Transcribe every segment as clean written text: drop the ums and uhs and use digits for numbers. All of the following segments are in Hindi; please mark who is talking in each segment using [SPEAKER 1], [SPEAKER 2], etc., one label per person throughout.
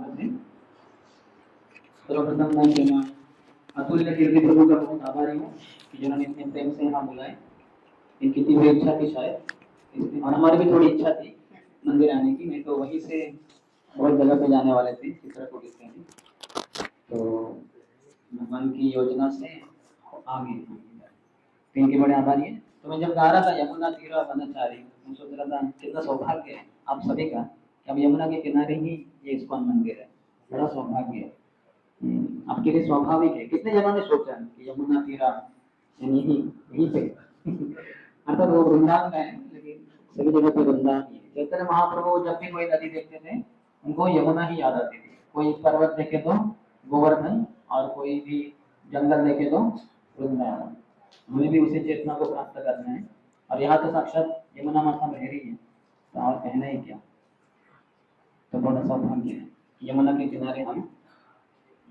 [SPEAKER 1] स्वागत है। सर्वप्रथम मैं श्रीमान अतुल्य कीर्ति प्रभु का बहुत आभारी हूँ कि जिन्होंने इतने प्रेम से यहाँ बुलाए। इनकी तीव्र इच्छा थी शायद, और हमारी भी थोड़ी इच्छा थी मंदिर आने की, नहीं तो वहीं से बहुत जगह पे जाने वाले थे चित्रकूट से भी, तो भगवान की योजना से आ गए। तो इनके बड़े आभारी है। तो मैं जब गा रहा था यमुना तीरा वनचारी, मैं सोच रहा था कितना सौभाग्य है आप सभी का कि अब यमुना के किनारे ही ये इस्कॉन मंदिर है। बड़ा सौभाग्य है। आपके लिए स्वाभाविक है। कितने जनों ने सोचा कि यमुना तीरा यानी यहीं पे अर्थात वो वृंदावन है, लेकिन सभी जगह पे वृंदावन ही है। चैतन्य महाप्रभु जब भी कोई नदी देखते थे उनको यमुना ही याद आती थी। कोई पर्वत देखे तो गोवर्धन, और कोई भी जंगल देखे तो वृंदावन। हमें भी उसी चेतना को प्राप्त करना है। और यहाँ तो साक्षात यमुना माता बह रही है, तो और कहना ही क्या। तो बड़ा सौभाग्य है। यमुना के किनारे हम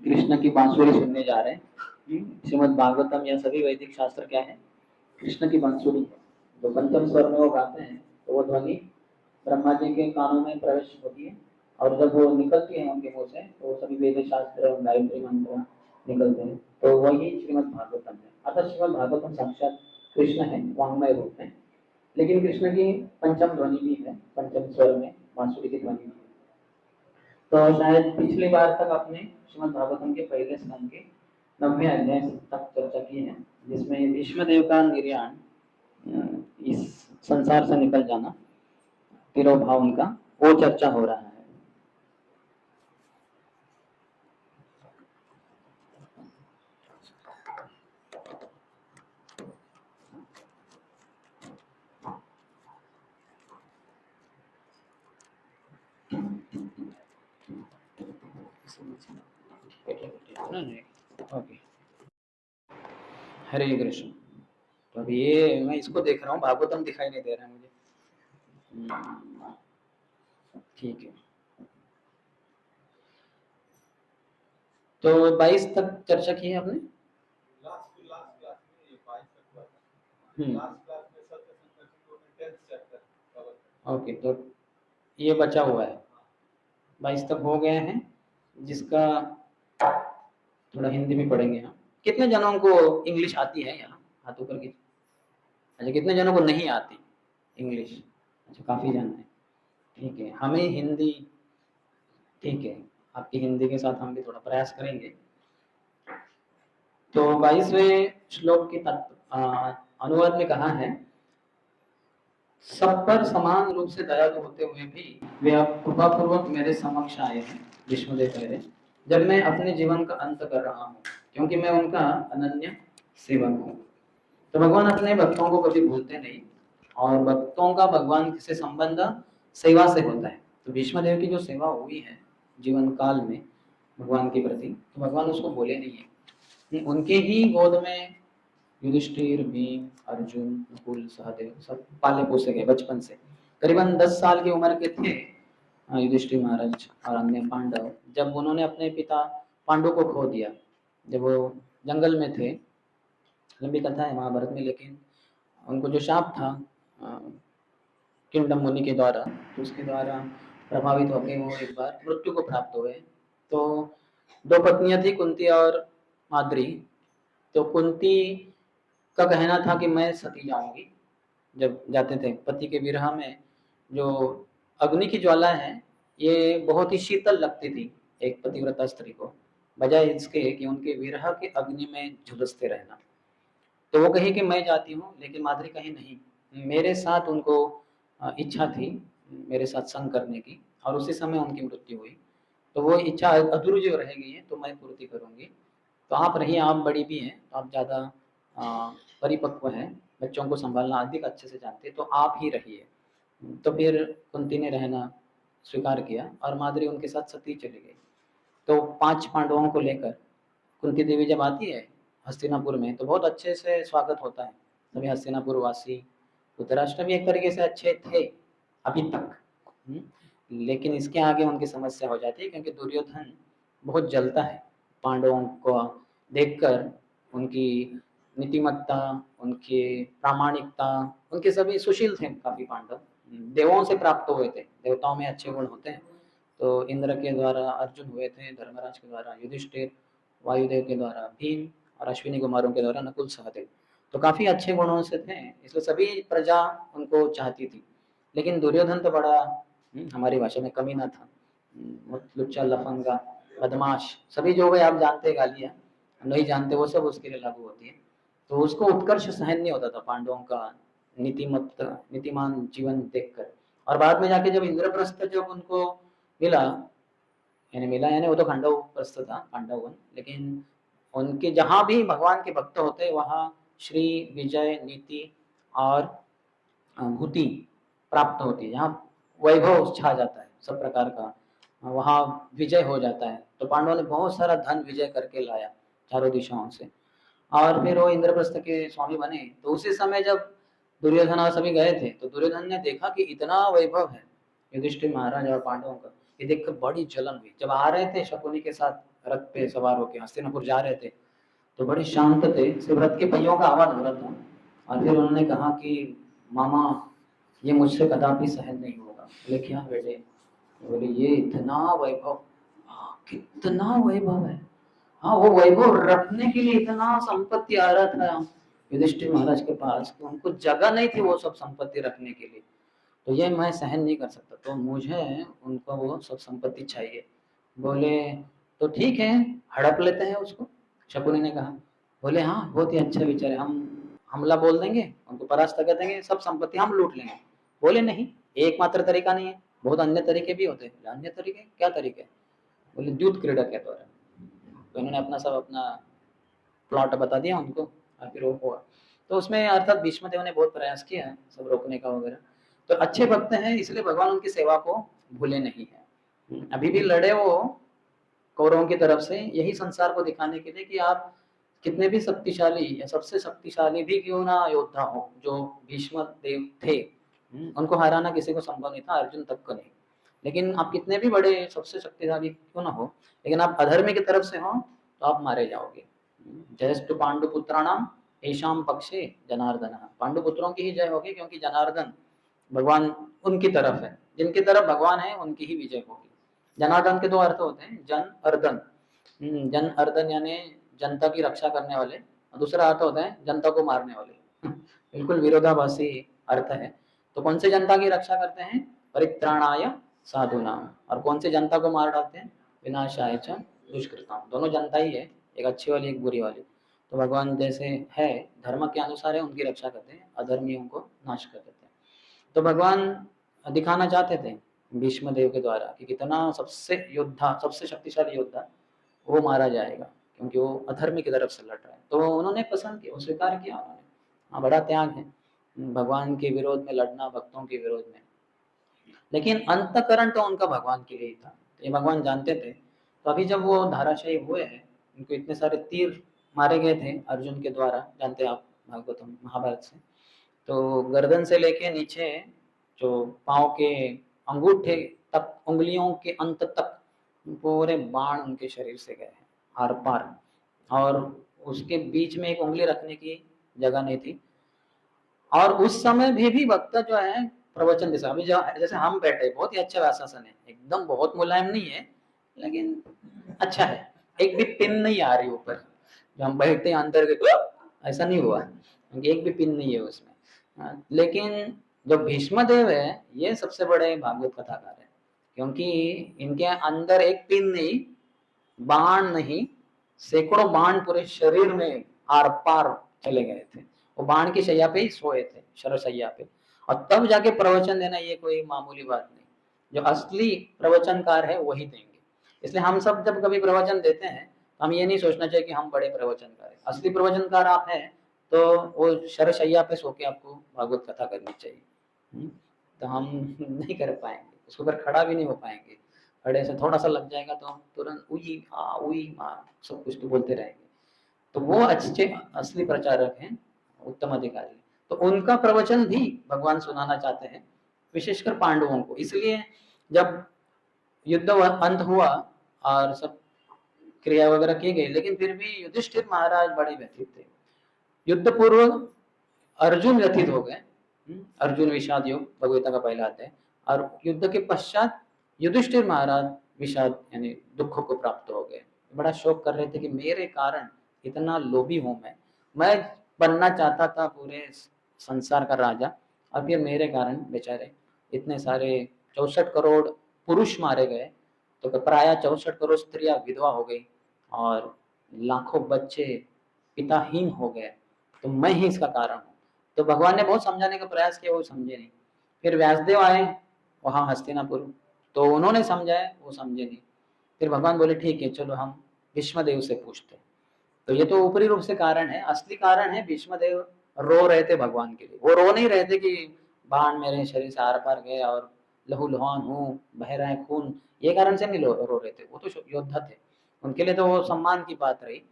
[SPEAKER 1] कृष्ण की बांसुरी सुनने जा रहे हैं। श्रीमद् भागवतम या सभी वैदिक शास्त्र क्या है? कृष्ण की बांसुरी है। जो पंचम स्वर में वो गाते हैं तो वो ध्वनि ब्रह्मा जी के कानों में प्रवेश होती है, और जब वो निकलती है उनके मुंह से तो सभी वेद शास्त्र और गायत्री मंत्र निकलते हैं। तो वही श्रीमद् भागवतम है। अर्थात श्रीमद् भागवतम साक्षात कृष्ण है, वांग्मय रूप है। लेकिन कृष्ण की पंचम ध्वनि भी है, पंचम स्वर में बांसुरी की ध्वनि भी है। तो शायद पिछली बार तक आपने श्रीमद् भागवतम के पहले स्कंद के 90वें अध्याय तक चर्चा की है, जिसमें भीष्मदेव का निर्याण, इस संसार से निकल जाना, तिरोभाव उनका, वो चर्चा हो रहा है। ओके, हरे कृष्ण। तो अभी ये मैं इसको देख रहा हूँ, भागवतम दिखाई नहीं दे रहा है मुझे। ठीक है, तो 22 तक चर्चा की है आपने। ओके, तो ये बचा हुआ है, 22 तक हो गए हैं, जिसका थोड़ा हिंदी में पढ़ेंगे हम। कितने जनों को इंग्लिश आती है यहाँ? हाथ ऊपर की। अच्छा, कितने जनों को नहीं आती इंग्लिश? अच्छा, काफी जन है। ठीक है, हमें हिंदी, ठीक है, आपकी हिंदी के साथ हम भी थोड़ा प्रयास करेंगे। तो 22वें श्लोक के अनुवाद में कहा है, सब पर समान रूप से दयालु होते हुए भी वे अब कृपापूर्वक मेरे समक्ष आए हैं, विष्णुदेव कह रहे, जब मैं अपने जीवन का अंत कर रहा हूँ, क्योंकि मैं उनका अनन्य सेवक हूँ। तो भगवान अपने भक्तों को कभी भूलते नहीं, और भक्तों का भगवान से संबंध सेवा से होता है। तो भीष्मदेव की जो सेवा हुई है जीवन काल में भगवान के प्रति, तो भगवान उसको भूले नहीं है। उनके ही गोद में युधिष्ठिर, भीम, अर्जुन, नकुल, सहदेव सब पाले पोसे गए बचपन से। करीबन 10 साल की उम्र के थे युधिष्ठिर महाराज और अन्य पांडव, जब उन्होंने अपने पिता पांडु को खो दिया, जब वो जंगल में थे। लंबी कथा है महाभारत में, लेकिन उनको जो शाप था किंडम मुनि के द्वारा, तो उसके द्वारा प्रभावित होकर वो एक बार मृत्यु को प्राप्त हुए। तो 2 पत्नियां थी, कुंती और माद्री। तो कुंती का कहना था कि मैं सती जाऊंगी। जब जाते थे पति के विरह में, जो अग्नि की ज्वाला है ये बहुत ही शीतल लगती थी एक पतिव्रता स्त्री को, बजाय इसके कि उनके विरह के अग्नि में झुलसते रहना। तो वो कही कि मैं जाती हूँ, लेकिन माधुरी कही नहीं, मेरे साथ उनको इच्छा थी मेरे साथ संग करने की, और उसी समय उनकी मृत्यु हुई। तो वो इच्छा अधूरी जो रह गई है तो मैं पूर्ति करूंगी। तो आप रहिए, आप बड़ी भी हैं, तो आप ज़्यादा परिपक्व हैं, बच्चों को संभालना अधिक अच्छे से जानते हैं, तो आप ही रहिए। तो फिर कुंती ने रहना स्वीकार किया और माद्री उनके साथ सती चली गई। तो 5 पांडवों को लेकर कुंती देवी जब आती है हस्तिनापुर में, तो बहुत अच्छे से स्वागत होता है। सभी हस्तिनापुर वासी, धृतराष्ट्र भी एक तरीके से अच्छे थे अभी तक। लेकिन इसके आगे उनकी समस्या हो जाती है, क्योंकि दुर्योधन बहुत जलता है पांडवों को देखकर। उनकी नीतिमत्ता, उनकी प्रामाणिकता, उनके सभी सुशील थे काफी पांडव, देवों से प्राप्त हुए थे, देवताओं में अच्छे गुण होते हैं। तो इंद्र के द्वारा अर्जुन हुए थे, धर्मराज के द्वारा युधिष्ठिर, वायुदेव के द्वारा भीम और अश्विनी कुमारों के द्वारा नकुल सहदेव। तो काफी अच्छे गुणों से थे, इसलिए सभी प्रजा उनको चाहती थी। लेकिन दुर्योधन तो बड़ा हमारी भाषा में कमीना था, लुच्चा लफंगा बदमाश, सभी जो भाई आप जानते हैं गालियां नहीं जानते वो सब उसके लिए लागू होती है। तो उसको उत्कर्ष सहन नहीं होता था पांडवों का नीतिमान जीवन देखकर। और बाद में जाके जब इंद्रप्रस्थ जब उनको मिला, यानी मिला यानी वो तो खांडव प्रस्थ था, पांडव वन, लेकिन उनके जहां भी भगवान के भक्त होते वहां श्री विजय नीति और भूति प्राप्त होती है, जहाँ वैभव छा जाता है सब प्रकार का, वहाँ विजय हो जाता है। तो पांडवों ने बहुत सारा धन विजय करके लाया चारों दिशाओं से, और फिर वो इंद्रप्रस्थ के स्वामी बने। तो उसी समय जब दुर्योधन और सभी गए थे तो दुर्योधन ने देखा कि इतना वैभव है युधिष्ठिर महाराज और पांडवों का, ये देखकर बड़ी जलन हुई। जब आ रहे थे शकुनी के साथ रथ पे सवार होकर हस्तिनापुर जा रहे थे तो बड़े शांत थे, सिर्फ रथ के पहियों का आवाज हो रहा था। और फिर उन्होंने कहा कि मामा ये मुझसे कदापि सहन नहीं होगा। बोले क्या बेटे? बोले ये इतना वैभव, कितना वैभव है। हाँ वो वैभव रखने के लिए इतना संपत्ति आ रहा था युधिष्ठिर महाराज के पास, तो उनको जगह नहीं थी वो सब संपत्ति रखने के लिए। तो ये मैं सहन नहीं कर सकता, तो मुझे उनको वो सब संपत्ति चाहिए। बोले तो ठीक है, हड़प लेते हैं उसको, शकुनी ने कहा। बोले हाँ बहुत ही अच्छा विचार है, हम हमला बोल देंगे, उनको परास्त कर देंगे, सब संपत्ति हम लूट लेंगे। बोले नहीं, एकमात्र तरीका नहीं है, बहुत अन्य तरीके भी होते हैं। अन्य तरीके क्या तरीके? बोले द्यूत क्रीड़ा के द्वारा। तो इन्होंने अपना प्लॉट बता दिया उनको और फिर वो हुआ। तो उसमें अर्थात भीष्म देव ने बहुत प्रयास किया सब रोकने का वगैरह। तो अच्छे भक्त हैं इसलिए भगवान उनकी सेवा को भूले नहीं है। अभी भी लड़े वो कौरवों की तरफ से, यही संसार को दिखाने के लिए कि आप कितने भी शक्तिशाली या सबसे शक्तिशाली भी क्यों ना योद्धा हो, जो भीष्म देव थे उनको हराना किसी को संभव नहीं था, अर्जुन तक को नहीं। लेकिन आप कितने भी बड़े सबसे शक्तिशाली क्यों ना हो, लेकिन आप अधर्मी की तरफ से हो तो आप मारे जाओगे। जयस्तु पांडुपुत्राणाम येषां पक्षे जनार्दन, पांडुपुत्रों की ही जय होगी क्योंकि जनार्दन भगवान उनकी तरफ है, जिनकी तरफ भगवान है उनकी ही विजय होगी। जनार्दन के दो अर्थ होते हैं, जन अर्दन। जन अर्दन यानी जनता की रक्षा करने वाले, और दूसरा अर्थ होता है जनता को मारने वाले। बिल्कुल विरोधाभासी अर्थ है। तो कौन से जनता की रक्षा करते हैं? परित्राणाय साधूनाम। और कौन से जनता को मार डालते हैं? विनाशाय च दुष्कृताम। दोनों जनता ही है, एक अच्छी वाली एक बुरी वाली। तो भगवान जैसे है धर्म के अनुसार है उनकी रक्षा करते हैं, अधर्मियों को नाश कर देते हैं। तो भगवान दिखाना चाहते थे भीष्म देव के द्वारा कि कितना सबसे योद्धा, सबसे शक्तिशाली योद्धा वो मारा जाएगा क्योंकि वो अधर्मी की तरफ से लड़ रहा है। तो उन्होंने पसंद किया, स्वीकार किया उन्होंने। हाँ बड़ा त्याग है भगवान के विरोध में लड़ना, भक्तों के विरोध में। लेकिन अंतकरण तो उनका भगवान के लिए ही था, ये भगवान जानते थे। तो अभी जब वो धाराशायी हुए हैं, उनको इतने सारे तीर मारे गए थे अर्जुन के द्वारा, जानते हैं आप भागवतम महाभारत से। तो गर्दन से लेके नीचे जो पाँव के अंगूठे तक, उंगलियों के अंत तक पूरे बाण उनके शरीर से गए हैं आर पार, और उसके बीच में एक उंगली रखने की जगह नहीं थी। और उस समय भी वक्ता जो है प्रवचन जैसा, अभी जैसे हम बैठे, बहुत ही अच्छा व्यासासन है, एकदम बहुत मुलायम नहीं है लेकिन अच्छा है, एक भी पिन नहीं आ रही ऊपर, जो हम बैठते हैं अंदर के ऐसा नहीं हुआ, एक भी पिन नहीं है उसमें। लेकिन जो भीष्म देव है ये सबसे बड़े भागवत कथाकार है, क्योंकि इनके अंदर एक पिन नहीं, बाण नहीं, सैकड़ों बाण पूरे शरीर में आर पार चले गए थे। वो बाण की शैया पे ही सोए थे, शरशैया पे, और तब जाके प्रवचन देना ये कोई मामूली बात नहीं। जो असली प्रवचनकार है वही देंगे। इसलिए हम सब जब कभी प्रवचन देते हैं तो हम ये नहीं सोचना चाहिए कि हम बड़े प्रवचनकार हैं। असली प्रवचनकार आप हैं तो वो शरशैया पे सो के आपको भागवत कथा करनी चाहिए। तो हम नहीं कर पाएंगे, उसके ऊपर खड़ा भी नहीं हो पाएंगे। खड़े से थोड़ा सा लग जाएगा तो हम तुरंत उई आ सब कुछ तो बोलते रहेंगे। तो वो अच्छे असली प्रचारक हैं, उत्तम अधिकारी। तो उनका प्रवचन भी भगवान सुनाना चाहते हैं, विशेषकर पांडवों को। इसलिए जब युद्ध अंत हुआ और सब क्रिया वगैरह की गई, लेकिन फिर भी युधिष्ठिर महाराज बड़े व्यथित थे। युद्ध पूर्व अर्जुन व्यथित हो गए, अर्जुन विषाद योग भगवता का पहला अध्याय। और युद्ध के पश्चात युधिष्ठिर महाराज विषाद यानी दुखों को प्राप्त हो गए, बड़ा शोक कर रहे थे कि मेरे कारण, इतना लोभी हूं मैं बनना चाहता था पूरे संसार का राजा, और फिर मेरे कारण बेचारे इतने सारे 64 करोड़ पुरुष मारे गए, तो प्राय 64 करोड़ स्त्रियां विधवा हो गई और लाखों बच्चे पिताहीन हो गए, तो मैं ही इसका कारण हूँ। तो भगवान ने बहुत समझाने का प्रयास किया, वो समझे नहीं। फिर व्यासदेव आए वहां हस्तिनापुर, तो उन्होंने समझाया, वो समझे नहीं। फिर भगवान बोले ठीक है चलो हम भीष्मदेव से पूछते। तो ये तो ऊपरी रूप से कारण है, असली कारण है भीष्मदेव रो रहे थे भगवान के लिए। वो रो नहीं रहे थे कि बाण मेरे शरीर से आर पार गए और लहूलुहान हूँ, बह रहा है खून, ये कारण से नहीं रो रहे थे। वो तो योद्धा थे, उनके लिए तो वो सम्मान की बात रही,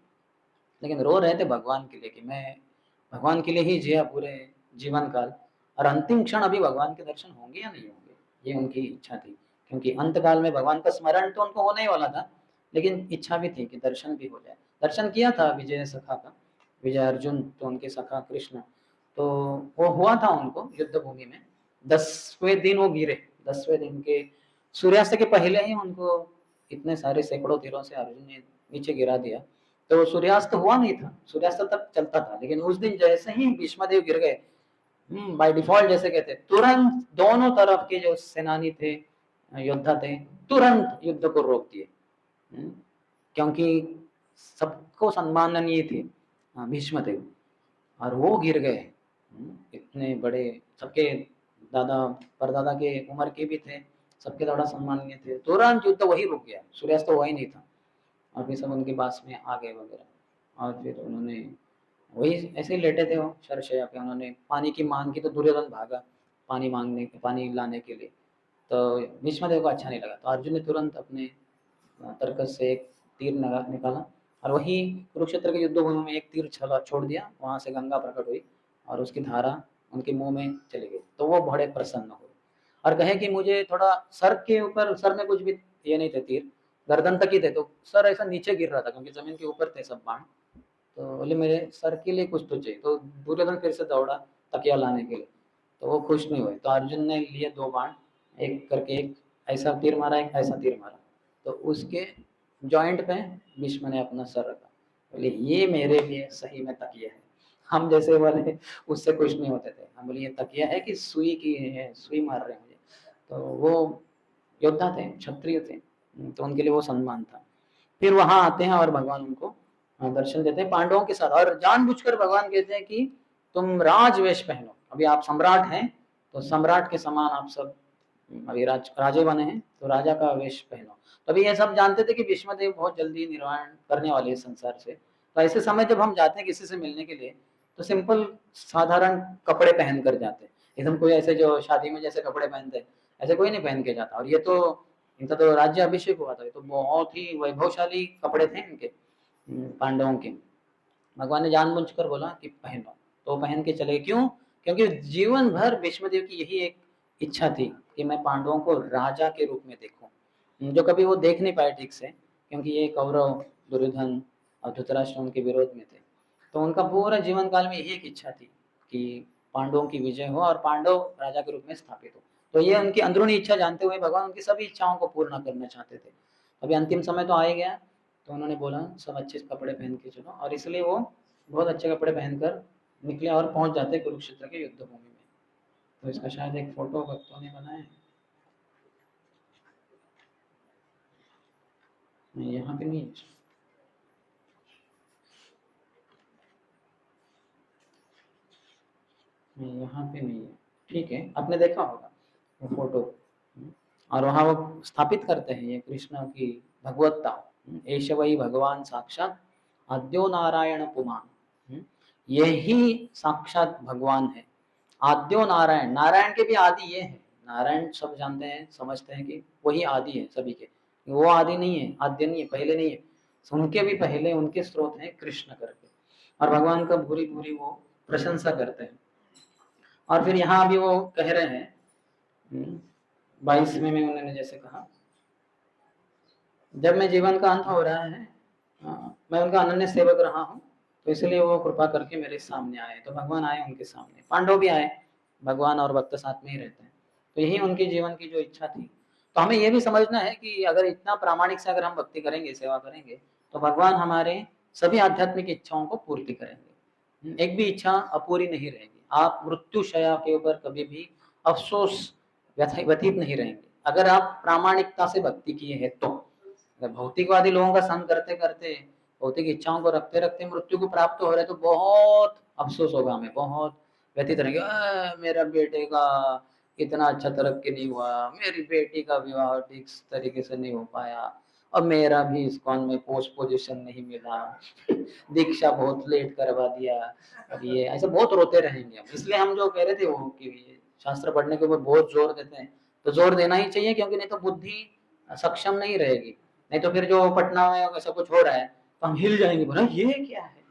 [SPEAKER 1] लेकिन रो रहे थे भगवान के लिए कि मैं भगवान के लिए ही जिया पूरे जीवन काल, और अंतिम क्षण अभी भगवान के दर्शन होंगे या नहीं होंगे, ये उनकी इच्छा थी। क्योंकि अंत काल में भगवान का स्मरण तो उनको होने ही वाला था, लेकिन इच्छा भी थी कि दर्शन भी हो जाए। दर्शन किया था विजय सखा का, विजय अर्जुन तो उनके सखा कृष्ण, तो वो हुआ था उनको युद्ध भूमि में। 10वें दिन वो गिरे, 10वें दिन के सूर्यास्त के पहले ही उनको इतने सारे सैकड़ों तीरों से अर्जुन ने नीचे गिरा दिया। तो सूर्यास्त हुआ नहीं था, सूर्यास्त तक चलता था, लेकिन उस दिन जैसे ही भीष्मदेव गिर गए, बाय डिफॉल्ट जैसे कहते, तुरंत दोनों तरफ के जो सेनानी थे, योद्धा थे, तुरंत युद्ध को रोक दिए। क्योंकि सबको सम्माननीय थे भीष्मदेव, और वो गिर गए। इतने बड़े, सबके दादा परदादा के उम्र के भी थे, सबके बड़ा सम्माननीय थे, तुरंत युद्ध वही रुक गया, सूर्यास्त तो हुआ ही नहीं था। और फिर सब उनके पास में आ गए वगैरह, और फिर उन्होंने वही ऐसे ही लेटे थे वो शरशैया पे, उन्होंने पानी की मांग की तो दुर्योधन भागा पानी मांगने के, पानी लाने के लिए। तो भीष्मदेव को अच्छा नहीं लगा, तो अर्जुन ने तुरंत अपने तर्कस से एक तीर निकाला, और वही कुरुक्षेत्र के युद्ध भूमि में एक तीर छोड़ दिया, वहां से गंगा प्रकट हुई और उसकी धारा उनके मुंह में चली गई। तो वो बड़े प्रसन्न हुए और कहे कि मुझे थोड़ा सर के ऊपर, सर में कुछ भी ये नहीं थे तीर, गर्दन तक ही थे, तो सर ऐसा नीचे गिर रहा था क्योंकि जमीन के ऊपर थे सब बाण। तो बोले मेरे सर के लिए कुछ तो चाहिए, तो दुर्योधन फिर से दौड़ा तकिया लाने के लिए, तो वो खुश नहीं हुए, तो अर्जुन ने लिए 2 बाण, एक करके, एक ऐसा तीर मारा, एक ऐसा तीर मारा, तो उसके जॉइंट पे भीष्म ने अपना सर रखा। बोले ये मेरे लिए सही में तकिया है। हम जैसे वाले उससे खुश नहीं होते थे, हम बोले ये तकिया है कि सुई की है, सुई मार रहे हैं मुझे। तो वो योद्धा थे, क्षत्रिय थे, तो उनके लिए वो सम्मान था। फिर वहां आते हैं और भगवान उनको दर्शन देते हैं पांडवों के साथ, और जानबूझकर भगवान कहते हैं कि तुम राजवेश पहनो, अभी आप सम्राट हैं तो सम्राट के समान आप सब अभी राजे बने हैं, तो राजा का वेश पहनो। तभी ये सब जानते थे कि भीष्मदेव बहुत जल्दी निर्वाण करने वाले हैं संसार से। तो ऐसे समय जब हम जाते हैं किसी से मिलने के लिए, तो सिंपल साधारण कपड़े पहन कर जाते हैं, एकदम कोई ऐसे जो शादी में जैसे कपड़े पहनते हैं ऐसे कोई नहीं पहन के जाता। और ये तो इनका तो राज्य अभिषेक हुआ था, तो बहुत ही वैभवशाली कपड़े थे इनके, पांडवों के। भगवान ने जानबूझकर बोला कि पहनो, तो पहन के चले। क्यों? क्योंकि जीवन भर भीष्मदेव की यही एक इच्छा थी कि मैं पांडवों को राजा के रूप में देखूं, जो कभी वो देख नहीं पाए ठीक से, क्योंकि ये कौरव, दुर्योधन और धृतराष्ट्र उनके विरोध में थे। तो उनका पूरा जीवन काल में यही एक इच्छा थी कि पांडवों की विजय हो और पांडव राजा के रूप में स्थापित हो। तो ये उनकी अंदरूनी इच्छा जानते हुए भगवान उनकी सभी इच्छाओं को पूर्ण करना चाहते थे। अभी अंतिम समय तो आ ही गया, तो उन्होंने बोला सब अच्छे कपड़े पहन के चलो, और इसलिए वो बहुत अच्छे कपड़े पहनकर निकले और पहुंच जाते कुरुक्षेत्र के युद्ध भूमि में। तो इसका शायद एक फोटो भक्तों ने बनाया है, नहीं यहाँ पे नहीं है, नहीं यहाँ पे नहीं है, ठीक है आपने देखा होगा वो फोटो। और वहाँ वो स्थापित करते हैं ये कृष्ण की भगवत्ता, एष वही भगवान साक्षात आद्यो नारायण पुमान, यही साक्षात भगवान है। आद्यो नारायण, नारायण के भी आदि ये है, नारायण सब जानते हैं समझते हैं कि वही आदि है सभी के, वो आदि नहीं है, आद्य नहीं है, पहले नहीं है, उनके भी पहले उनके स्रोत हैं कृष्ण करके। और भगवान का भूरी भूरी वो प्रशंसा करते हैं। और फिर यहाँ भी वो कह रहे हैं 22वें में उन्होंने जैसे कहा, जब मैं जीवन का अंत हो रहा है, मैं उनका अनन्य सेवक रहा हूँ, तो इसलिए वो कृपा करके मेरे सामने आए। तो भगवान आए उनके सामने, पांडव भी आए, भगवान और भक्त साथ में ही रहते हैं। तो यही उनके जीवन की जो इच्छा थी, तो हमें ये भी समझना है कि अगर इतना प्रामाणिक से अगर हम भक्ति करेंगे, सेवा करेंगे, तो भगवान हमारे सभी आध्यात्मिक इच्छाओं को पूर्ति करेंगे। एक भी इच्छा अपूरी नहीं रहेगी। आप मृत्यु शैया के ऊपर कभी भी अफसोस व्यतीत नहीं रहेंगे अगर आप प्रामाणिकता से भक्ति किए हैं तो। अगर भौतिकवादी लोगों का संग करते करते, भौतिक इच्छाओं को रखते रखते मृत्यु को प्राप्त हो रहे तो बहुत अफसोस होगा हमें, बहुत व्यतीत रहेंगे। मेरा बेटे का इतना अच्छा तरक्की नहीं हुआ, मेरी बेटी का विवाह ठीक तरीके से नहीं हो पाया, और मेरा भी इस्कॉन में पोस्ट पोजीशन नहीं मिला, दीक्षा बहुत लेट करवा दिया, अब ये ऐसे बहुत रोते रहेंगे हम। इसलिए हम जो कह रहे थे वो कि शास्त्र पढ़ने के ऊपर बहुत जोर देते हैं, तो जोर देना ही चाहिए, क्योंकि नहीं तो बुद्धि सक्षम नहीं रहेगी। नहीं तो फिर जो पटना में ऐसा कुछ हो रहा है तो हम हिल जाएंगे, बोला ये क्या है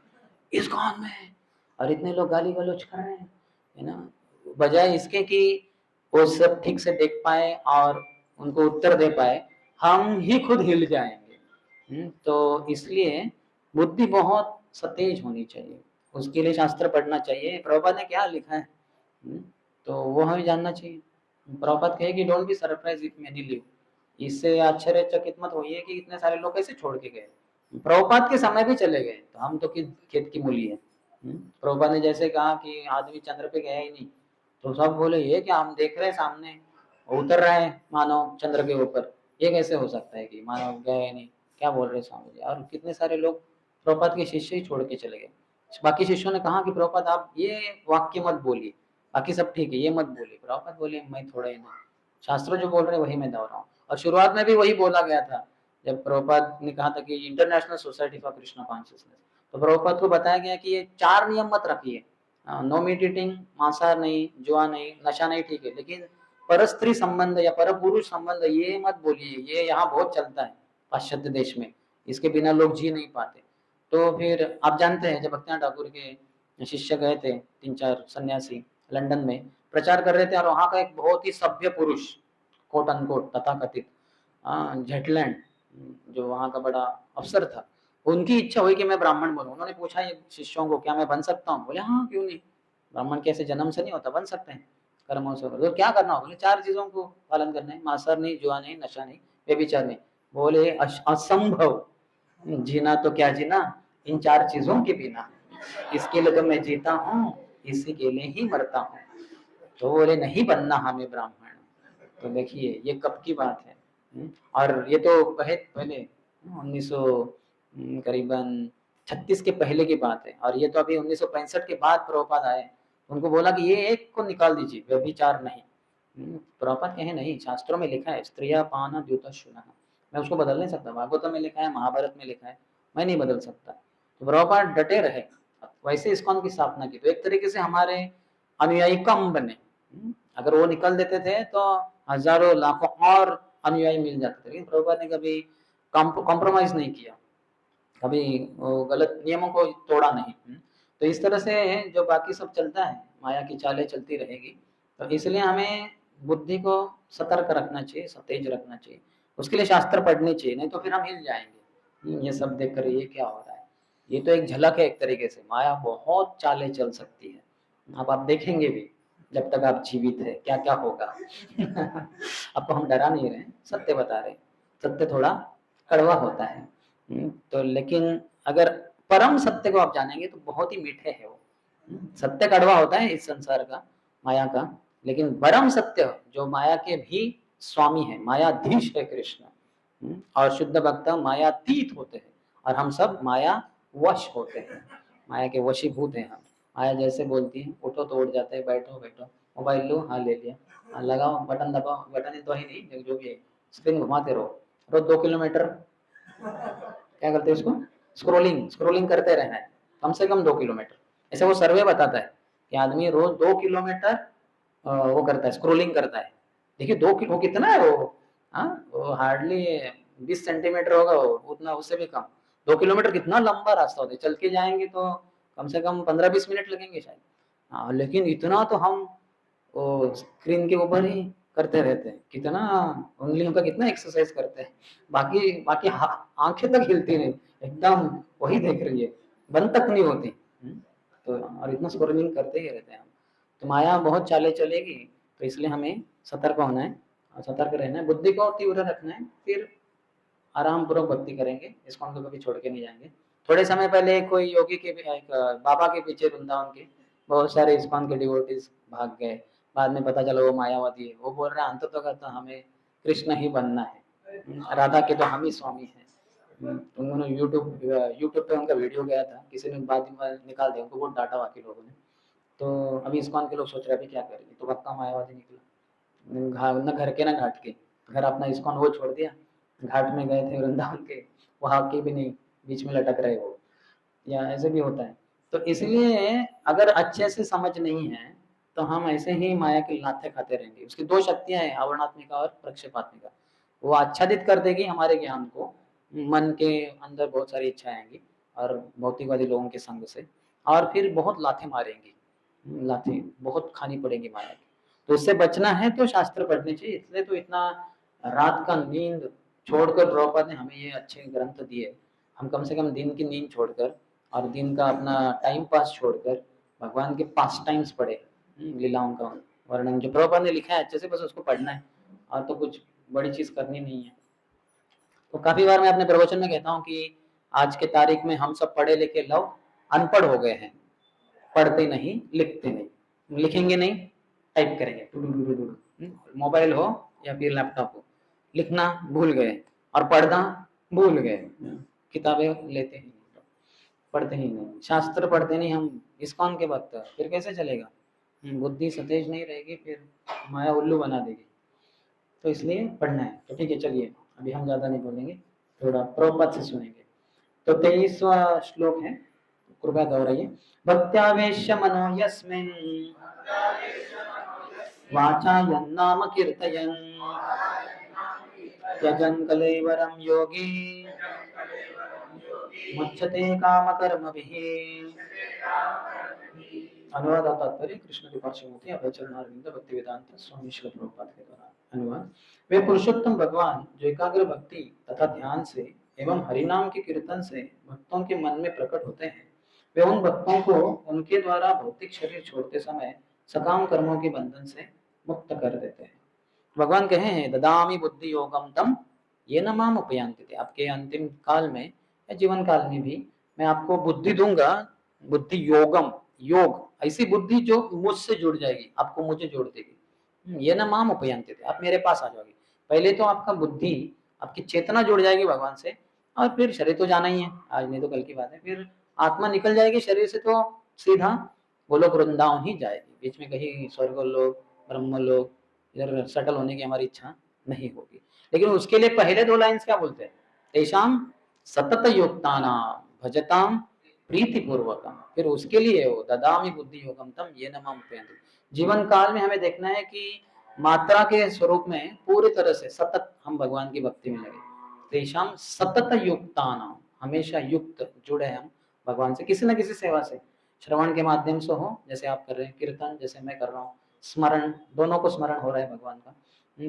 [SPEAKER 1] इस्कॉन में, और इतने लोग गाली गलौज कर रहे हैं, है ना। बजाय इसके कि वो सब ठीक से देख पाए और उनको उत्तर दे पाए, हम ही खुद हिल जाएंगे। तो इसलिए बुद्धि बहुत सतेज होनी चाहिए, उसके लिए शास्त्र पढ़ना चाहिए। प्रभुपाद ने क्या लिखा है, तो वो हमें जानना चाहिए। प्रभुपाद कहे कि don't be surprise if many live, इससे आश्चर्यचकित मत होइए कि इतने सारे लोग कैसे छोड़ के गए। प्रभुपाद के समय भी चले गए, तो हम तो किस खेत की मूली है। प्रभुपाद ने जैसे कहा कि आदमी चंद्र पे गया ही नहीं, तो सब बोले ये क्या, हम देख रहे हैं सामने उतर रहे हैं मानव चंद्र के ऊपर, ये कैसे हो सकता है कि मानव गए ही नहीं, क्या बोल रहे स्वामी जी। और कितने सारे लोग प्रभुपाद के शिष्य ही छोड़ के चले गए। बाकी शिष्यों ने कहा कि प्रभुपाद आप ये वाक्य मत बोलिए, बाकी सब ठीक है, ये मत बोलिए। प्रभुपाद बोले मैं थोड़ा ही नहीं, शास्त्र जो बोल रहे हैं वही मैं दोहरा हूँ। और शुरुआत में भी वही बोला गया था, जब प्रभुपाद ने कहा था कि international society for Krishna consciousness, तो प्रभुपाद को बताया गया कि ये 4 नियम मत रखिए, नो मीट ईटिंग, मांसाहार नहीं, जुआ नहीं, नशा नहीं, ठीक है, लेकिन पर स्त्री संबंध या पर पुरुष संबंध ये मत बोलिए, ये यहाँ बहुत चलता है पाश्चात्य देश में, इसके बिना लोग जी नहीं पाते। तो फिर आप जानते हैं जब भक्तिनाथ ठाकुर के शिष्य गए थे 3-4 सन्यासी लंदन में प्रचार कर रहे थे, और वहां का एक बहुत ही सभ्य पुरुष, कोट अनकोट तथाकथित जेटलैंड, जो वहां का बड़ा अफसर था, उनकी इच्छा हुई कि मैं ब्राह्मण बनूं। उन्होंने पूछा ये शिष्यों को क्या मैं बन सकता हूँ, बोले हाँ क्यों नहीं, ब्राह्मण कैसे जन्म से नहीं होता, बन सकते हैं कर्मों से। तो क्या करना होगा, बोले 4 चीजों को पालन करना है, मांसाहार नहीं, जुआ नहीं, नशा नहीं, व्यभिचार नहीं। बोले असंभव, जीना तो क्या जीना इन 4 चीजों के बिना, इसके लिए तो मैं जीता हूँ, इसी के लिए ही मरता हूँ। तो बोले नहीं बनना हमें ब्राह्मण। तो देखिए ये कब की बात है। और ये तो पहले 1900 करीबन 36 के पहले की बात है, और ये तो अभी 1965 के बाद प्रभुपाद आए, उनको बोला कि ये एक को निकाल दीजिए, व्यभिचार नहीं। प्रभुपाद कहे नहीं, शास्त्रों में लिखा है स्त्रिया पान द्युत शुनः, मैं उसको बदल नहीं सकता। भागवत में लिखा है, महाभारत में लिखा है, मैं नहीं बदल सकता। तो प्रभुपाद डटे रहे, वैसे इस्कॉन की स्थापना की। तो एक तरीके से हमारे अनुयायी कम बने, अगर वो निकल देते थे तो हजारों लाखों और अनुयायी मिल जाते थे। लेकिन प्रभुपाद ने कभी कॉम्प्रोमाइज नहीं किया, कभी गलत नियमों को तोड़ा नहीं। तो इस तरह से जो बाकी सब चलता है, माया की चालें चलती रहेगी। तो इसलिए हमें बुद्धि को सतर्क रखना चाहिए, सतेज रखना चाहिए, उसके लिए शास्त्र पढ़ने चाहिए, नहीं तो फिर हम हिल जाएंगे। ये सब देख कर ये क्या हो रहा है, ये तो एक झलक है एक तरीके से, माया बहुत चालें चल सकती है। अब आप देखेंगे भी जब तक आप जीवित है क्या क्या होगा। आपको हम डरा नहीं रहे, सत्य बता रहे। सत्य थोड़ा कड़वा होता है, तो लेकिन अगर परम सत्य को आप जानेंगे तो बहुत ही मीठे है वो। सत्य कड़वा होता है इस संसार का, माया का, लेकिन परम सत्य जो माया के भी स्वामी है, मायाधीश है कृष्ण। और शुद्ध भक्त मायातीत होते हैं, और हम सब माया वश होते हैं, माया के वशीभूत हैं हम। माया जैसे बोलती है उठो तो उठ जाते हैं, बैठो बैठो, मोबाइल लो, हाँ ले लिया, हाँ लगाओ, बटन दबाओ, बटन तो ही नहीं, जो भी है स्क्रीन घुमाते रहो, रोज 2 किलोमीटर क्या करते हैं उसको, स्क्रोलिंग, स्क्रोलिंग करते रहना है, कम से कम 2 किलोमीटर। ऐसे वो सर्वे बताता है कि आदमी रोज 2 किलोमीटर वो करता है, स्क्रोलिंग करता है। देखिए 2 किलो कितना है वो, हाँ वो हार्डली 20 सेंटीमीटर होगा वो, उतना उससे भी कम। 2 किलोमीटर कितना लंबा रास्ता होता है, चल के जाएंगे तो कम से कम 15-20 मिनट लगेंगे शायद। हाँ लेकिन इतना तो हम वो स्क्रीन के ऊपर ही करते रहते हैं, कितना उंगलियों का कितना एक्सरसाइज करते हैं, बाकी बाकी आंखें तक हिलती नहीं, एकदम वही देख रही है, बंद तक नहीं होती। तो और इतना स्क्रोलिंग करते ही रहते हैं हम। तो माया बहुत चाले चलेगी, तो इसलिए हमें सतर्क होना है, सतर्क रहना है, बुद्धि को तीव्र रखना है, फिर आराम पूर्वक भक्ति करेंगे, इस्कॉन को कभी छोड़ के नहीं जाएंगे। थोड़े समय पहले कोई योगी के एक बाबा के पीछे वृंदावन के बहुत सारे इस्कॉन के डिवोटीज भाग गए, बाद में पता चला वो मायावादी है। वो बोल रहे हैं अंत तो करता हमें कृष्ण ही बनना है, राधा के तो हम ही स्वामी हैं। उन्होंने यूट्यूब पे उनका वीडियो गया था, किसी ने बाद में निकाल दिया, उनको बहुत डांटा बाकी लोगों ने। तो अभी इस्कॉन के लोग सोच रहे हैं अभी क्या करेंगे, तो पक्का मायावादी निकला, न घर के ना घाट के। घर अपना इस्कॉन वो छोड़ दिया, घाट में गए थे वृंदावन के, वहां के भी नहीं, बीच में लटक रहे वो, या ऐसे भी होता है। तो इसलिए अगर अच्छे से समझ नहीं है तो हम ऐसे ही माया की लाते खाते रहेंगे। उसकी दो शक्तियां हैं, आवरणात्मिका और प्रक्षेपात्मिका। वो आच्छादित कर देगी हमारे ज्ञान को, मन के अंदर बहुत सारी इच्छाएं आएंगी और भौतिकवादी लोगों के संग से, और फिर बहुत लाते मारेंगी, लाते बहुत खानी पड़ेगी माया की। तो उससे बचना है तो शास्त्र पढ़ने चाहिए। इसलिए तो इतना रात का नींद छोड़कर प्रभुपाद ने हमें ये अच्छे ग्रंथ दिए। हम कम से कम दिन की नींद छोड़कर और दिन का अपना टाइम पास छोड़कर भगवान के पास टाइम्स पढ़े, लीलाओं का वर्णन जो प्रभुपाद ने लिखा है अच्छे से, बस उसको पढ़ना है और तो कुछ बड़ी चीज करनी नहीं है। तो काफी बार मैं अपने प्रवचन में कहता हूँ कि आज के तारीख में हम सब पढ़े लिखे लोग अनपढ़ हो गए हैं, पढ़ते नहीं लिखते नहीं, लिखेंगे नहीं टाइप करेंगे, मोबाइल हो या फिर लैपटॉप हो, लिखना भूल गए और पढ़ना भूल गए, किताबें लेते ही नहीं, पढ़ते ही नहीं, शास्त्र पढ़ते नहीं हम इस्कॉन के वक्त, फिर कैसे चलेगा, बुद्धि सतेज नहीं रहेगी, फिर माया उल्लू बना देगी। तो इसलिए पढ़ना है। तो ठीक है, चलिए अभी हम ज्यादा नहीं बोलेंगे, थोड़ा प्रभुपाद से सुनेंगे। तो 23वां श्लोक है, कृपया दोहराइए। भक्त्यावेश्य मनो यस्मिन् वाचा यन्नाम कीर्तयन् त्यजन् कलेवरं योगी मुच्यते काम कर्मभिः। अनुवाद और तात्पर्य कृष्ण कृपा श्रीमती अभयचरणारविंद भक्तिवेदांत स्वामी श्रील प्रभुपाद के द्वारा। अनुवाद। वे पुरुषोत्तम भगवान जो एकाग्र भक्ति तथा ध्यान से एवं हरिनाम के कीर्तन से भक्तों के मन में प्रकट होते हैं, वे उन भक्तों को उनके द्वारा भौतिक शरीर छोड़ते समय सकाम कर्मों के बंधन से मुक्त कर देते हैं। भगवान कहे हैं ददामि बुद्धि योगम तम ये न माम उपयांति थे। आपके अंतिम काल में या जीवन काल में भी मैं आपको बुद्धि दूंगा, बुद्धि योगम, योग ऐसी बुद्धि जो मुझसे जुड़ जाएगी, आपको मुझे जोड़ देगी। ये न माम उपयांति थे, आप मेरे पास आ जाओगे। पहले तो आपका बुद्धि, आपकी चेतना जुड़ जाएगी भगवान से, और फिर शरीर तो जाना ही है, आज नहीं तो कल की बात है, फिर आत्मा निकल जाएगी शरीर से तो सीधा गोलोक वृंदावन ही जाएगी, बीच में कहीं स्वर्ग लोक ब्रह्म लोक इधर सेटल होने की हमारी इच्छा नहीं होगी। लेकिन उसके लिए पहले दो लाइन्स क्या बोलते हैं, तेषाम सतत योक्तानाम भजताम प्रीति पूर्वकम, फिर उसके लिए वो ददामि बुद्धि योगम तम ये न माम उपयांति। जीवन काल में हमें देखना है कि मात्रा के स्वरूप में पूरी तरह से सतत हम भगवान की भक्ति में लगे। तेषाम सतत युक्तानाम, हमेशा युक्त जुड़े हम भगवान से किसी न किसी सेवा से, श्रवण के माध्यम से हो जैसे आप कर रहे हैं, कीर्तन जैसे मैं कर रहा हूँ, स्मरण, दोनों को स्मरण हो रहा है भगवान का,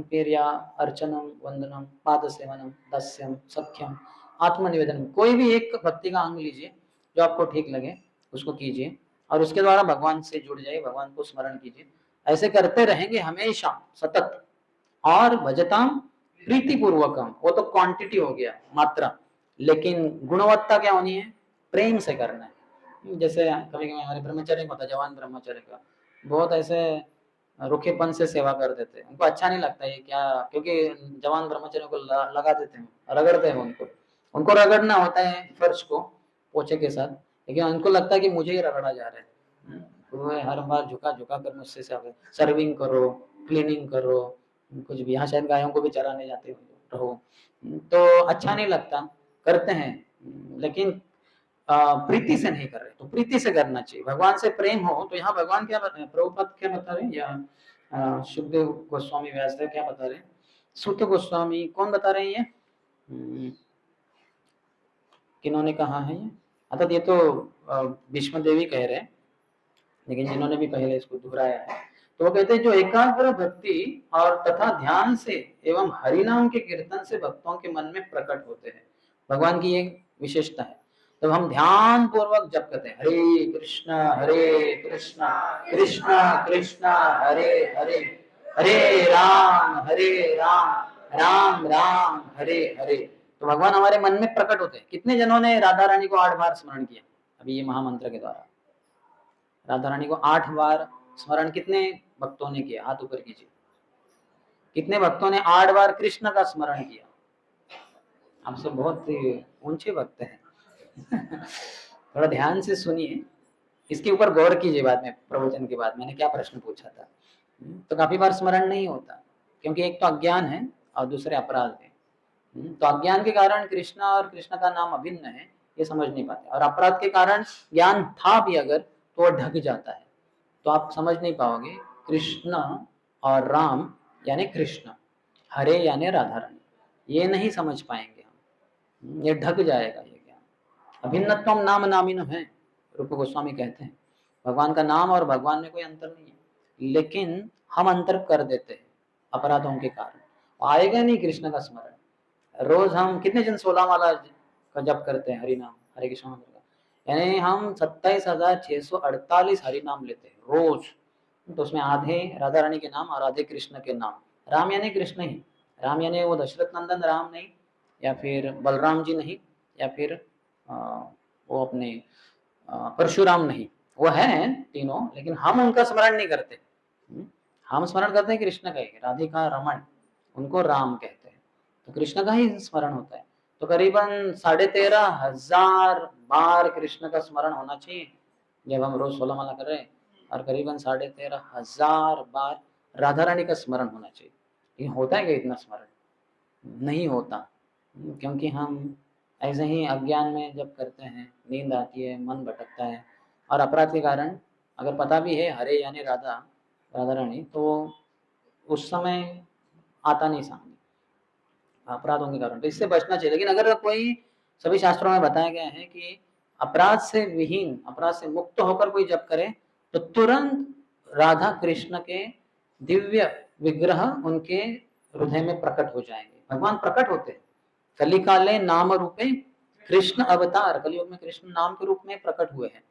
[SPEAKER 1] फिर या अर्चनम वंदनम पाद सेवनम दस्यम सख्यम आत्मनिवेदनम, कोई भी एक भक्ति का अंग लीजिए जो आपको ठीक लगे उसको कीजिए और उसके द्वारा भगवान से जुड़ जाइए, भगवान को स्मरण कीजिए। ऐसे करते रहेंगे हमेशा सतत। और भजताम प्रीति पूर्वकम, वो तो क्वांटिटी हो गया, मात्रा, लेकिन गुणवत्ता क्या होनी है, प्रेम से करना है। जैसे कभी कभी हमारे ब्रह्मचर्य होता है, जवान ब्रह्मचर्य का बहुत ऐसे रुखेपन से सेवा कर देते हैं, उनको अच्छा नहीं लगता ये क्या, क्योंकि जवान ब्रह्मचर्य को लगा देते हैं, रगड़ते हैं उनको, उनको रगड़ना होता है फर्श को पोछे के साथ, लेकिन उनको लगता है कि मुझे ही रगड़ा जा रहा है। तो हर बार झुका झुका कर मुझसे सर्विंग करो, क्लीनिंग करो, कुछ भी, यहाँ शायद गायों को भी चराने जाते रहो, तो अच्छा नहीं लगता, करते हैं, लेकिन प्रीति से नहीं कर रहे, तो प्रीति से करना चाहिए, भगवान से प्रेम हो। तो यहाँ भगवान क्या प्रभुपाद क्या बता रहे हैं, या सुखदेव गोस्वामी व्यासदेव क्या बता रहे हैं, सूत गोस्वामी कौन बता रहे हैं ये, किन्होंने कहा है ये, अर्थात ये तो भीष्म देवी कह रहे हैं, लेकिन जिन्होंने भी पहले इसको दोहराया है, तो वो कहते हैं जो एकाग्र भक्ति और तथा ध्यान से एवं हरिनाम के कीर्तन से भक्तों के मन में प्रकट होते हैं, भगवान की एक विशेषता है। तो हम ध्यान पूर्वक जप करते हैं हरे कृष्णा कृष्ण कृष्ण कृष्ण हरे हरे, हरे राम राम राम हरे हरे। तो भगवान हमारे मन में प्रकट होते हैं। कितने जनों ने राधा रानी को 8 बार स्मरण किया अभी ये महामंत्र के द्वारा? राधा रानी को 8 बार स्मरण कितने भक्तों ने किया? हाथ ऊपर कीजिए। कितने भक्तों ने 8 बार कृष्ण का स्मरण किया? आप सब बहुत ऊंचे भक्त हैं। थोड़ा ध्यान से सुनिए, इसके ऊपर गौर कीजिए बाद में, प्रवचन के बाद मैंने क्या प्रश्न पूछा था। तो काफी बार स्मरण नहीं होता, क्योंकि एक तो अज्ञान है और दूसरे अपराध है। तो अज्ञान के कारण कृष्णा और कृष्ण का नाम अभिन्न है ये समझ नहीं पाते, और अपराध के कारण ज्ञान था भी अगर तो वह ढक जाता है, तो आप समझ नहीं पाओगे कृष्ण और राम यानी कृष्ण, हरे यानी राधा रानी, ये नहीं समझ पाएंगे हम, ये ढक जाएगा ये ज्ञान। अभिन्नत्वम नाम नामिनो है, रूप गोस्वामी कहते हैं भगवान का नाम और भगवान में कोई अंतर नहीं है, लेकिन हम अंतर कर देते हैं अपराधों के कारण। आएगा नहीं कृष्ण का स्मरण। रोज हम कितने जन 16 माला का जप करते हैं, हरि नाम, हरे कृष्ण मंत्र का, यानी हम 27,648 हरि नाम लेते हैं रोज। तो उसमें आधे राधा रानी के नाम और आधे कृष्ण के नाम। राम यानी कृष्ण ही, राम यानी वो दशरथ नंदन राम नहीं, या फिर बलराम जी नहीं, या फिर वो अपने परशुराम नहीं, वो है तीनों, लेकिन हम उनका स्मरण नहीं करते। हम स्मरण करते हैं कृष्ण का ही, राधिका रमन उनको राम कहते हैं, तो कृष्ण का ही स्मरण होता है। तो करीबन 13,500 बार कृष्ण का स्मरण होना चाहिए जब हम रोज 16 माला कर रहे हैं, और करीबन 13,500 बार राधा रानी का स्मरण होना चाहिए। लेकिन होता है क्या इतना स्मरण? नहीं होता, क्योंकि हम ऐसे ही अज्ञान में जब करते हैं, नींद आती है, मन भटकता है, और अपराध के कारण अगर पता भी है हरे यानी राधा, राधा रानी, तो उस समय आता नहीं सामने अपराधों के कारण, तो इससे बचना चाहिए। लेकिन अगर कोई, सभी शास्त्रों में बताया गया है कि अपराध से विहीन, अपराध से मुक्त होकर कोई जप करे तो तुरंत राधा कृष्ण के दिव्य विग्रह उनके हृदय में प्रकट हो जाएंगे। भगवान प्रकट होते हैं कलिकाले नाम रूपे कृष्ण अवतार, कलयुग में कृष्ण नाम के रूप में प्रकट हुए हैं,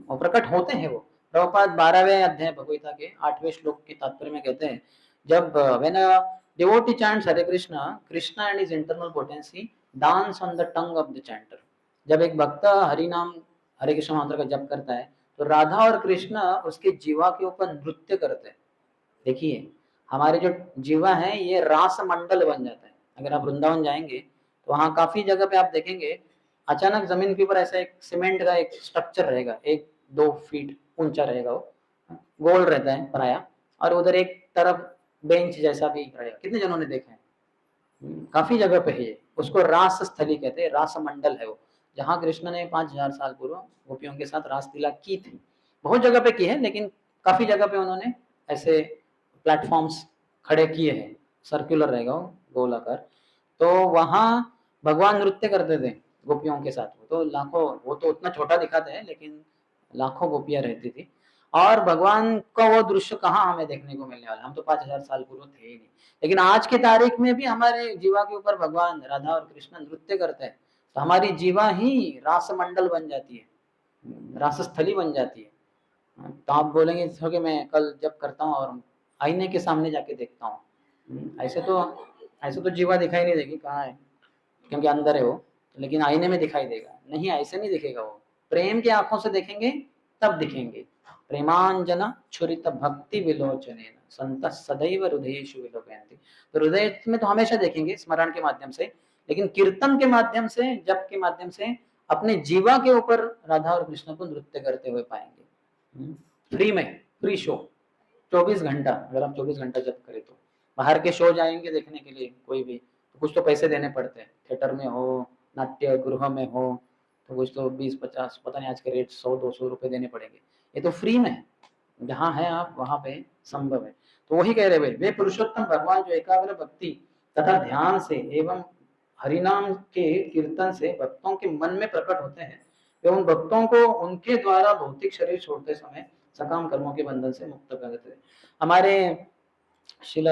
[SPEAKER 1] और प्रकट होते हैं वो। प्रभुपाद 12वें अध्याय भगवगीता के 8वें श्लोक के तात्पर्य में कहते हैं, जब when a devotee chants Hare Krishna, Krishna and his internal potency dance on the tongue of the chanter। जब एक भक्त हरि नाम, हरे कृष्ण मंत्र का जप करता है तो राधा और कृष्ण उसके जीवा के ऊपर नृत्य करते हैं। देखिए हमारे जो जीवा है ये रास मंडल बन जाता है। अगर आप वृंदावन जाएंगे तो वहाँ काफी जगह पे आप देखेंगे अचानक जमीन के ऊपर ऐसा एक सीमेंट का एक स्ट्रक्चर रहेगा, 1-2 फीट ऊंचा रहेगा, वो गोल रहता है प्राय, और उधर एक तरफ बेंच जैसा भी रहेगा। कितने जनों ने देखा है? काफी जगह पे है ये, उसको रास स्थली कहते हैं, रास मंडल है वो, जहाँ कृष्ण ने 5,000 साल पूर्व गोपियों के साथ रासलीला की थी। बहुत जगह पे की है, लेकिन काफी जगह पे उन्होंने ऐसे प्लेटफॉर्म्स खड़े किए हैं, सर्कुलर रहेगा वो, गोलाकार। तो वहाँ भगवान नृत्य करते थे गोपियों के साथ, वो तो लाखों, वो तो उतना छोटा दिखाते हैं लेकिन लाखों गोपियां रहती थी, और भगवान का वो दृश्य कहाँ हमें देखने को मिलने वाला, हम तो 5,000 साल पूर्व थे ही नहीं। लेकिन आज के तारीख में भी हमारे जीवा के ऊपर भगवान राधा और कृष्ण नृत्य करते हैं, तो हमारी जीवा ही रास मंडल बन जाती है, रास स्थली बन जाती है। तो आप बोलेंगे कि मैं कल जब करता हूँ और आईने के सामने जाके देखता हूँ, ऐसे तो जीवा दिखाई नहीं देगी, कहाँ है, क्योंकि अंदर है वो, लेकिन आईने में दिखाई देगा नहीं, ऐसे नहीं दिखेगा वो। प्रेम की आंखों से देखेंगे तब दिखेंगे। प्रेमांजना छुरित भक्ति विलोचनेन संत सदैव हृदयेषु विलोकयन्ति। तो हृदय में तो हमेशा देखेंगे स्मरण के माध्यम से, लेकिन कीर्तन के माध्यम से, जप के माध्यम से अपने जीवा के ऊपर राधा और कृष्ण को नृत्य करते हुए पाएंगे। फ्री में, फ्री शो, 24 घंटा, अगर आप 24 घंटा जप करें तो। बाहर के शो जाएंगे देखने के लिए कोई भी, तो कुछ तो पैसे देने पड़ते हैं, थिएटर में हो, नाट्य गृह में हो, तो कुछ तो 20-50, पता नहीं आज के रेट 100-200 रुपए देने पड़ेंगे। ये तो फ्री में है, जहाँ है आप वहाँ पे संभव है। तो वही कह रहे भाई, वे पुरुषोत्तम भगवान जो एकाग्र भक्ति तथा ध्यान से एवं हरिनाम के कीर्तन से भक्तों के मन में प्रकट होते हैं, वे उन भक्तों को उनके द्वारा भौतिक शरीर छोड़ते समय सकाम कर्मों के बंधन से मुक्त कर देते हैं। हमारे शिल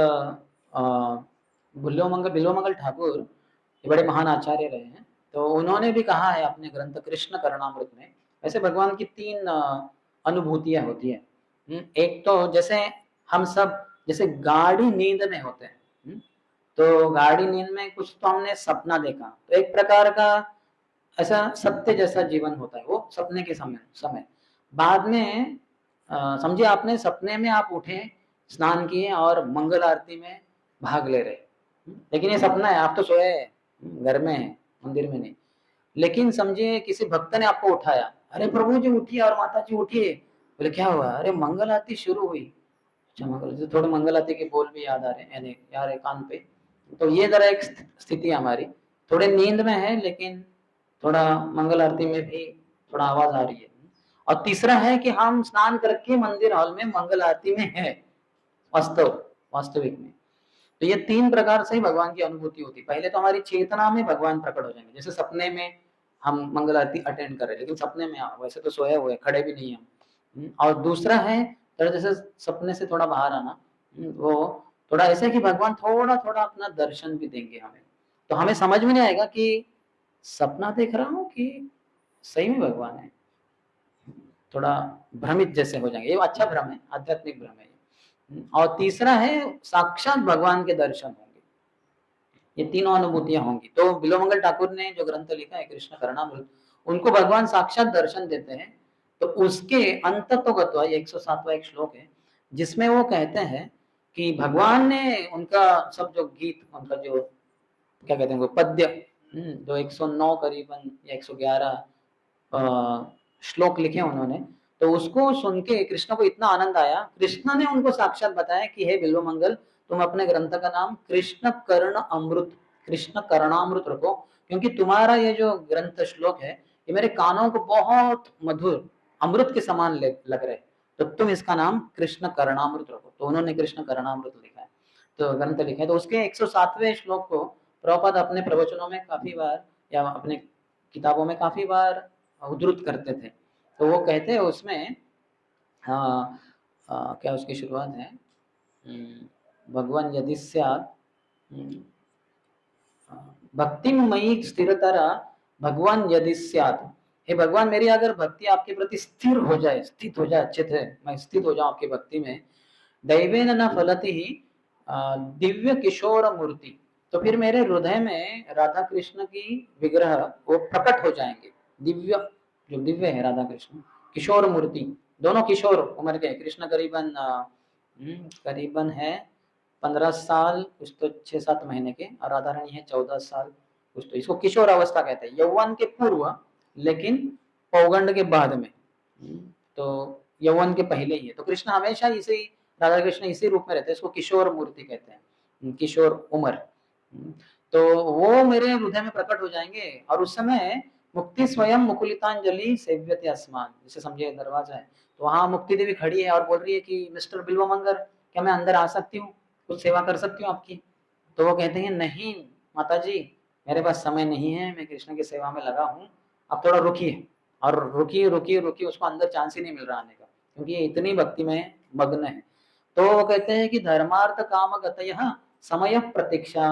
[SPEAKER 1] बिल्वमंगल ठाकुर ये बड़े महान आचार्य रहे हैं, तो उन्होंने भी कहा है अपने ग्रंथ कृष्ण करणामृत में, वैसे भगवान की 3 अनुभूतियां होती है। एक तो जैसे हम सब जैसे गाढ़ी नींद में होते हैं। तो गाढ़ी नींद में कुछ तो हमने सपना देखा, तो एक प्रकार का ऐसा सत्य जैसा जीवन होता है वो सपने के समय बाद में समझिए आपने सपने में आप उठे, स्नान किए और मंगल आरती में भाग ले रहे, लेकिन ये सपना है, आप तो सोए घर में है, मंदिर में नहीं। लेकिन समझिए किसी भक्त ने आपको उठाया, अरे प्रभु जी उठिए और माता जी उठिए। बोले क्या हुआ? अरे मंगल आरती शुरू हुई। अच्छा मंगल, तो थोड़े मंगल आरती के बोल भी याद आ रहे हैं, यानी यार है कान पे। तो ये जरा एक स्थिति है हमारी, थोड़े नींद में है लेकिन थोड़ा मंगल आरती में भी थोड़ा आवाज आ रही है। और तीसरा है कि हम स्नान करके मंदिर हॉल में मंगल आरती में है, वास्तविक में। तो ये तीन प्रकार से ही भगवान की अनुभूति होती है। पहले तो हमारी चेतना में भगवान प्रकट हो जाएंगे, जैसे सपने में हम मंगल आरती अटेंड कर रहे हैं, लेकिन सपने में वैसे तो सोए हुए खड़े भी नहीं हम। और दूसरा है थोड़ा जैसे सपने से थोड़ा बाहर आना, वो थोड़ा ऐसा है कि भगवान थोड़ा थोड़ा अपना दर्शन भी देंगे हमें, तो हमें समझ में नहीं आएगा कि सपना देख रहा हूँ कि सही में भगवान है। थोड़ा भ्रमित जैसे हो जाएंगे, ये अच्छा भ्रम है, आध्यात्मिक भ्रम है। और तीसरा है साक्षात भगवान के दर्शन होंगे, ये तीनों अनुभूतियां होंगी। तो बिल्वमंगल ठाकुर ने जो ग्रंथ लिखा है कृष्ण करणामृत, उनको भगवान साक्षात दर्शन देते हैं। तो उसके अंततोगत्वा, ये 107वां एक श्लोक है जिसमें वो कहते हैं कि भगवान ने उनका सब जो गीत, उनका जो क्या कहते हैं वो पद्य, जो 109 करीबन या 111 श्लोक लिखे उन्होंने, तो उसको सुन के कृष्ण को इतना आनंद आया, कृष्ण ने उनको साक्षात बताया कि हे बिल्वमंगल, तुम अपने ग्रंथ का नाम कृष्ण कर्ण अमृत, कृष्ण करणामृत रखो, क्योंकि तुम्हारा ये जो ग्रंथ श्लोक है ये मेरे कानों को बहुत मधुर अमृत के समान लग रहे, तो तुम इसका नाम कृष्ण करणामृत रखो। तो उन्होंने कृष्ण करणामृत लिखा है, तो ग्रंथ लिखा है। तो उसके 107वें श्लोक को प्रभुपाद अपने प्रवचनों में काफी बार या अपने किताबों में काफी बार उद्धृत करते थे। तो वो कहते हैं उसमें, हाँ, क्या उसकी शुरुआत है, भगवान यदि स्यात्, भक्ति मयि स्थिरतरा भगवान यदि स्यात्, हे भगवान मेरी अगर भक्ति आपके प्रति स्थिर हो जाए, स्थित हो जाए, अच्छे से मैं स्थित हो जाऊं आपकी भक्ति में, दैवेन न फलति ही दिव्य किशोर मूर्ति, तो फिर मेरे हृदय में राधा कृष्ण की विग्रह वो प्रकट हो जाएंगे। दिव्य, जो दिव्य है राधा कृष्ण, किशोर मूर्ति, दोनों किशोर उम्र के, कृष्ण करीबन करीबन है 15 साल कुछ तो 6-7 महीने के, और राधा रानी है 14 साल कुछ तो। इसको किशोर अवस्था कहते हैं, यौवन के पूर्व लेकिन पौगंड के बाद में। तो यौवन के पहले ही है, तो कृष्ण हमेशा इसी, राधा कृष्ण इसी रूप में रहते हैं, इसको किशोर मूर्ति कहते हैं, किशोर उम्र। तो वो मेरे हृदय में प्रकट हो जाएंगे, और उस समय मुक्ति स्वयं मुकुलितांजलि सेव्यते अस्मान, जैसे समझिए दरवाजा है, तो वहां मुक्ति देवी खड़ी है और बोल रही है कि मिस्टर बिल्वमंगल, क्या मैं अंदर आ सकती हूँ, कुछ सेवा कर सकती हूँ आपकी? तो वो कहते हैं नहीं माता जी, मेरे पास समय नहीं है, मैं कृष्ण की सेवा में लगा हूँ, आप थोड़ा रुकिए। और रुकिए रुकिए रुकिए, उसको अंदर चांस ही नहीं मिल रहा आने का, क्योंकि ये इतनी भक्ति में मग्न है। तो वो कहते हैं कि धर्मार्थ काम गतयः समय प्रतीक्षा,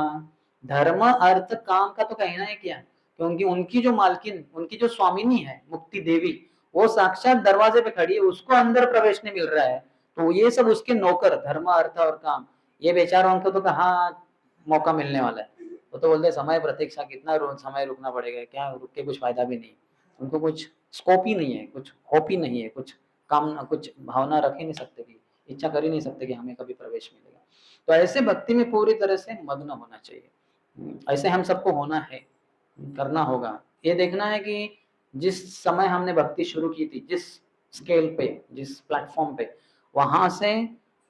[SPEAKER 1] धर्म अर्थ काम का तो कहना है क्या, क्योंकि उनकी जो मालकिन, उनकी जो स्वामिनी है मुक्ति देवी, वो साक्षात दरवाजे पे खड़ी है, उसको अंदर प्रवेश नहीं मिल रहा है, तो ये सब उसके नौकर, धर्म अर्थ और काम, ये बेचारों को तो कहाँ मौका मिलने वाला है। वो तो बोलते समय प्रतीक्षा, कितना समय रुकना पड़ेगा, क्या रुक के कुछ फायदा भी नहीं, उनको कुछ स्कोप ही नहीं है, कुछ होप ही नहीं है, कुछ काम, कुछ भावना रख ही नहीं सकते कि इच्छा कर ही नहीं सकते कि हमें कभी प्रवेश मिलेगा। तो ऐसे भक्ति में पूरी तरह से मग्न होना चाहिए, ऐसे हम सबको होना है, करना होगा। ये देखना है कि जिस समय हमने भक्ति शुरू की थी, जिस स्केल पे, जिस प्लेटफॉर्म पे, वहां से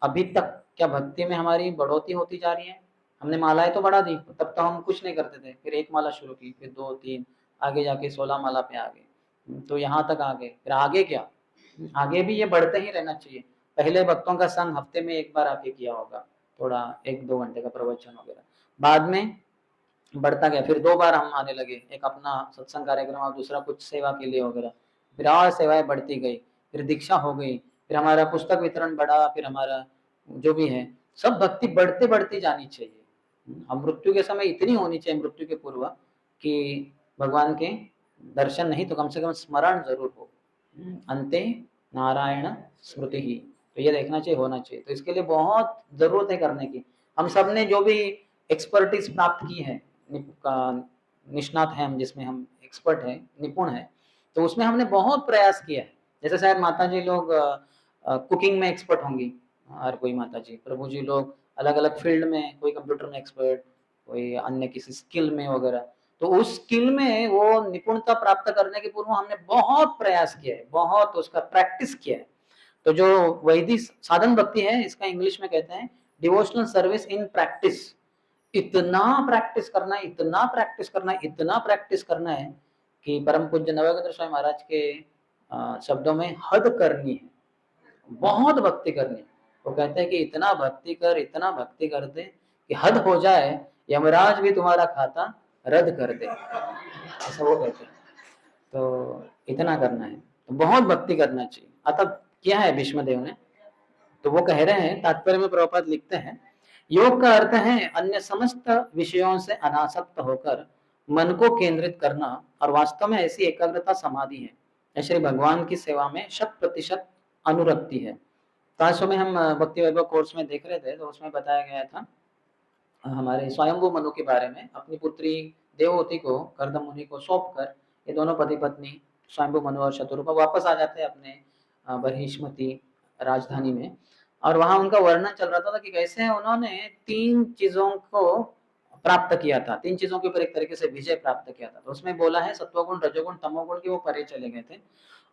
[SPEAKER 1] अभी तक क्या भक्ति में हमारी बढ़ोतरी होती जा रही है? हमने मालाएं तो बढ़ा दी, तब तो हम कुछ नहीं करते थे, फिर 1 माला शुरू की, फिर 2 3, आगे जाके 16 माला पे आ गए, तो यहाँ तक आ गए, फिर आगे क्या, आगे भी ये बढ़ते ही रहना चाहिए। पहले भक्तों का संग हफ्ते में 1 बार आके किया होगा, थोड़ा 1-2 घंटे का प्रवचन वगैरह, बाद में बढ़ता गया, फिर 2 बार हम आने लगे, एक अपना सत्संग कार्यक्रम और दूसरा कुछ सेवा के लिए वगैरह, फिर और सेवाएं बढ़ती गई, फिर दीक्षा हो गई, फिर हमारा पुस्तक वितरण बढ़ा, फिर हमारा जो भी है सब भक्ति बढ़ते बढ़ती जानी चाहिए। अब मृत्यु के समय इतनी होनी चाहिए, मृत्यु के पूर्व, कि भगवान के दर्शन नहीं तो कम से कम स्मरण जरूर हो। अंते नारायण स्मृति ही, तो ये देखना चाहिए, होना चाहिए। तो इसके लिए बहुत जरूरत है करने की। हम सब ने जो भी एक्सपर्टीज प्राप्त की है, निष्णात हैं हम, जिसमें हम एक्सपर्ट हैं, निपुण हैं, तो उसमें हमने बहुत प्रयास किया है। जैसे शायद माता जी लोग कुकिंग में एक्सपर्ट होंगी, हर कोई माता जी, प्रभु जी लोग अलग अलग फील्ड में, कोई कंप्यूटर में एक्सपर्ट, कोई अन्य किसी स्किल में वगैरह। तो उस स्किल में वो निपुणता प्राप्त करने के पूर्व हमने बहुत प्रयास किया है, बहुत उसका प्रैक्टिस किया है। तो जो वैदिक साधन भक्ति है, इसका इंग्लिश में कहते हैं डिवोशनल सर्विस इन प्रैक्टिस। इतना प्रैक्टिस करना है, इतना प्रैक्टिस करना है, इतना प्रैक्टिस करना है कि परम पूज्य नवोगत्र स्वामी महाराज के शब्दों में हद करनी है, बहुत भक्ति करनी है। वो कहते हैं कि इतना भक्ति कर, इतना भक्ति कर दे कि हद हो जाए, यमराज भी तुम्हारा खाता रद्द कर दे, ऐसा वो कहते हैं। तो इतना करना है, तो बहुत भक्ति करना चाहिए। अतः क्या है भीष्मदेव ने, तो वो कह रहे हैं, तात्पर्य में प्रभुपाद लिखते हैं, योग का अर्थ है अन्य समस्त विषयों से अनासक्त होकर मन को केंद्रित करना, और वास्तव में ऐसी एकाग्रता समाधि है। श्री भगवान की सेवा में 100% अनुरक्ति है। ताशो में हम भक्ति वैभव कोर्स में देख रहे थे, तो उसमें बताया गया था हमारे स्वयंभू मनु के बारे में। अपनी पुत्री देवहूति को कर्दम मुनि को सौंप कर ये दोनों पति पत्नी स्वयंभू मनु और शतरूपा वापस आ जाते हैं अपने बहिष्मती राजधानी में। और वहां उनका वर्णन चल रहा था कि कैसे उन्होंने 3 चीजों को प्राप्त किया था, 3 चीजों के ऊपर एक तरीके से विजय प्राप्त किया था। तो उसमें बोला है सत्वगुण, रजोगुण, तमोगुण की वो परे चले गए थे।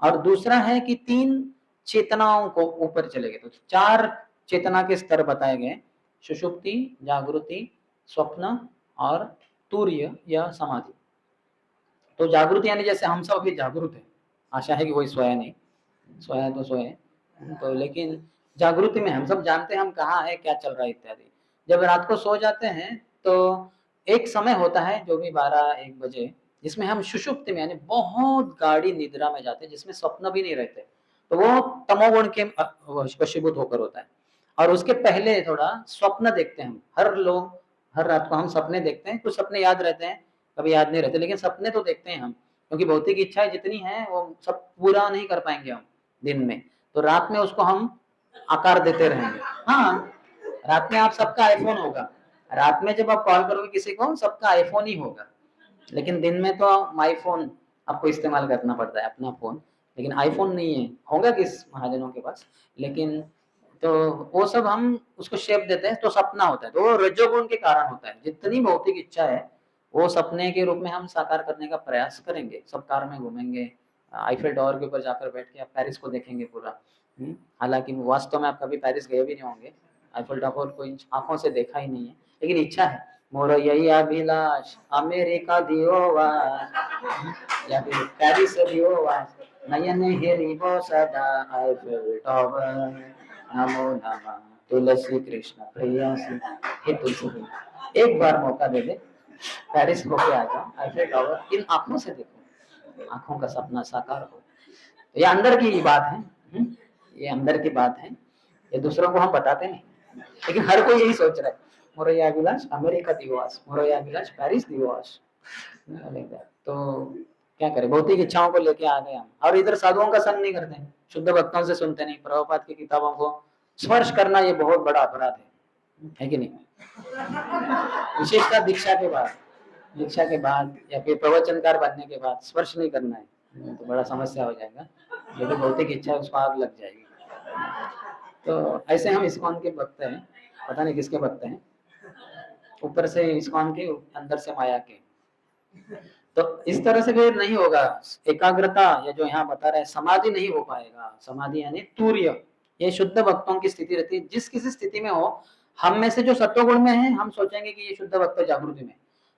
[SPEAKER 1] और दूसरा है कि 3 चेतनाओं को ऊपर चले गए। तो 4 चेतना के स्तर बताए गए, सुषुप्ति, जागृति, स्वप्न और तुर्य या समाधि। तो जागृति यानी जैसे हम सब अभी जागृत है, आशा है कि कोई सोया नहीं, सोया तो सोए, तो लेकिन जागृति में हम सब जानते हैं हम कहाँ है, क्या चल रहा है इत्यादि। जब रात को सो जाते हैं तो एक समय होता है जो भी 12-1 बजे, जिसमें हम सुषुप्ति में यानी बहुत गाढ़ी निद्रा में जाते हैं, जिसमें स्वप्न भी नहीं रहते। तो वो तमोगुण के वशीभूत होकर होता है। और उसके पहले थोड़ा स्वप्न देखते हैं हम, हर लोग हर रात को हम सपने देखते हैं। कुछ सपने याद रहते हैं, कभी याद नहीं रहते, लेकिन सपने तो देखते हैं हम, क्योंकि भौतिक इच्छाएं जितनी हैं वो सब पूरा नहीं कर पाएंगे हम दिन में। तो रात में उसको हम आकार देते रहेंगे। हाँ, रात में आप सबका आईफोन होगा, रात में जब आप कॉल करोगे किसी को सबका आईफोन ही होगा, लेकिन दिन में तो माई फोन आपको इस्तेमाल करना पड़ता है, अपना फोन। लेकिन आईफोन नहीं है, होगा किस महाजनों के पास, लेकिन तो वो सब हम उसको शेप देते हैं, तो सपना होता है। तो वो रजोगुण के कारण होता है। जितनी भौतिक इच्छा है वो सपने के रूप में हम साकार करने का प्रयास करेंगे। सब कार में घूमेंगे, आईफिल टावर के ऊपर जाकर बैठ के आप पेरिस को देखेंगे पूरा। हालांकि वास्तव में आप कभी पेरिस गए भी नहीं होंगे, आईफिल टावर को आंखों से देखा ही नहीं है, लेकिन इच्छा है। मोर यही अभिलाष अमेरिका दियोवास या फिर पेरिस दियोवास, नयन हेरिबो सदा आईफिल टावर, नमो नमः तुलसी कृष्ण प्रियासी। हे तुलसी, एक बार मौका दे दे, पेरिस होके आ जाओ, आईफिल टावर इन आंखों से देखो, आंखों का सपना साकार हो। तो ये अंदर की बात है, ये अंदर की बात है, ये दूसरों को हम बताते नहीं, लेकिन हर कोई यही सोच रहा है, मोरया अभिलाष अमेरिका दिवस, मोरया अभिलाष पेरिस दिवस। तो क्या करें, भौतिक इच्छाओं को लेके आ गए हम। और इधर साधुओं का संग नहीं करते, शुद्ध भक्तों से सुनते नहीं, प्रभुपाद की किताबों को स्पर्श करना ये बहुत बड़ा अपराध है कि नहीं? विशेषता दीक्षा के बाद या फिर प्रवचनकार बनने के बाद स्पर्श नहीं करना है, तो बड़ा समस्या हो जाएगा। यदि भौतिक इच्छा है उसको आग लग जाएगी। तो ऐसे हम इस्कॉन के भक्त हैं, पता नहीं किसके भक्त हैं, ऊपर से इस्कॉन के, अंदर से माया के। तो इस तरह से फिर नहीं होगा एकाग्रता, या जो यहाँ बता रहे हैं समाधि नहीं हो पाएगा। समाधि यानी तुर्य, ये शुद्ध भक्तों की स्थिति रहती है। जिस किसी स्थिति में हो, हम में से जो सत्वगुण में है हम सोचेंगे कि ये शुद्ध भक्त जागृति में,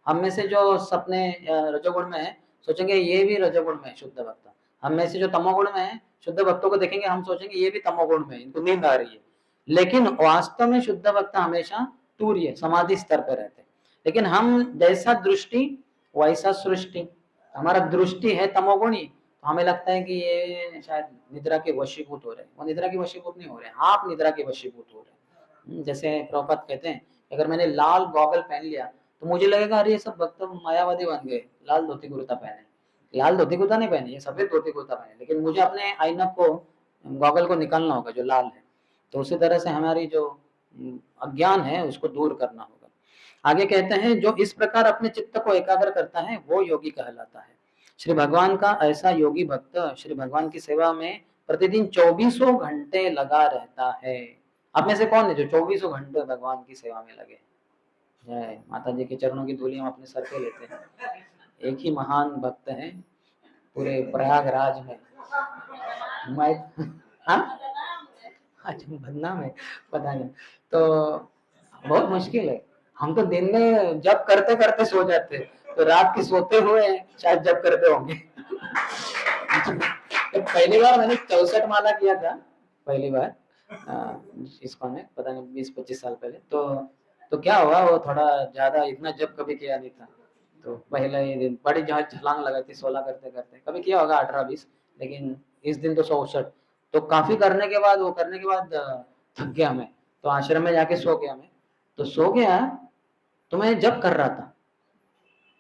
[SPEAKER 1] हम में से जो सपने रजोगुण में है सोचेंगे ये भी रजोगुण में शुद्ध भक्त, हम में से जो तमोगुण में है शुद्ध भक्तों को देखेंगे हम सोचेंगे ये भी तमोगुण में, इनको नींद आ रही है। लेकिन वास्तव में शुद्ध भक्त हमेशा तुर्य समाधि स्तर पर रहते हैं। लेकिन हम जैसा दृष्टि वैसा सृष्टि, हमारा दृष्टि है तमोगुणी, तो हमें लगता है कि ये शायद निद्रा के वशीभूत हो रहे हैं। वो निद्रा के वशीभूत नहीं हो रहे, आप निद्रा के वशीभूत हो रहे हैं। जैसे प्रभुपाद कहते हैं, अगर मैंने लाल गॉगल पहन लिया तो मुझे लगेगा अरे ये सब भक्त मायावादी बन गए, लाल धोती कुर्ता पहने। लाल धोती कुर्ता नहीं पहने, ये सफेद धोती कुर्ता पहने, लेकिन मुझे अपने ऐनक को, गॉगल को निकालना होगा जो लाल है, तो उसी तरह से हमारी जो अज्ञान है उसको दूर करना होगा। आगे कहते हैं जो इस प्रकार अपने चित्त को एकाग्र करता है वो योगी कहलाता है। श्री भगवान का ऐसा योगी भक्त श्री भगवान की सेवा में प्रतिदिन 24 घंटे लगा रहता है। आप में से कौन है जो 24 घंटे भगवान की सेवा में लगे? जय माता जी के चरणों की धूली हम अपने सर पे लेते हैं। एक ही महान भक्त हैं पूरे प्रयागराज में। मैं हाँ अच्छा बदनाम है पता नहीं। तो बहुत मुश्किल है। हम तो दिन में जब करते करते सो जाते हैं, तो रात के सोते हुए शायद जब करते होंगे। तो पहली बार मैंने 64 माला किया था पहली बार इसको में पता नहीं 20-25 साल पहले। तो क्या हुआ वो थोड़ा ज्यादा इतना जब कभी किया नहीं था। तो पहले ही दिन बड़ी जहाँ छलांग लगाई थी 16 करते करते, कभी किया होगा 18-20, लेकिन इस दिन तो 64। तो काफी करने के बाद वो करने के बाद थक गया मैं, तो आश्रम में जाके सो गया मैं। तो सो गया तो मैं जब कर रहा था,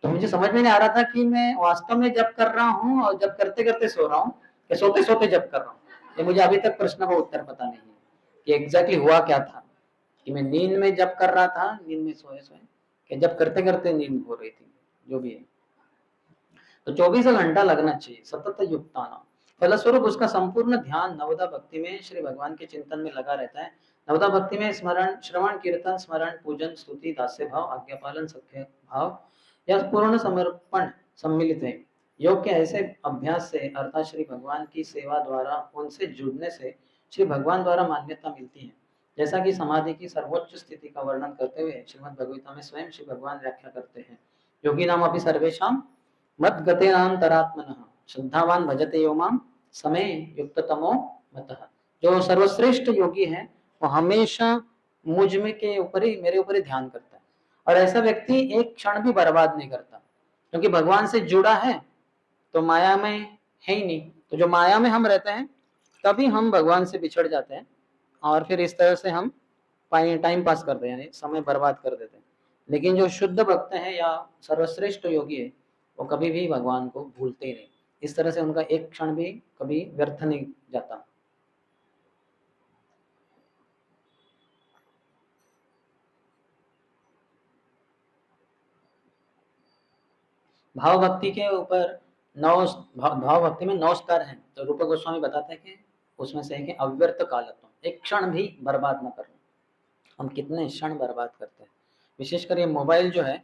[SPEAKER 1] तो मुझे समझ में नहीं आ रहा था कि मैं वास्तव में जब कर रहा हूँ और जब करते करते सो रहा हूँ या सोते सोते जब कर रहा हूँ। ये मुझे अभी तक प्रश्न का उत्तर पता नहीं है कि एग्जैक्टली हुआ क्या था, कि मैं नींद में जब कर रहा था, नींद में सोए सोए, कि जब करते करते नींद हो रही थी, जो भी है। तो 24 घंटा लगना चाहिए सतत युक्ताना। फलस्वरूप उसका संपूर्ण ध्यान नवदा भक्ति में श्री भगवान के चिंतन में लगा रहता है। नवदा भक्ति में स्मरण, श्रवण, कीर्तन, स्मरण, पूजन, स्तुति, दास्य भाव, आज्ञा पालन, सख्य भाव या पूर्ण समर्पण सम्मिलित है। योग के ऐसे अभ्यास से अर्थात श्री भगवान की सेवा द्वारा उनसे जुड़ने से श्री भगवान द्वारा मान्यता मिलती है। जैसा कि समाधि की सर्वोच्च स्थिति का वर्णन करते हुए श्रीमद् भगवत में स्वयं श्री भगवान व्याख्या करते हैं। योगी नाम अपि सर्वेषां मत गतेनांतरात्मनः श्रद्धावान भजते यो माम समय युक्ततमो मतः। जो सर्वश्रेष्ठ योगी है वो हमेशा मुझ में के ऊपर ही, मेरे ऊपर ही ध्यान करता है, और ऐसा व्यक्ति एक क्षण भी बर्बाद नहीं करता, क्योंकि भगवान से जुड़ा है तो माया में है ही नहीं। तो जो माया में हम रहते हैं तभी हम भगवान से बिछड़ जाते हैं, और फिर इस तरह से हम टाइम पास करते हैं, यानी समय बर्बाद कर देते हैं। लेकिन जो शुद्ध भक्त है या सर्वश्रेष्ठ योगी है वो कभी भी भगवान को भूलते ही नहीं। इस तरह से उनका एक क्षण भी कभी व्यर्थ नहीं जाता। भाव भक्ति के ऊपर भाव भक्ति में 9 स्तर हैं। तो रूप गोस्वामी बताते हैं कि उसमें से है कि अव्यर्थ कालत्व, एक क्षण भी बर्बाद न करना। हम कितने क्षण बर्बाद करते हैं, विशेषकर ये मोबाइल जो है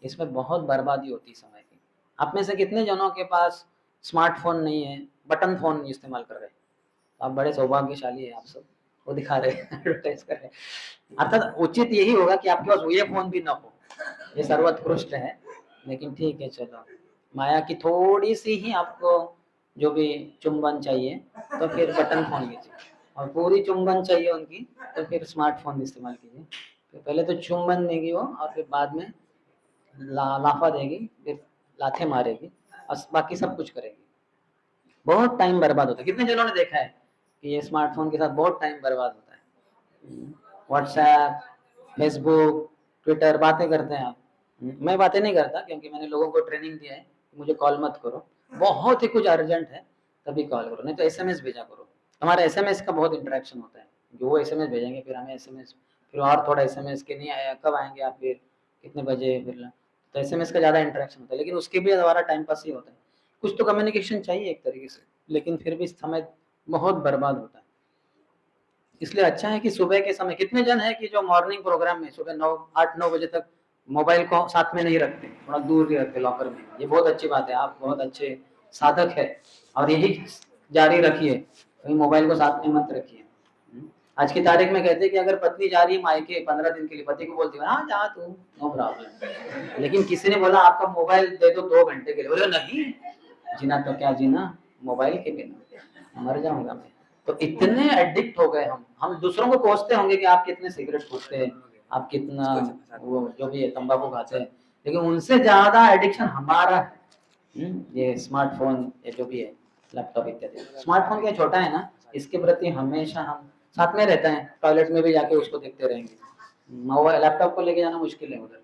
[SPEAKER 1] इसमें बहुत बर्बादी होती है समय की। आप में से कितने जनों के पास स्मार्टफोन नहीं है, बटन फोन इस्तेमाल कर रहे हैं? आप बड़े सौभाग्यशाली है, आप सब वो दिखा रहे हैं, एडवर्टाइज कर रहे हैं। अर्थात उचित यही होगा कि आपके पास ये फोन भी ना हो, ये सर्वोत्कृष्ट है। लेकिन ठीक है, चलो माया की थोड़ी सी ही आपको जो भी चुंबन चाहिए तो फिर बटन फोन लीजिए, और पूरी चुंबन चाहिए उनकी तो फिर स्मार्टफोन इस्तेमाल कीजिए। तो पहले तो चुंबन देगी वो, और फिर बाद में लाफा देगी, फिर लाथे मारेगी, और बाकी सब कुछ करेगी। बहुत टाइम बर्बाद होता है। कितने जनों ने देखा है कि ये स्मार्टफोन के साथ बहुत टाइम बर्बाद होता है? व्हाट्सएप, फेसबुक, ट्विटर, बातें करते हैं आप। मैं बातें नहीं करता, क्योंकि मैंने लोगों को ट्रेनिंग दिया है मुझे कॉल मत करो, बहुत ही कुछ अर्जेंट है तभी कॉल करो, नहीं तो एसएमएस भेजा करो। हमारा एसएमएस का बहुत इंटरेक्शन होता है, जो वो एसएमएस भेजेंगे फिर हमें एसएमएस, फिर और थोड़ा एसएमएस के नहीं आया, कब आएंगे आप, फिर कितने बजे, फिर तो एसएमएस का ज़्यादा इंटरेक्शन होता है। लेकिन उसके भी द्वारा टाइम पास ही होता है, कुछ तो कम्युनिकेशन चाहिए एक तरीके से, लेकिन फिर भी समय बहुत बर्बाद होता है। इसलिए अच्छा है कि सुबह के समय, कितने जन है कि जो मॉर्निंग प्रोग्राम में सुबह 8-9 बजे तक मोबाइल को साथ में नहीं रखते, थोड़ा दूर ही रखते लॉकर में। ये बहुत अच्छी बात है, आप बहुत अच्छे साधक है, और यही जारी रखिए, कहीं मोबाइल को साथ में मत रखिए। आज की तारीख में कहते हैं कि अगर पत्नी जा रही है मायके 15 दिन के लिए, पति को बोलती है हाँ जा तू, नो प्रॉब्लम। लेकिन किसी ने बोला आपका मोबाइल दे दो 2 घंटे के लिए, बोले नहीं, जीना तो क्या जीना, मोबाइल के बिना मर जाऊंगा मैं। तो इतने एडिक्ट हो गए हम दूसरों को कोसते होंगे कि आप कितने सिगरेट फूकते हैं, आप कितना वो जो भी है तंबाकू खाते हैं, लेकिन उनसे ज्यादा एडिक्शन हमारा है। ये स्मार्टफोन, ये जो भी है लैपटॉप इत्यादि। स्मार्टफोन क्या छोटा है ना, इसके प्रति हमेशा हम साथ में रहते हैं, टॉयलेट में भी जाके उसको देखते रहेंगे। मोबाइल लैपटॉप को लेके जाना मुश्किल है उधर,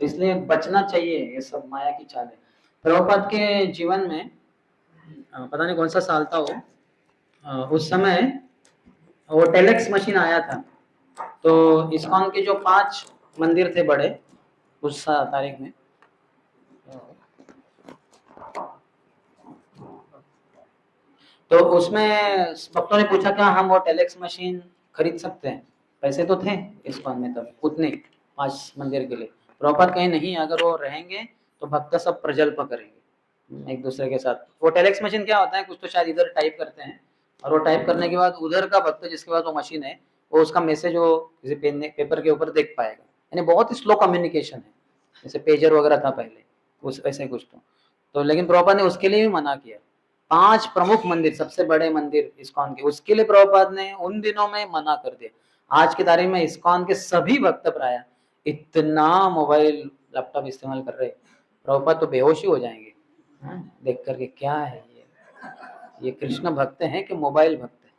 [SPEAKER 1] तो इसलिए बचना चाहिए, ये सब माया की चाल है। प्रभुपाद के जीवन में पता नहीं कौन सा साल था वो, उस समय वो टेलेक्स मशीन आया था, तो इस्कॉन के जो 5 मंदिर थे बड़े उस तारीख में, तो उसमें भक्तों ने पूछा क्या हम वो टेलेक्स मशीन खरीद सकते हैं? पैसे तो थे इस्कॉन में तब उतने 5 मंदिर के लिए। प्रभुपाद कहीं नहीं, अगर वो रहेंगे तो भक्त सब प्रजल्प करेंगे एक दूसरे के साथ। वो टेलेक्स मशीन क्या होता है, कुछ तो शायद इधर टाइप करते हैं और वो टाइप करने के बाद उधर का भक्त जिसके पास वो मशीन है वो उसका मैसेज वो किसी पेपर के ऊपर देख पाएगा। यानी बहुत ही स्लो कम्युनिकेशन है, जैसे पेजर वगैरह था पहले उस ऐसे कुछ तो लेकिन प्रभुपाद ने उसके लिए भी मना किया। 5 प्रमुख मंदिर, सबसे बड़े मंदिर इस्कॉन के, उसके लिए प्रभुपाद ने उन दिनों में मना कर दिया। आज की तारीख में इस्कॉन के सभी भक्त प्राय इतना मोबाइल लैपटॉप इस्तेमाल कर रहे, प्रभुपाद तो बेहोश ही हो जाएंगे देख करके क्या है ये कृष्ण भक्त हैं कि मोबाइल भक्त है।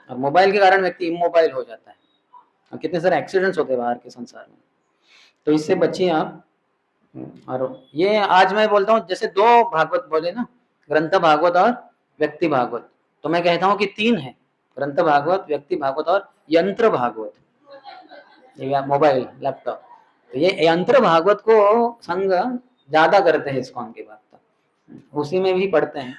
[SPEAKER 1] और मोबाइल के कारण व्यक्ति इमोबाइल हो जाता है और कितने सारे एक्सीडेंट्स होते हैं बाहर के संसार में, तो इससे बचिए आप। और ये आज मैं बोलता हूँ जैसे 2 भागवत बोले ना, ग्रंथ भागवत और व्यक्ति भागवत, तो मैं कहता हूँ कि 3 है, ग्रंथ भागवत, व्यक्ति भागवत और यंत्र भागवत, ये मोबाइल लैपटॉप। तो ये यंत्र भागवत को संग ज्यादा करते हैं इस्कॉन के भक्त, उसी में भी पढ़ते हैं,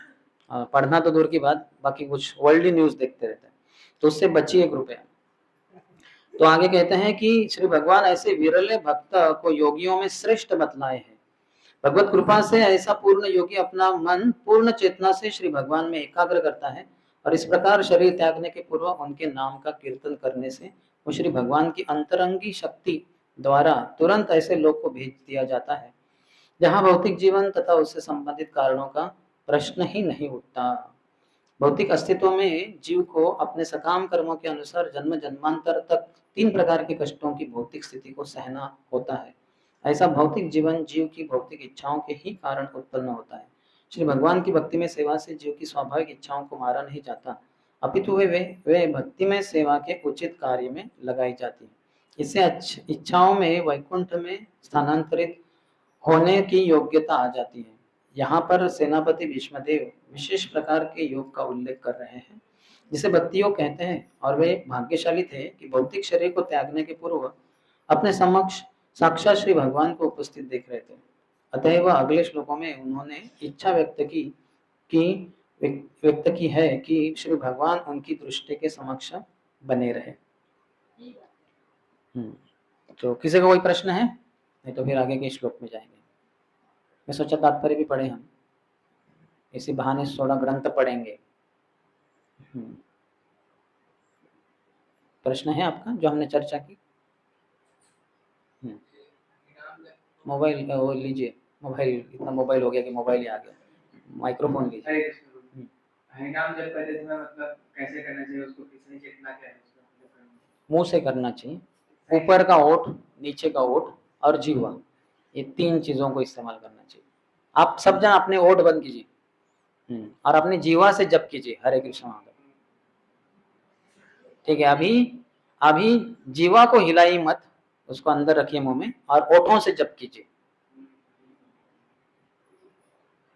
[SPEAKER 1] पढ़ना तो दूर की बात, बाकी कुछ वर्ल्डली न्यूज देखते रहते हैं, तो उससे बचिए कृपया। तो आगे कहते हैं कि श्री भगवान ऐसे विरले भक्त को योगियों में श्रेष्ठ बतलाए हैं। भगवत कृपा से ऐसा पूर्ण योगी अपना मन पूर्ण चेतना से श्री भगवान में एकाग्र करता है और इस प्रकार शरीर त्यागने के पूर्व उनके नाम का कीर्तन करने से वो श्री भगवान की अंतरंगी शक्ति द्वारा तुरंत ऐसे लोक को भेज दिया जाता है जहाँ भौतिक जीवन तथा उससे संबंधित कारणों का प्रश्न ही नहीं उठता। भौतिक अस्तित्व में जीव को अपने सकाम कर्मों के अनुसार जन्म जन्मांतर तक 3 प्रकार के कष्टों की भौतिक स्थिति को सहना होता है। ऐसा भौतिक जीवन जीव की भौतिक इच्छाओं के ही कारण उत्पन्न होता है। श्री भगवान की भक्ति में सेवा से जीव की स्वाभाविक इच्छाओं को मारा नहीं जाता, अपितु वे भक्ति में सेवा के उचित कार्य में लगाई जाती है। इससे इच्छाओं में वैकुंठ में स्थानांतरित होने की योग्यता आ जाती है। यहाँ पर सेनापति भीष्मदेव विशेष प्रकार के योग का उल्लेख कर रहे हैं जिसे भक्ति योग कहते हैं, और वे भाग्यशाली थे कि भौतिक शरीर को त्यागने के पूर्व अपने समक्ष साक्षात श्री भगवान को उपस्थित देख रहे थे। अतएव अगले श्लोकों में उन्होंने इच्छा व्यक्त की है कि श्री भगवान उनकी दृष्टि के समक्ष बने रहे। तो किसी का कोई प्रश्न है? नहीं तो फिर आगे के श्लोक में जाएंगे। मैं सोचा तात्पर्य भी पढ़े हम, इसी बहाने थोड़ा ग्रंथ पढ़ेंगे। प्रश्न है आपका जो हमने चर्चा की? मोबाइल वो लीजिए, मोबाइल इतना मोबाइल हो गया कि मोबाइल ही आ गया, माइक्रोफोन लीजिए।
[SPEAKER 2] हरिनाम जब करते समय मतलब कैसे करना चाहिए उसको, किसने कितना क्या है उसका?
[SPEAKER 1] मुंह से करना चाहिए, ऊपर का ओठ, नीचे का ओठ और जीवा, ये 3 चीजों को इस्तेमाल करना चाहिए। आप सब जन अपने ओठ बंद कीजिए और अपनी जीवा से जप कीजिए हरे कृष्ण महादेव। ठीक है, अभी जीवा को हिलाई मत, उसको अंदर रखिए मुंह में और ओठों से जप कीजिए।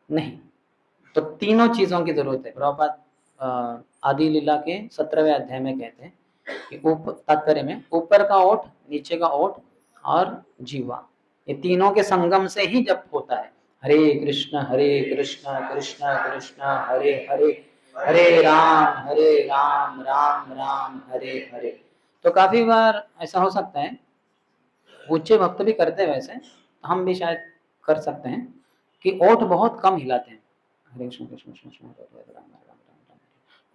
[SPEAKER 1] नहीं तो तीनों चीजों की जरूरत है। प्रभुपाद आदि लीला के 17वें अध्याय में कहते हैं कि तात्पर्य में ऊपर का ओठ, नीचे का ओठ और जीवा, ये तीनों के संगम से ही जप होता है। हरे कृष्ण कृष्ण कृष्ण हरे हरे, हरे राम राम राम हरे हरे। तो काफी बार ऐसा हो सकता है, ऊंचे भक्त भी करते हैं वैसे, हम भी शायद कर सकते हैं कि ओठ बहुत कम हिलाते हैं, हरे कृष्ण कृष्ण कृष्ण हरे हरे राम राम राम,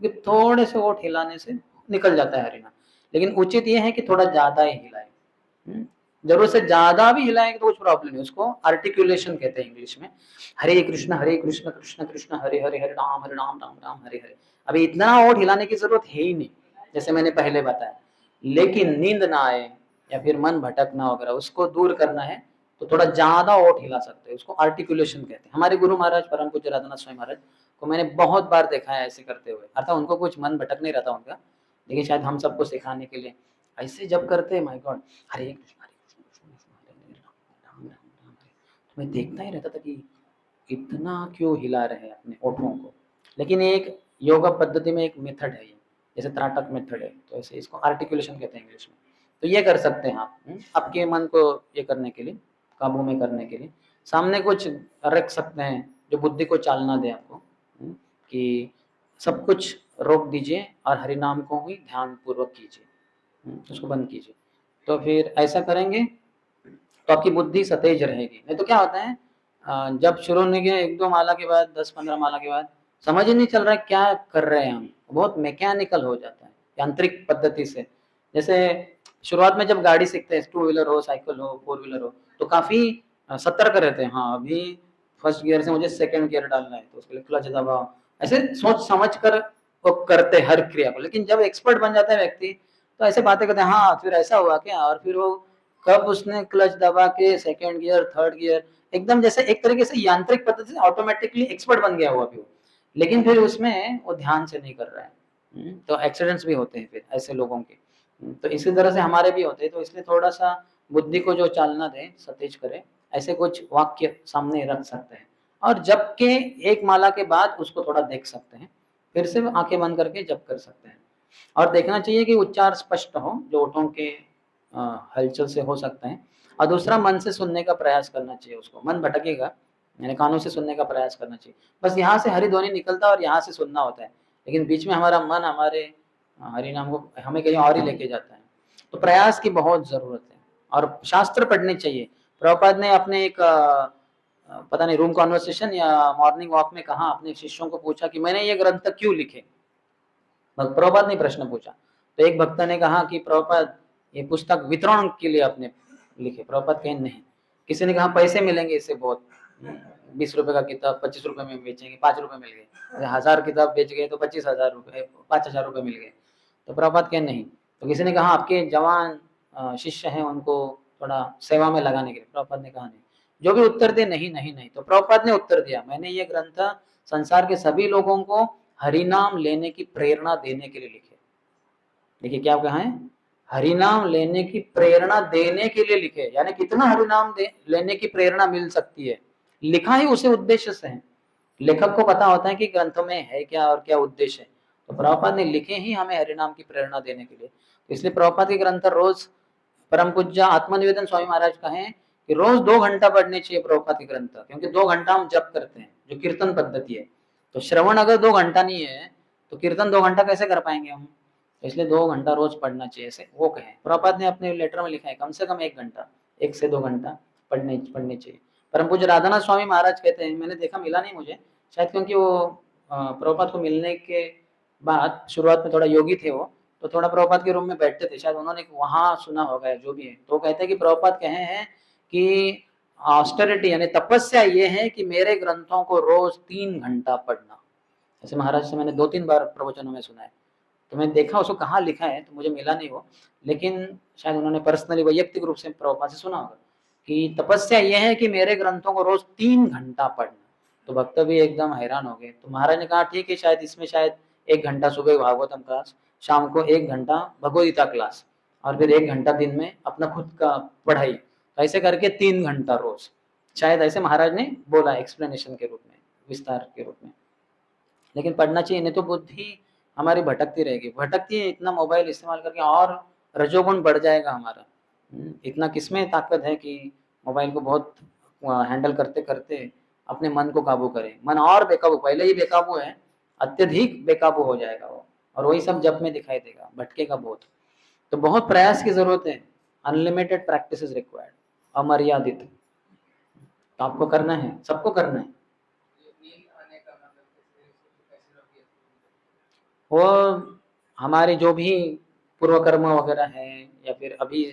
[SPEAKER 1] क्योंकि थोड़े से ओठ हिलाने से निकल जाता है हरिनाम। लेकिन उचित ये है कि थोड़ा ज्यादा ही हिलाए, जरूरत से ज्यादा भी हिलाएंगे तो कुछ प्रॉब्लम नहीं, उसको आर्टिकुलेशन कहते हैं इंग्लिश में। हरे कृष्ण कृष्ण कृष्ण हरे हरे, हरे राम राम राम हरे हरे। अभी इतना ओठ हिलाने की जरूरत है ही नहीं, जैसे मैंने पहले बताया। लेकिन नींद ना आए या फिर मन भटकना वगैरह उसको दूर करना है तो थोड़ा ज्यादा ओठ हिला सकते हैं, उसको आर्टिकुलेशन कहते हैं। हमारे गुरु महाराज परम पूज्य राधानाथ स्वामी महाराज को मैंने बहुत बार देखा है ऐसे करते हुए, अर्थात उनको कुछ मन भटक नहीं रहता उनका, लेकिन शायद हम सबको सिखाने के लिए ऐसे जब करते हैं, माय गॉड, हरे कृष्ण राम राम राम हरे। तो मैं देखता ही रहता था कि इतना क्यों हिला रहे हैं अपने ओठों को। लेकिन एक योगा पद्धति में एक मेथड है ये, जैसे त्राटक मेथड है, तो ऐसे इसको आर्टिकुलेशन कहते हैं इंग्लिश में। तो ये कर सकते हैं आप आपके मन को ये करने के लिए, काबू में करने के लिए। सामने कुछ रख सकते हैं जो बुद्धि को चालना दे आपको, कि सब कुछ रोक दीजिए और हरि नाम को ही ध्यान पूर्वक कीजिए, उसको बंद कीजिए। तो फिर ऐसा करेंगे तो आपकी बुद्धि सतेज रहेगी। नहीं तो क्या होता है, जब शुरू होने के 1-2 माला के बाद, 10-15 माला के बाद समझ ही नहीं चल रहा है क्या कर रहे हैं हम, बहुत मैकेनिकल हो जाता है यांत्रिक पद्धति से। जैसे शुरुआत में जब गाड़ी सीखते हैं, 2 व्हीलर हो, साइकिल हो, 4 व्हीलर हो, तो काफी सतर्क रहते हैं। हाँ, अभी फर्स्ट गियर से मुझे सेकंड गियर डालना है, तो उसके लिए क्लच दबाओ, ऐसे सोच समझ कर वो करते हर क्रिया को। लेकिन जब एक्सपर्ट बन जाता है व्यक्ति, तो ऐसे बातें करते हैं, हाँ फिर ऐसा हुआ क्या, और फिर वो कब उसने क्लच दबा के सेकंड गियर, थर्ड गियर, एकदम जैसे एक तरीके से यांत्रिक पद्धति से ऑटोमेटिकली एक्सपर्ट बन गया हुआ भी वो, लेकिन फिर उसमें वो ध्यान से नहीं कर रहा है। तो एक्सीडेंट्स भी होते हैं फिर ऐसे लोगों के। तो इसी तरह से हमारे भी होते हैं। तो इसलिए थोड़ा सा बुद्धि को जो चालना दे, सतेज करे, ऐसे कुछ वाक्य सामने रख सकते हैं, और जप के एक माला के बाद उसको थोड़ा देख सकते हैं, फिर से आंखें बंद करके जप कर सकते हैं। और देखना चाहिए कि उच्चार स्पष्ट हो, जो ओठों के हलचल से हो सकते हैं। और दूसरा, मन से सुनने का प्रयास करना चाहिए उसको, मन भटकेगा, यानी कानों से सुनने का प्रयास करना चाहिए। बस यहाँ से हरि ध्वनि निकलता है और यहाँ से सुनना होता है, लेकिन बीच में हमारा मन हमारे हरि नाम को हमें कहीं और ही लेके जाता है। तो प्रयास की बहुत जरूरत है, और शास्त्र पढ़ने चाहिए। प्रभुपाद ने अपने एक पता नहीं रूम कॉन्वर्सेशन या मॉर्निंग वॉक में कहा, अपने शिष्यों को पूछा कि मैंने ये ग्रंथ क्यों लिखे। प्रभुपाद ने प्रश्न पूछा, तो एक भक्त ने कहा कि प्रभुपाद ये पुस्तक वितरण के लिए आपने लिखे। प्रभुपाद कहे नहीं। किसी ने कहा पैसे मिलेंगे इससे बहुत, 20 रुपए का किताब 25 रुपए में बेचेंगे, 5 रुपए मिल गए, 1000 किताब बेच गए तो 25,000 रुपए, 5,000 रुपए मिल गए। तो प्रभुपाद कहे नहीं। तो किसी ने कहा आपके जवान शिष्य हैं, उनको थोड़ा सेवा में लगाने के लिए। प्रभुपाद ने कहा नहीं। जो भी उत्तर दे नहीं नहीं नहीं। तो प्रभुपाद ने उत्तर दिया, मैंने ये ग्रंथ संसार के सभी लोगों को हरिनाम लेने की प्रेरणा देने के लिए लिखे। देखिए क्या कहा है, हरिनाम लेने की प्रेरणा देने के लिए लिखे, यानी कितना हरिनाम लेने की प्रेरणा मिल सकती है, लिखा ही उसे उद्देश्य से है। लेखक को पता होता है कि ग्रंथों में है क्या और क्या उद्देश्य है। तो प्रभुपाद ने लिखे ही हमें हरिनाम की प्रेरणा देने के लिए। तो इसलिए प्रभुपाद के ग्रंथ रोज, परम पूज्य आत्मनिवेदन स्वामी महाराज कहें कि रोज 2 घंटा पढ़ने चाहिए प्रभुपाद के ग्रंथ, क्योंकि 2 घंटा हम जप करते हैं, जो कीर्तन पद्धति है। तो श्रवण अगर 2 घंटा नहीं है, तो कीर्तन 2 घंटा कैसे कर पाएंगे हम। तो इसलिए 2 घंटा रोज पढ़ना चाहिए, ऐसे वो कहें। प्रभुपाद ने अपने लेटर में लिखा है कम से कम 1 घंटा, 1 से 2 घंटा पढ़ने चाहिए। परम पूज्य राधानाथ स्वामी महाराज कहते हैं, मैंने देखा, मिला नहीं मुझे, शायद क्योंकि वो प्रभुपाद को मिलने के बाद शुरुआत में थोड़ा योगी थे वो, तो थोड़ा प्रभुपाद के रूम में बैठते थे, शायद उन्होंने वहां सुना होगा, जो भी है। तो कहते हैं कि प्रभुपाद कहे हैं कि ऑस्टेरिटी यानी तपस्या ये है कि मेरे ग्रंथों को रोज 3 घंटा पढ़ना। ऐसे महाराज से मैंने 2-3 बार प्रवचनों में सुना है। तो मैंने देखा उसको कहाँ लिखा है, तो मुझे मिला नहीं वो, लेकिन शायद उन्होंने पर्सनली वैयक्तिक रूप से प्रभुपाद से सुना होगा कि तपस्या यह है कि मेरे ग्रंथों को रोज 3 घंटा पढ़ना। तो भक्त भी एकदम हैरान हो गए। तो महाराज ने कहा ठीक है, शायद इसमें शायद 1 घंटा सुबह भागवतम क्लास, शाम को 1 घंटा भगवदगीता क्लास, और फिर 1 घंटा दिन में अपना खुद का पढ़ाई, तो ऐसे करके 3 घंटा रोज, शायद ऐसे महाराज ने बोला एक्सप्लेनेशन के रूप में, विस्तार के रूप में। लेकिन पढ़ना चाहिए, नहीं तो बुद्धि हमारी भटकती रहेगी। भटकती है इतना मोबाइल इस्तेमाल करके, और रजोगुण बढ़ जाएगा हमारा। इतना किसमें ताकत है कि मोबाइल को बहुत हैंडल करते करते अपने मन को काबू करे। मन और बेकाबू, पहले ही बेकाबू है, अत्यधिक बेकाबू हो जाएगा वो, और वही सब जप में दिखाई देगा, भटकेगा बहुत। तो बहुत प्रयास की जरूरत है। अनलिमिटेड प्रैक्टिस इज रिक्वायर्ड, अमर्यादित। तो आपको करना है, सबको करना है। वो हमारे जो भी पूर्व कर्म वगैरह है, या फिर अभी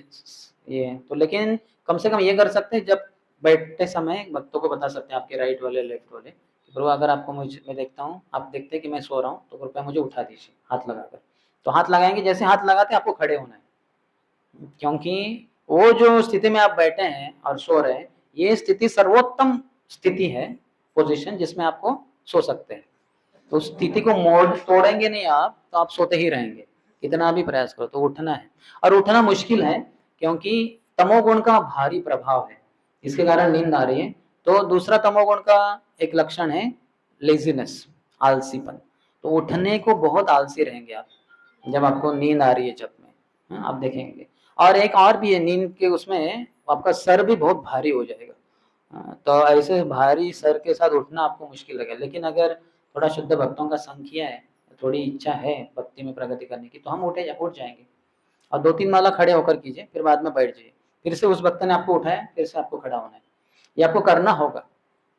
[SPEAKER 1] ये तो, लेकिन कम से कम ये कर सकते हैं, जब बैठते समय भक्तों को बता सकते हैं, आपके राइट वाले लेफ्ट वाले, प्रभु अगर आपको मैं देखता हूँ, आप देखते हैं कि मैं सो रहा हूँ, तो कृपया मुझे उठा दीजिए हाथ लगाकर। तो हाथ लगाएंगे, जैसे हाथ लगाते आपको खड़े होना है, क्योंकि वो जो स्थिति में आप बैठे हैं और सो रहे हैं, ये स्थिति सर्वोत्तम स्थिति है, पोजीशन, जिसमें आपको सो सकते हैं। तो उस स्थिति को मोड़ तोड़ेंगे नहीं आप, तो आप सोते ही रहेंगे, कितना भी प्रयास करो। तो उठना है, और उठना मुश्किल है, क्योंकि तमोगुण का भारी प्रभाव है, इसके कारण नींद आ रही है। तो दूसरा तमोगुण का एक लक्षण है लेजीनेस, आलसीपन। तो उठने को बहुत आलसी रहेंगे आप, जब आपको नींद आ रही है जब में, हाँ, आप देखेंगे। और एक और भी है नींद के उसमें, आपका सर भी बहुत भारी हो जाएगा। तो ऐसे भारी सर के साथ उठना आपको मुश्किल लगेगा, लेकिन अगर थोड़ा शुद्ध भक्तों का संग किया है, थोड़ी इच्छा है भक्ति में प्रगति करने की, तो हम उठ जाएंगे। और 2-3 माला खड़े होकर कीजिए, फिर बाद में बैठ जाइए, फिर से उस भक्त ने आपको उठाया, फिर से आपको खड़ा होना है, ये आपको करना होगा,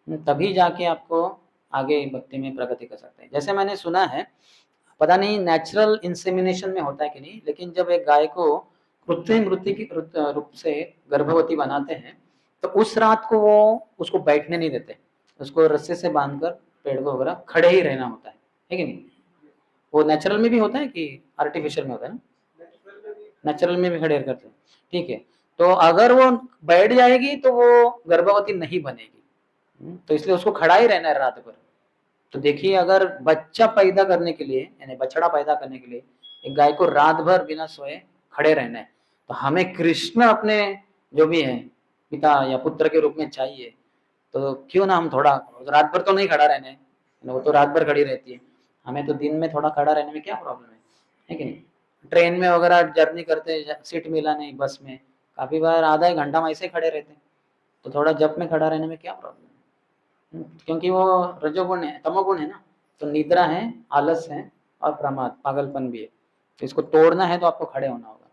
[SPEAKER 1] तभी जाके आपको आगे भक्ति में प्रगति कर सकते हैं। जैसे मैंने सुना है, पता नहीं नेचुरल इंसेमिनेशन में होता है कि नहीं, लेकिन जब एक गाय को कृत्रिम रूप से गर्भवती बनाते हैं, तो उस रात को वो उसको बैठने नहीं देते, उसको रस्से से बांधकर पेड़ को वगैरह खड़े ही रहना होता है कि नहीं? वो नेचुरल में भी होता है कि आर्टिफिशियल में होता है ना? नेचुरल में भी खड़े करते हैं, ठीक है। तो अगर वो बैठ जाएगी तो वो गर्भवती नहीं बनेगी, तो इसलिए उसको खड़ा ही रहना है रात भर। तो देखिए, अगर बच्चा पैदा करने के लिए, यानी बछड़ा पैदा करने के लिए एक गाय को रात भर बिना सोए खड़े रहना है, तो हमें कृष्ण अपने जो भी है पिता या पुत्र के रूप में चाहिए, तो क्यों ना हम थोड़ा रात भर तो नहीं खड़ा रहने, वो तो रात भर खड़ी रहती है, हमें तो दिन में थोड़ा खड़ा रहने में क्या प्रॉब्लम है कि नहीं? ट्रेन में वगैरह जर्नी करते, सीट मिला नहीं, बस में काफी बार आधा एक घंटा हम ऐसे खड़े रहते, तो थोड़ा जप में खड़ा रहने में क्या प्रॉब्लम है? क्योंकि वो रजोगुण है, तमोगुण है ना, तो निद्रा है, आलस है और प्रमाद, पागलपन भी है। तो इसको तोड़ना है तो आपको खड़े होना होगा।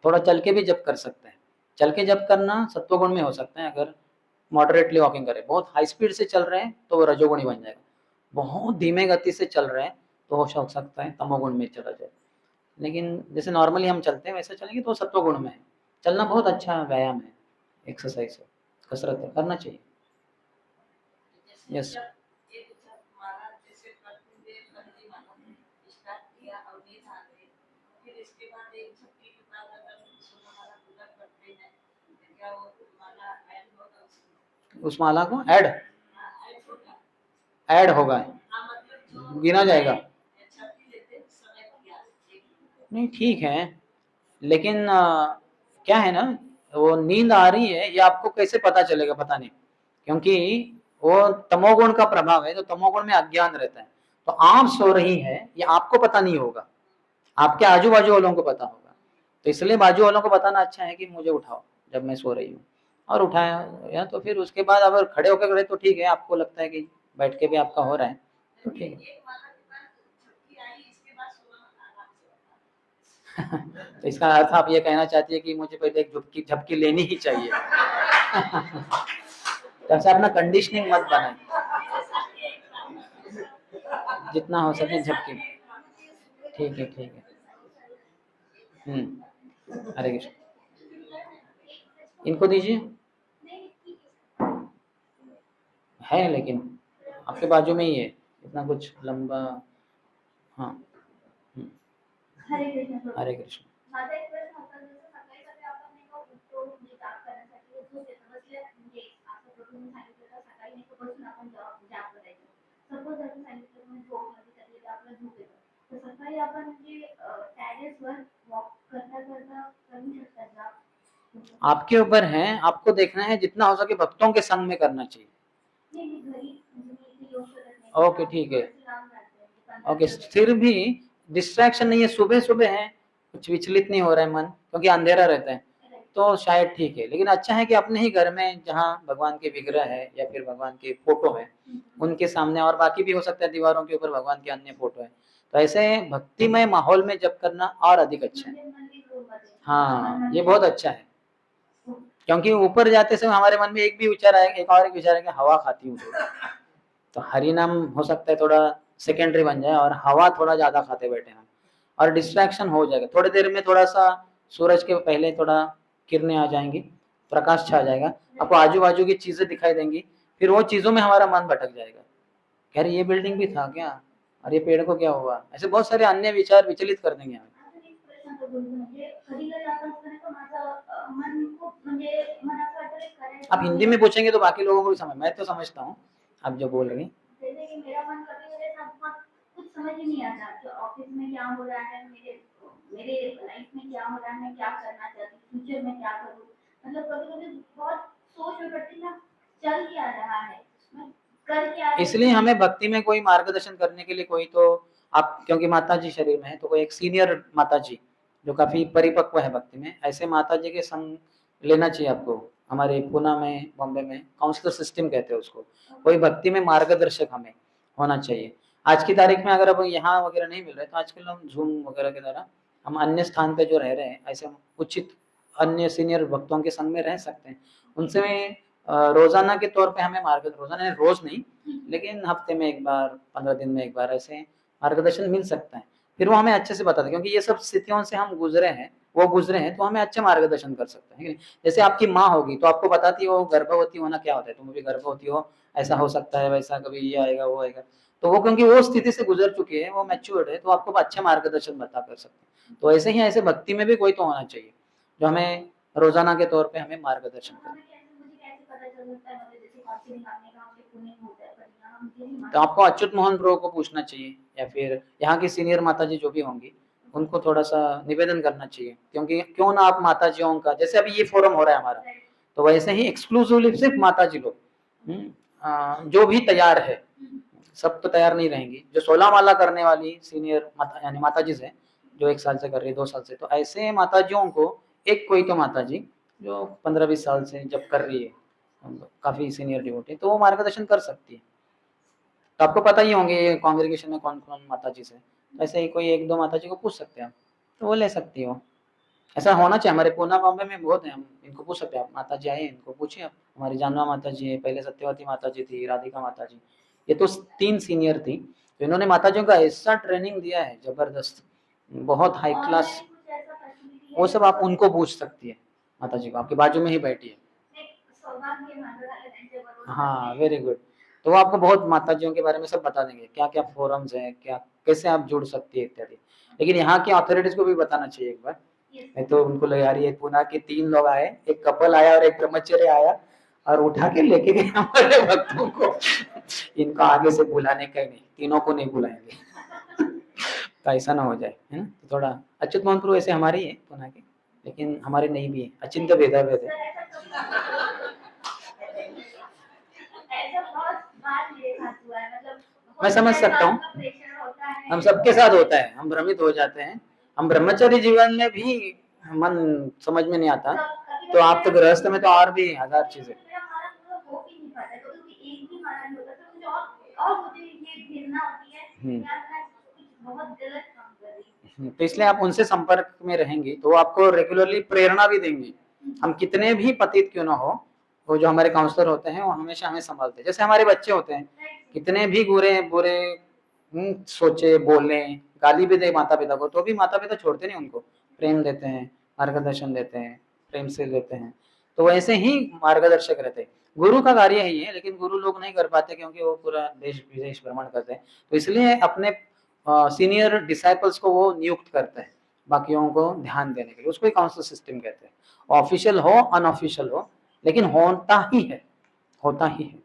[SPEAKER 1] थोड़ा चल के भी जप कर सकते हैं, चल के जप करना सत्वगुण में हो सकता है, अगर मॉडरेटली वॉकिंग करें। बहुत हाई स्पीड से चल रहे हैं तो वो रजोगुणी बन जाएगा, बहुत धीमे गति से चल रहे हैं तो हो सकता है तमोगुण में चला जाए। लेकिन जैसे नॉर्मली हम चलते हैं वैसे चलेंगे तो सत्व गुण में है। चलना बहुत अच्छा व्यायाम है, एक्सरसाइज है, कसरत है, करना चाहिए। यस। उस माला को ऐड होगा, गिना जाएगा। नहीं, ठीक है, लेकिन क्या है ना, वो नींद आ रही है ये आपको कैसे पता चलेगा? पता नहीं, क्योंकि वो तमोगुण का प्रभाव है, तो तमोगुण में अज्ञान रहता है। तो आप सो रही है ये आपको पता नहीं होगा, आपके आजू बाजू वालों को पता होगा। तो इसलिए बाजू वालों को बताना अच्छा है कि मुझे उठाओ जब मैं सो रही हूँ, और उठाया या तो फिर उसके बाद अगर खड़े होकर करे तो ठीक है, आपको लगता है कि बैठ के भी आपका हो रहा है तो ठीक है। तो इसका अर्थ आप ये कहना चाहती है कि मुझे पहले एक झपकी झपकी लेनी ही चाहिए। तब से अपना कंडीशनिंग मत बनाए, जितना हो सके झपकी। ठीक है, ठीक है। हरे कृष्ण। इनको दीजिए, है लेकिन आपके बाजू में ही है, इतना कुछ लंबा। हाँ।
[SPEAKER 3] हरे कृष्ण।
[SPEAKER 1] हरे कृष्ण।
[SPEAKER 3] माझा एक प्रश्न होता, जसं सकाळी सकाळी आपण नाही का उठतो, म्हणजे जाप करण्यासाठी झोप येतं, बसल्या म्हणजे असं तुम्ही सांगितलं तर सकाळी नाही का बसून आपण जाप करायचं. सपोज असं सांगितलं तुम्ही झोपमध्ये कधी आपलं झोप येतं, तर सकाळी आपण म्हणजे टेरेसवर वॉक करता करता करू शकता जाप?
[SPEAKER 1] आपके ऊपर है, आपको देखना है जितना हो सके भक्तों के संग में करना चाहिए।
[SPEAKER 3] नहीं, घरी म्हणजे मी इथे येऊ शकत नाही.
[SPEAKER 1] ओके, ठीक है।
[SPEAKER 3] लांब जाते.
[SPEAKER 1] ओके, फिर भी डिस्ट्रैक्शन नहीं है, सुबह सुबह है, कुछ विचलित नहीं हो रहा है मन, क्योंकि अंधेरा रहता है, तो शायद ठीक है। लेकिन अच्छा है कि अपने ही घर में जहाँ भगवान के विग्रह है या फिर भगवान के फोटो है उनके सामने, और बाकी भी हो सकता है दीवारों के ऊपर भगवान के अन्य फोटो है, तो ऐसे भक्तिमय माहौल में जप करना और अधिक अच्छा है। हाँ, ये बहुत अच्छा है, क्योंकि ऊपर जाते समय हमारे मन में एक भी विचार आएगा, एक और एक विचार आएगा, हवा खाती हूँ, तो हरि नाम हो सकता है थोड़ा सेकेंडरी बन जाए और हवा थोड़ा ज्यादा खाते बैठे हम, और डिस्ट्रैक्शन हो जाएगा। थोड़ी देर में थोड़ा सा सूरज के पहले थोड़ा किरणें आ जाएंगी, प्रकाश छा जाएगा, आपको आजू बाजू की चीजें दिखाई देंगी, फिर वो चीजों में हमारा मन भटक जाएगा, कह रहे ये बिल्डिंग भी था क्या, और ये पेड़ को क्या हुआ, ऐसे बहुत सारे अन्य विचार विचलित कर देंगे हमें। आप हिंदी में पूछेंगे तो बाकी लोगों को भी समझ, मैं तो समझता हूँ आप जो बोल रही।
[SPEAKER 3] जैसे कि मेरा मन कभी-कभी कुछ समझ ही नहीं आता कि ऑफिस में क्या हो रहा है, मेरे मेरे लाइफ में क्या हो रहा है, मैं क्या करना चाहती हूँ, फ्यूचर में क्या करूँ, मतलब कभी-कभी बहुत सोच में पड़ती ना, चल क्या रहा है, मैं कर क्या रही हूँ।
[SPEAKER 1] इसलिए हमें भक्ति में कोई मार्गदर्शन करने के लिए कोई तो आप क्योंकि माता जी शरीर में है तो कोई एक सीनियर माता जी जो काफी परिपक्व है भक्ति में, ऐसे माता जी के संग लेना चाहिए आपको। हमारे पूना में, बॉम्बे में काउंसलर सिस्टम कहते हैं उसको। कोई भक्ति में मार्गदर्शक हमें होना चाहिए। आज की तारीख में अगर अब यहाँ वगैरह नहीं मिल रहे तो आजकल हम जूम वगैरह के द्वारा हम अन्य स्थान पे जो रह रहे हैं ऐसे उचित अन्य सीनियर भक्तों के संग में रह सकते हैं। उनसे रोजाना के तौर पे हमें रोजाना रोज नहीं लेकिन हफ्ते में एक बार, 15 दिन में एक बार ऐसे मार्गदर्शन मिल सकता है। फिर वो हमें अच्छे से बताते हैं क्योंकि ये सब स्थितियों से हम गुजरे हैं, वो गुजरे हैं तो हमें अच्छे मार्गदर्शन कर सकते हैं। जैसे आपकी माँ होगी तो आपको बताती है वो गर्भवती होना क्या होता है, तुम भी गर्भवती हो, ऐसा हो सकता है, वैसा कभी ये आएगा वो आएगा। तो वो क्योंकि वो स्थिति से गुजर चुकी है, वो मैच्योर्ड है, तो आपको अच्छे मार्गदर्शन बता कर सकते हैं। तो ऐसे ही ऐसे भक्ति में भी कोई तो होना चाहिए जो हमें रोजाना के तौर पे हमें मार्गदर्शन करे। तो आपको अच्युत मोहन प्रभु को पूछना चाहिए या फिर यहाँ की सीनियर माता जी जो भी होंगी उनको थोड़ा सा निवेदन करना चाहिए, क्योंकि क्यों ना आप माता जियों का, जैसे अभी ये फोरम हो रहा है हमारा, तो वैसे ही एक्सक्लूसिवली सिर्फ माता जी लोग जो भी तैयार है, सब तो तैयार नहीं रहेंगी, जो 16 माला करने वाली सीनियर माता यानी माता जी है जो 1 साल से कर रही है, 2 साल से, तो ऐसे माताजियों को एक कोई तो माता जी जो 15-20 साल से जब कर रही है, काफी सीनियर डिवोटी, तो वो मार्गदर्शन कर सकती है। तो आपको पता ही होंगे ये कांग्रेगेशन में कौन कौन माता जी से, ऐसे ही कोई 1-2 माता जी को पूछ सकते हैं आप, तो वो ले सकती हो। ऐसा होना चाहिए, हमारे पूना बॉम्बे में बहुत है, हम इनको पूछ सकते हैं। आप माता जी आए इनको पूछिए आप, हमारी जानवा माता जी है, पहले सत्यवती माता जी थी, राधिका माता जी, ये तो 3 सीनियर थी, तो इन्होंने माताजियों का ऐसा ट्रेनिंग दिया है जबरदस्त, बहुत हाई क्लास। वो सब आप उनको पूछ सकती है, माता जी को आपके बाजू में ही बैठी है। हाँ वेरी गुड। तो वो आपको बहुत माताजियों के बारे में सब बता देंगे, क्या क्या फोरम्स है, क्या कैसे आप जुड़ सकती है इत्यादि। लेकिन यहाँ की अथॉरिटीज को भी बताना चाहिए एक बार, नहीं तो उनको लग यार ये पुणे के 3 लोग आए, एक कपल आया और एक ब्रह्मचर्य आया और उठा के लेके गए हमारे भक्तों को, इनको आगे से बुलाने का ही नहीं, तीनों को नहीं बुलाएंगे तो ऐसा ना हो जाए, है ना। तो थोड़ा अच्युत मोहन प्रभु ऐसे हमारे ही है पुणे के, लेकिन हमारे नहीं भी है, अचिंत्य भेदा भेद है। मैं समझ सकता हूँ, हम सबके साथ होता है, हम भ्रमित हो जाते हैं, हम ब्रह्मचर्य जीवन में भी मन समझ में नहीं आता, तो आप तो गृहस्थ में तो और भी 1000 चीजें। तो इसलिए आप उनसे संपर्क में रहेंगी तो आपको रेगुलरली प्रेरणा भी देंगी। हम कितने भी पतित क्यों ना हो, वो जो हमारे काउंसलर होते हैं वो हमेशा हमें संभालते हैं, जैसे हमारे बच्चे होते हैं, कितने भी बुरे बुरे सोचे बोले, गाली भी दे माता पिता को, तो भी माता पिता छोड़ते नहीं उनको, प्रेम देते हैं, मार्गदर्शन देते हैं, प्रेम से लेते हैं। तो वैसे ही मार्गदर्शक रहते हैं। गुरु का कार्य ही है, लेकिन गुरु लोग नहीं कर पाते क्योंकि वो पूरा देश विदेश भ्रमण करते हैं, तो इसलिए अपने सीनियर डिसाइपल्स को वो नियुक्त करते हैं बाकियों को ध्यान देने के लिए, उसको काउंसलर सिस्टम कहते हैं। ऑफिशियल हो अनऑफिशियल हो, लेकिन होता ही है, होता ही है।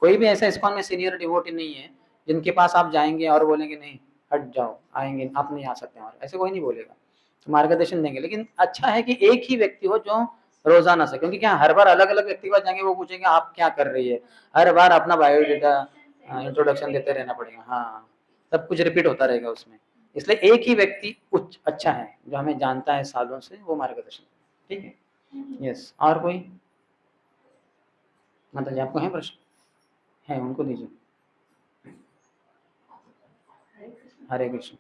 [SPEAKER 1] कोई भी ऐसा इस्कॉन में सीनियर डिवोटी नहीं है जिनके पास आप जाएंगे और बोलेंगे नहीं हट जाओ, आएंगे आप नहीं आ सकते, और ऐसे कोई नहीं बोलेगा, तो मार्गदर्शन देंगे। लेकिन अच्छा है कि एक ही व्यक्ति हो जो रोजाना से, क्योंकि क्या हर बार अलग अलग व्यक्ति के पास जाएंगे, वो पूछेंगे आप क्या कर रही है, हर बार अपना बायोडेटा इंट्रोडक्शन देते रहना पड़ेगा, हाँ सब कुछ रिपीट होता रहेगा उसमें। इसलिए एक ही व्यक्ति कुछ अच्छा है जो हमें जानता है सालों से, वो मार्गदर्शन, ठीक है। यस, और कोई माता जी आपको है प्रश्न? है, उनको दीजिए। हरे कृष्ण।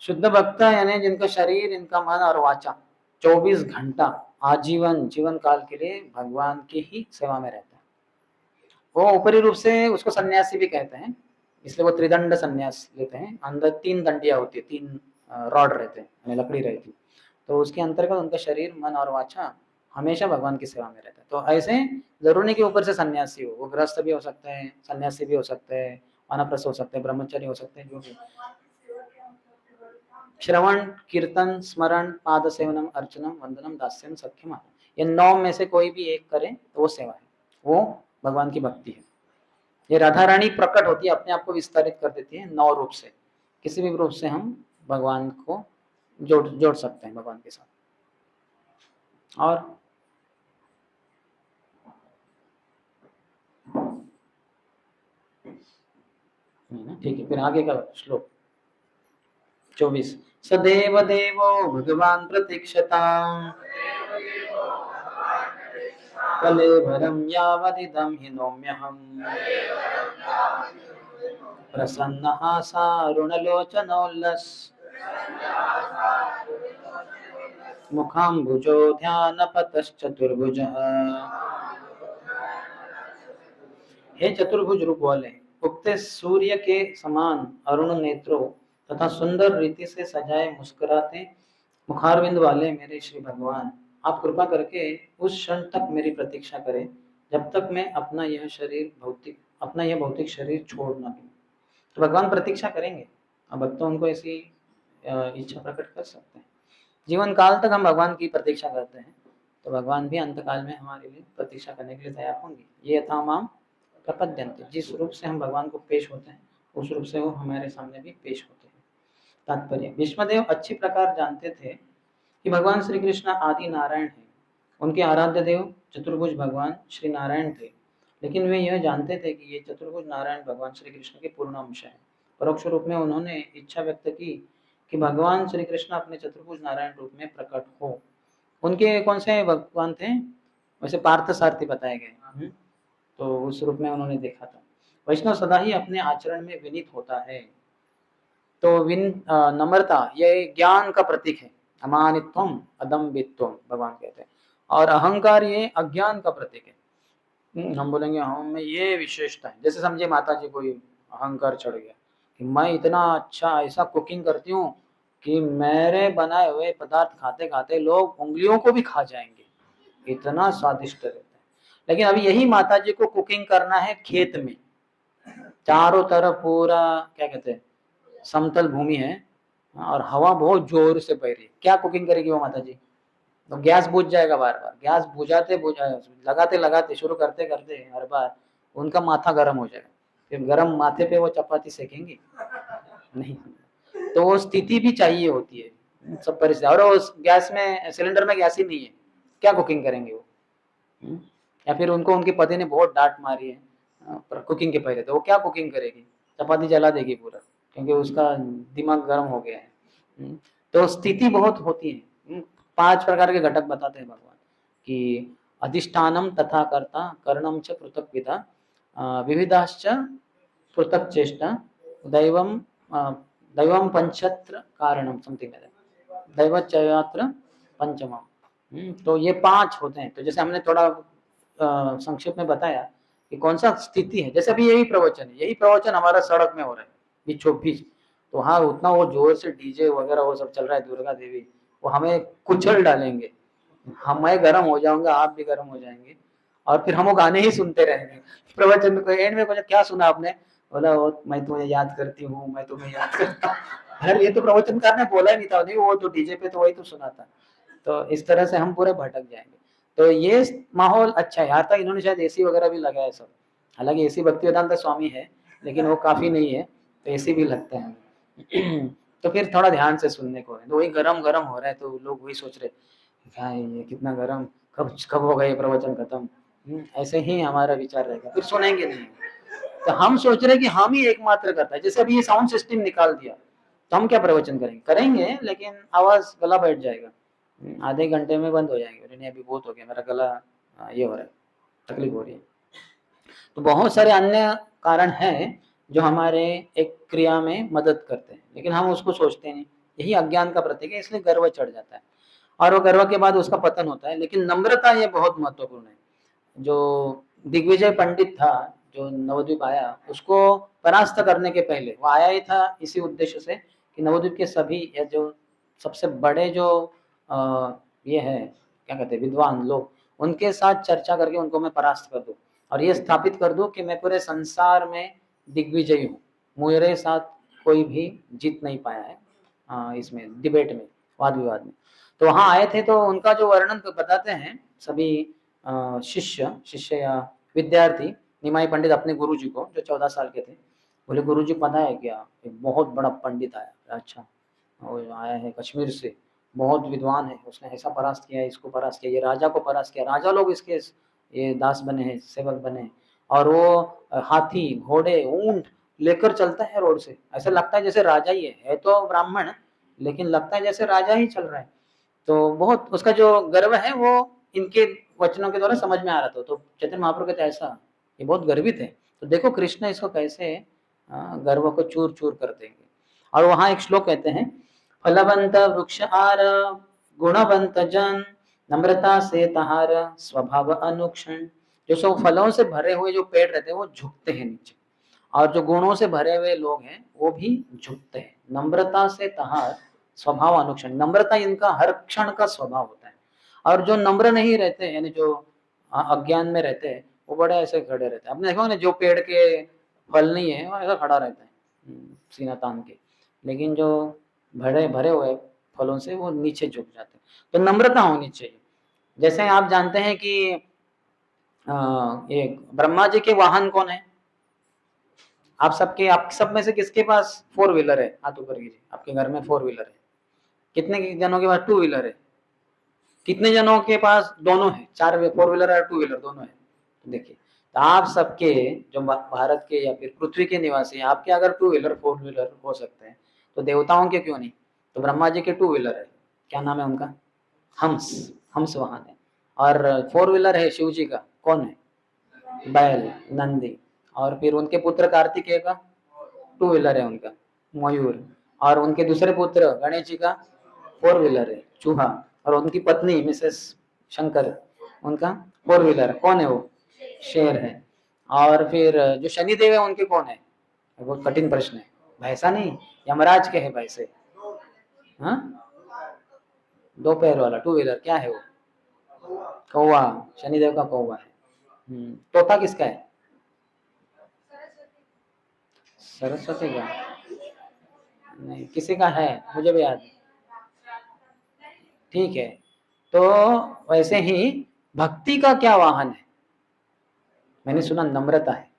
[SPEAKER 1] शुद्ध भक्त यानी जिनका शरीर, इनका मन और वाचा 24 घंटा आजीवन जीवन काल के लिए भगवान की ही सेवा में रहता है। वो ऊपरी रूप से उसको सन्यासी भी कहते हैं, इसलिए वो त्रिदंड सन्यास लेते हैं। अंदर 3 दंडियां होती है, 3 रॉड रहते हैं, यानी लकड़ी रहती है, तो उसके अंतर्गत उनका शरीर, मन और वाचा हमेशा भगवान की सेवा में रहता है। तो ऐसे जरूरी नहीं कि ऊपर से सन्यासी हो, वो गृहस्थ भी हो सकते हैं, सन्यासी भी हो सकते हैं, वानप्रस्थ हो सकते हैं, ब्रह्मचारी हो सकते हैं, जो भी। श्रवण, कीर्तन, स्मरण, पाद सेवनम, अर्चनम, वंदनम, दास्यम, सख्यम, ये 9 में से कोई भी एक करें तो वो सेवा है, वो भगवान की भक्ति है। ये राधा रानी प्रकट होती है, अपने आप को विस्तारित कर देती है 9 रूप से, किसी भी रूप से हम भगवान को जोड़ सकते हैं भगवान के साथ। और नहीं ना, ठीक है। फिर आगे का श्लोक 24। सदेव देवो भगवान प्रतीक्षता कलेवरं यावदिदं हि नौम्यहम् प्रसन्नः सारुणलोचनोल्लस मुखाम्बुजो ध्यानपतश्चतुर्भुजः। हे चतुर्भुज रूप वाले, उगते सूर्य के समान अरुण नेत्रों तथा सुंदर रीति से सजाए मुस्कुराते मुखारविंद वाले मेरे श्री भगवान, आप कृपा करके उस क्षण तक मेरी प्रतीक्षा करें जब तक मैं अपना यह भौतिक शरीर छोड़ न दूं। तो भगवान प्रतीक्षा करेंगे, अब भक्तों उनको ऐसी इच्छा प्रकट कर सकते हैं। जीवन काल तक हम भगवान की प्रतीक्षा करते हैं, तो भगवान भी अंत काल में हमारे लिए प्रतीक्षा करने के लिए तैयार होंगे। ये यथा माम प्रपद्यन्ते, जिस रूप से हम भगवान को पेश होते हैं उस रूप से वो हमारे सामने भी पेश होते हैं। तात्पर्य, भीष्मदेव अच्छी प्रकार जानते थे कि भगवान श्री कृष्ण आदि नारायण हैं, उनके आराध्य देव चतुर्भुज भगवान श्री नारायण थे, लेकिन वे यह जानते थे कि ये चतुर्भुज नारायण भगवान श्री कृष्ण के पूर्ण अंश हैं। परोक्ष रूप में उन्होंने इच्छा व्यक्त की कि भगवान श्री कृष्ण अपने चतुर्भुज नारायण रूप में प्रकट हो। उनके कौन से भगवान थे? वैसे पार्थ सारथी बताए गए, तो उस रूप में उन्होंने देखा था। वैष्णव सदा ही अपने आचरण में विनीत होता है, तो नम्रता ये ज्ञान का प्रतीक है। अमानित्वम अदम्बित्वम भगवान कहते हैं, और अहंकार ये अज्ञान का प्रतीक है। हम बोलेंगे हम में ये विशेषता है, जैसे समझे माता जी कोई अहंकार चढ़ गया कि मैं इतना अच्छा ऐसा कुकिंग करती हूँ कि मेरे बनाए हुए पदार्थ खाते खाते लोग उंगलियों को भी खा जाएंगे, इतना स्वादिष्ट रहता है। लेकिन अभी यही माता जी को कुकिंग करना है खेत में, चारों तरफ पूरा क्या कहते हैं समतल भूमि है और हवा बहुत जोर से बह रही है, क्या कुकिंग करेगी वो माता जी? तो गैस बुझ जाएगा, बार बार गैस लगाते लगाते शुरू करते करते हर बार उनका माथा गर्म हो जाएगा, फिर गर्म माथे पे वो चपाती सेकेंगे नहीं। तो वो स्थिति भी चाहिए होती है सब परिस्थिति, और उस गैस में सिलेंडर में गैस ही नहीं है, क्या कुकिंग करेंगे वो? या फिर उनको उनके पति ने बहुत डांट मारी है कुकिंग के पहले, तो वो क्या कुकिंग करेगी? चपाती जला देगी पूरा, क्योंकि उसका दिमाग गर्म हो गया है। तो स्थिति बहुत होती है। 5 प्रकार के घटक बताते हैं भगवान कि अधिष्ठानम तथा कर्ता कर्णम च पृथक विधा विविधाश्च पृथक चेष्टा दैवम दैवम पंचत्र कारणम समथिंग दैवचयात्र पंचमम। तो ये 5 होते हैं। तो जैसे हमने थोड़ा संक्षेप में बताया कि कौन सा स्थिति है, जैसे अभी यही प्रवचन हमारा सड़क में हो रहा है बीचों बीच, तो हाँ उतना वो जोर से डीजे वगैरह वो सब चल रहा है, दुर्गा देवी वो हमें कुचल डालेंगे, मैं गर्म हो जाऊंगा, आप भी गर्म हो जाएंगे, और फिर हम वो गाने ही सुनते रहेंगे। प्रवचन में एंड में कुछ क्या सुना आपने? बोला वो मैं तुम्हें याद करती हूँ, मैं तुम्हें याद करता हूँ। अरे ये तो प्रवचनकार ने बोला ही नहीं था, नहीं वो तो डीजे पे तो वही तो सुना था। तो इस तरह से हम पूरे भटक जाएंगे। तो ये माहौल अच्छा है, यहाँ तक इन्होंने शायद एसी वगैरह भी लगाया है सब, हालांकि एसी भक्ति वेदांत स्वामी है लेकिन वो काफी नहीं है, तो एसी भी लगता है। तो फिर थोड़ा ध्यान से सुनने को है, तो वही गरम गरम हो रहा है, तो लोग वही सोच रहे क्या है ये कितना गरम, कब कब होगा ये प्रवचन खत्म। ऐसे ही हमारा विचार रहेगा, फिर सुनेंगे नहीं। तो हम सोच रहे कि हम ही एकमात्र करता है, जैसे अभी ये साउंड सिस्टम निकाल दिया तो हम क्या प्रवचन करेंगे लेकिन आवाज गला बैठ जाएगा, आधे घंटे में बंद हो जाएंगे, नहीं अभी बहुत हो गया मेरा गला ये हो रहा है, तकलीफ हो रही है। तो बहुत सारे अन्य कारण हैं जो हमारे एक क्रिया में मदद करते हैं, लेकिन हम उसको सोचते नहीं। यही अज्ञान का प्रतीक है, इसलिए गर्व चढ़ जाता है और वो गर्व के बाद उसका पतन होता है। लेकिन नम्रता ये बहुत महत्वपूर्ण है। जो दिग्विजय पंडित था, जो नवद्वीप आया, उसको परास्त करने के पहले वो आया ही था इसी उद्देश्य से कि नवद्वीप के सभी या जो सबसे बड़े जो ये है क्या कहते हैं विद्वान लोग, उनके साथ चर्चा करके उनको मैं परास्त कर दूं और ये स्थापित कर दूं कि मैं पूरे संसार में दिग्विजयी हूँ, मेरे साथ कोई भी जीत नहीं पाया है इसमें डिबेट में, वाद विवाद में। तो वहाँ आए थे, तो उनका जो वर्णन बताते हैं सभी शिष्य या विद्यार्थी, निमाई पंडित अपने गुरुजी को जो 14 साल के थे, बोले गुरुजी पता है क्या, एक बहुत बड़ा पंडित आया। अच्छा, वो आया है कश्मीर से, बहुत विद्वान है, उसने ऐसा परास्त किया, इसको परास्त किया, ये राजा को परास्त किया, राजा लोग इसके ये दास बने हैं, सेवक बने हैं, और वो हाथी घोड़े ऊंट लेकर चलता है रोड से, ऐसा लगता है जैसे राजा ही है तो ब्राह्मण, लेकिन लगता है जैसे राजा ही चल रहा है। तो बहुत उसका जो गर्व है वो इनके वचनों के द्वारा समझ में आ रहा था। तो चैतन्य महाप्रभु कहते ऐसा, ये बहुत गर्वित है। तो देखो कृष्ण इसको कैसे गर्व को चूर चूर कर देंगे। और वहां एक श्लोक कहते हैं, फलवंत वृक्ष आर गुणवंत जन नम्रता से तहार स्वभाव अनुक्षण। जो सब फलों से भरे हुए जो पेड़ रहते हैं वो झुकते हैं नीचे, और जो गुणों से भरे हुए लोग हैं वो भी झुकते हैं। नम्रता से तहार स्वभाव अनुक्षण, नम्रता इनका हर क्षण का स्वभाव होता है। और जो नम्र नहीं रहते, यानी जो अज्ञान में रहते हैं, वो बड़े ऐसे खड़े रहते हैं। आपने देखा ना, जो पेड़ के फल नहीं है वो ऐसा खड़ा रहता है सीना तान के, लेकिन जो भरे भरे हुए फलों से वो नीचे झुक जाते हैं। तो नम्रता होनी चाहिए। जैसे आप जानते हैं कि ये ब्रह्मा जी के वाहन कौन है? आप सब में से किसके पास 4 व्हीलर है? हाथ ऊपर कीजिए। आपके घर में 4 व्हीलर है। कितने जनों के पास 2 व्हीलर है? कितने जनों के पास दोनों है? 4 4 व्हीलर और 2 व्हीलर दोनों है। देखिए, तो आप सबके जो भारत के या फिर पृथ्वी के निवासी, आपके अगर 2 व्हीलर 4 व्हीलर हो सकते हैं, तो देवताओं के क्यों नहीं? तो ब्रह्मा जी के 2 व्हीलर है, क्या नाम है उनका? हंस वाहन है। और 4 व्हीलर है शिव जी का, कौन है? बैल, नंदी। और फिर उनके पुत्र कार्तिकेय का 2 व्हीलर है उनका, मयूर। और उनके दूसरे पुत्र गणेश जी का 4 व्हीलर है, चूहा। और उनकी पत्नी मिसेस शंकर, उनका 4 व्हीलर कौन है? वो शेर है। और फिर जो शनिदेव है उनके कौन है? बहुत कठिन प्रश्न है। भैंसा नहीं, यमराज के है भैंसे। हाँ, 2 पैर वाला 2 व्हीलर क्या है वो? कौवा, शनिदेव का कौवा है। तोता किसका है? सरस्वती का नहीं, किसी का है, मुझे भी याद। ठीक है, तो वैसे ही भक्ति का क्या वाहन है? मैंने सुना नम्रता है,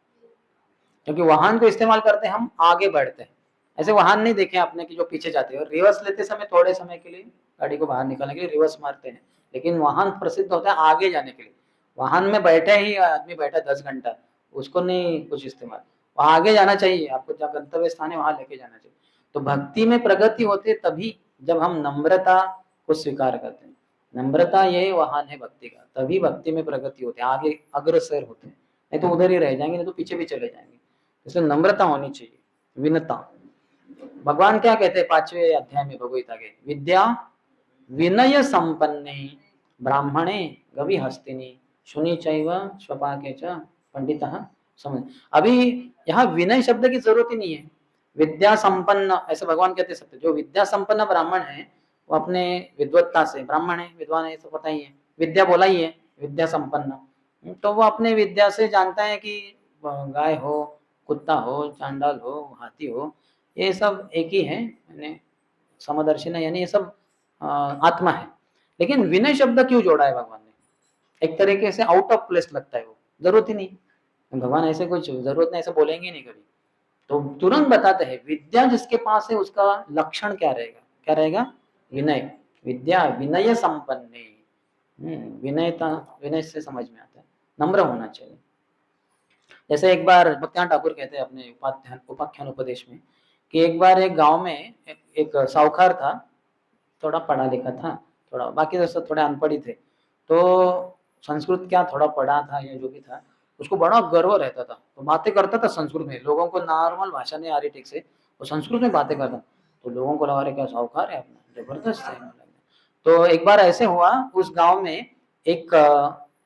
[SPEAKER 1] क्योंकि वाहन को इस्तेमाल करते हम आगे बढ़ते हैं। ऐसे वाहन नहीं देखे आपने कि जो पीछे जाते हैं, रिवर्स लेते समय थोड़े समय के लिए गाड़ी को बाहर निकालने के लिए रिवर्स मारते हैं, लेकिन वाहन प्रसिद्ध होता है आगे जाने के लिए। वाहन में बैठे ही आदमी बैठा 10 घंटा, उसको नहीं कुछ इस्तेमाल, वहां आगे जाना चाहिए, आपको जहाँ गंतव्य स्थान है वहां लेके जाना चाहिए। तो भक्ति में प्रगति होती है तभी जब हम नम्रता को स्वीकार करते हैं। नम्रता ये वाहन है भक्ति का, तभी भक्ति में प्रगति होती है, आगे अग्रसर होते हैं, नहीं तो उधर ही रह जाएंगे, नहीं तो पीछे भी चले जाएंगे। इसलिए नम्रता होनी चाहिए, विनता। भगवान क्या कहते हैं 5वें अध्याय में भगवगीता के, विद्या विनय संपन्ने ब्राह्मणे गवि हस्तिनी शुनि चैव स्वपाके च पंडितः समझ। अभी यहाँ विनय शब्द की जरूरत ही नहीं है, विद्या संपन्न ऐसे भगवान कहते सकते। जो विद्या संपन्न ब्राह्मण है वो अपने विद्वत्ता से, ब्राह्मण है विद्वान है तो पता ही है, विद्या बोला ही है, विद्या संपन्न, तो वो अपने विद्या से जानता है कि गाय हो, कुत्ता हो, चांडाल हो, हाथी हो, ये सब एक ही है, यानी समदर्शिना, यानी ये सब आत्मा है। लेकिन विनय शब्द क्यों जोड़ा है भगवान ने? एक तरीके से आउट ऑफ प्लेस लगता है, वो जरूरत ही नहीं। भगवान ऐसे कुछ जरूरत नहीं, ऐसे बोलेंगे नहीं कभी। तो तुरंत बताते हैं विद्या जिसके पास है उसका लक्षण क्या रहेगा? क्या रहेगा? विनय। विद्या विनय संपन्ने, विनयता, विनय से समझ में आता है, नम्र होना चाहिए। जैसे एक बार भक्तिनाथ ठाकुर कहते हैं अपने उपाख्यान उपदेश में कि एक बार एक गांव में एक साहूकार था, थोड़ा पढ़ा लिखा था, थोड़ा बाकी दोस्त थोड़े अनपढ़ ही थे। तो संस्कृत क्या थोड़ा पढ़ा था या जो भी था, उसको बड़ा गर्व रहता था, तो बातें करता था संस्कृत में। लोगों को नॉर्मल भाषा नहीं आ रही ठीक से, वो संस्कृत में बातें करता, तो लोगों को लगा रहे क्या साहूकार है अपना, जबरदस्त है। तो एक बार ऐसे हुआ, उस गांव में एक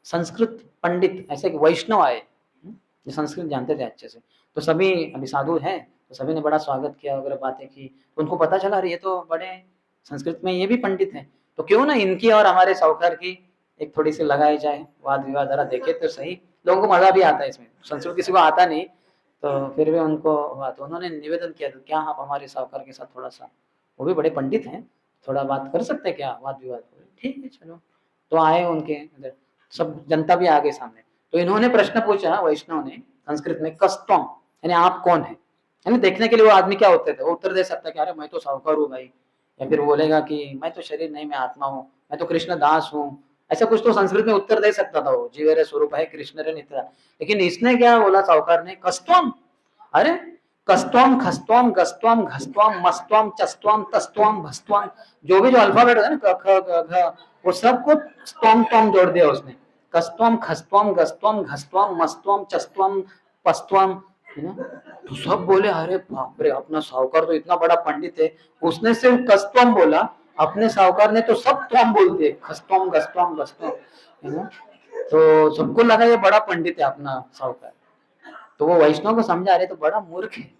[SPEAKER 1] संस्कृत पंडित, ऐसे एक वैष्णव आए, जो संस्कृत जानते थे अच्छे से। तो सभी अभी साधु हैं, तो सभी ने बड़ा स्वागत किया वगैरह बातें की। तो उनको पता चला ये तो बड़े संस्कृत में ये भी पंडित हैं, तो क्यों ना इनकी और हमारे साहूकार की एक थोड़ी सी लगाई जाए, वाद विवाद जरा देखे तो सही। लोगों को मजा भी आता है इसमें, संस्कृत किसी को आता नहीं, तो फिर भी उनको हुआ, तो उन्होंने निवेदन किया तो क्या आप हमारे साहूकार के साथ थोड़ा सा, वो भी बड़े पंडित हैं, थोड़ा बात कर सकते हैं क्या, वाद विवाद? ठीक है चलो। तो आए उनके अंदर, सब जनता भी आ गई सामने। तो इन्होंने प्रश्न पूछा वैष्णव ने संस्कृत में, कस्त्वम, यानी आप कौन है? यानी देखने के लिए वो आदमी क्या होते थे, वो उत्तर दे सकता है कि अरे मैं तो साहूकार हूँ भाई, या फिर बोलेगा कि मैं तो शरीर नहीं, मैं आत्मा हूँ, मैं तो कृष्ण दास हूँ, ऐसा कुछ तो संस्कृत में उत्तर दे सकता था वो, जीवेरे स्वरूप है कृष्ण रे नित्य। लेकिन इसने क्या बोला साहूकार ने, कस्त्वम, अरे कस्तवाम खस्तवाम गस्तवाम घस्तवाम मस्तवाम चस्तवाम तस्तवाम भस्तवाम, जो भी जो अल्फाबेट है ना क ख ग घ, वो सबको स्तवाम तवाम जोड़ दिया उसने। कस्तवाम खस्तवाम गस्तवाम घस्तवाम मस्तवाम चस्तवाम पस्तवाम, है ना। तो सब बोले अरे बाप रे, अपना साहूकार तो इतना बड़ा पंडित है, उसने सिर्फ कस्तवाम बोला, अपने साहूकार ने तो सब त्वम बोल दिए, खस्तवाम गस्तवाम गस्तवाम, है ना। तो सबको लगा ये बड़ा पंडित है अपना साहूकार। तो वो वैष्णव को समझा रहे तो बड़ा मूर्ख है,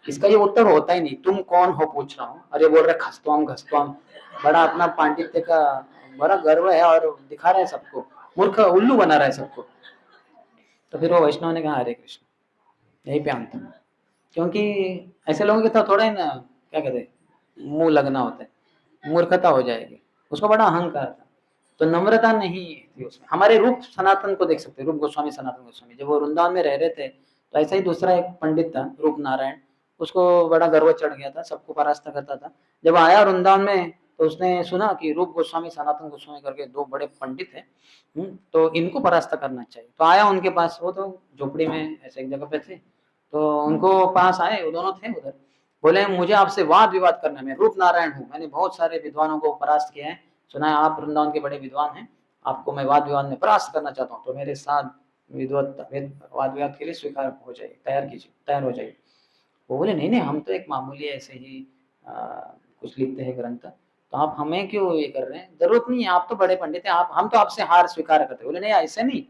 [SPEAKER 1] इसका ये उत्तर होता ही नहीं, तुम कौन हो पूछ रहा हूँ, अरे बोल रहे खस्तवाम घस्तवाम, बड़ा अपना पांडित्य का बड़ा गर्व है और दिखा रहा है सबको, मूर्ख उल्लू बना रहा है सबको। तो फिर वो वैष्णव ने कहा हरे कृष्ण, यही पे अंत है। क्योंकि ऐसे लोगों के तो थोड़ा ही ना क्या कहते हैं, मुंह लगना होता है, मूर्खता हो जाएगी, उसको बड़ा अहंकार था, तो नम्रता नहीं थी उसमें। हमारे रूप सनातन को देख सकते हैं, रूप गोस्वामी सनातन गोस्वामी, जब वो वृंदावन में रह रहे थे तो ऐसा ही दूसरा एक पंडित था रूप नारायण, उसको बड़ा गर्व चढ़ गया था, सबको परास्त करता था। जब आया वृंदावन में तो उसने सुना कि रूप गोस्वामी सनातन गोस्वामी करके दो बड़े पंडित हैं, तो इनको परास्त करना चाहिए। तो आया उनके पास, वो तो झोपड़ी में ऐसे एक जगह पे थे, तो उनको पास आए, वो दोनों थे उधर, बोले मुझे आपसे वाद विवाद करना है, मैं रूप नारायण हूँ, मैंने बहुत सारे विद्वानों को परास्त किया है, सुना है आप वृंदावन के बड़े विद्वान हैं, आपको मैं वाद विवाद में परास्त करना चाहता हूँ, तो मेरे साथ वाद विवाद के लिए स्वीकार हो जाए, तैयार कीजिए, तैयार हो जाइए। वो बोले नहीं नहीं, हम तो एक मामूली ऐसे ही कुछ लिखते हैं ग्रंथ, तो आप हमें क्यों ये कर रहे हैं, जरूरत नहीं है, आप तो बड़े पंडित हैं, आप हम तो आपसे हार स्वीकार करते हैं। बोले नहीं ऐसे नहीं,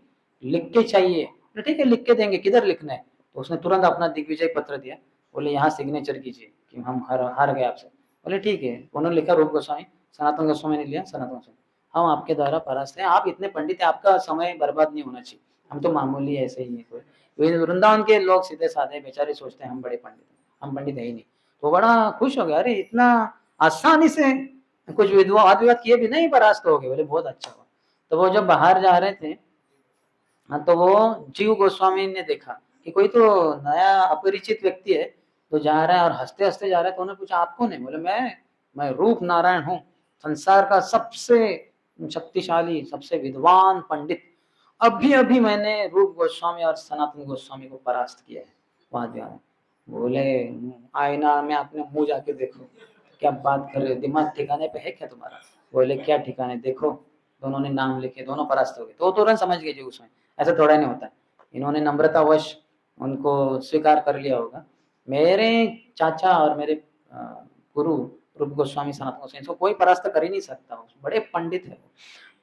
[SPEAKER 1] लिख के चाहिए। ठीक है लिख के देंगे, किधर लिखना है, तो उसने तुरंत अपना दिग्विजय पत्र दिया, बोले यहाँ सिग्नेचर कीजिए कि हम हार गए आपसे। बोले ठीक है, उन्होंने लिखा रूप गोस्वामी, सनातन गोस्वामी ने लिया, सनातन गोस्वामी हम आपके द्वारा परास्त हैं, आप इतने पंडित हैं, आपका समय बर्बाद नहीं होना चाहिए, हम तो मामूली ऐसे ही है कोई। वृंदावन के लोग सीधे साधे बेचारे सोचते हैं हम बड़े पंडित हैं, हम पंडित है ही नहीं। तो बड़ा खुश हो गया, अरे इतना आसानी से कुछ वाद विवाद किए भी नहीं परास्त हो गए, बोले बहुत अच्छा हुआ। तो वो जब बाहर जा रहे थे, हाँ, तो वो जीव गोस्वामी ने देखा कि कोई तो नया अपरिचित व्यक्ति है, तो जा रहा है और हंसते हंसते जा रहा है, तो उन्होंने पूछा आप कौन है, बोले मैं रूप नारायण हूँ, संसार का सबसे शक्तिशाली सबसे विद्वान पंडित, अभी अभी मैंने रूप गोस्वामी और सनातन गोस्वामी को परास्त किया है वाद विवाद में। बोले आईना में अपने मुंह जाके देखो, क्या बात कर रहे हो, दिमाग ठिकाने पे है क्या तुम्हारा। बोले क्या ठिकाने, देखो दोनों ने नाम लिखे, दोनों परास्त हो गए। तो तुरंत समझ गए जी उसमें ऐसा थोड़ा नहीं होता, इन्होंने नम्रतावश उनको स्वीकार कर लिया होगा। मेरे चाचा और मेरे गुरु रूप गोस्वामी सनातन गोस्वामी, इसको कोई परास्त कर ही नहीं सकता, बड़े पंडित है।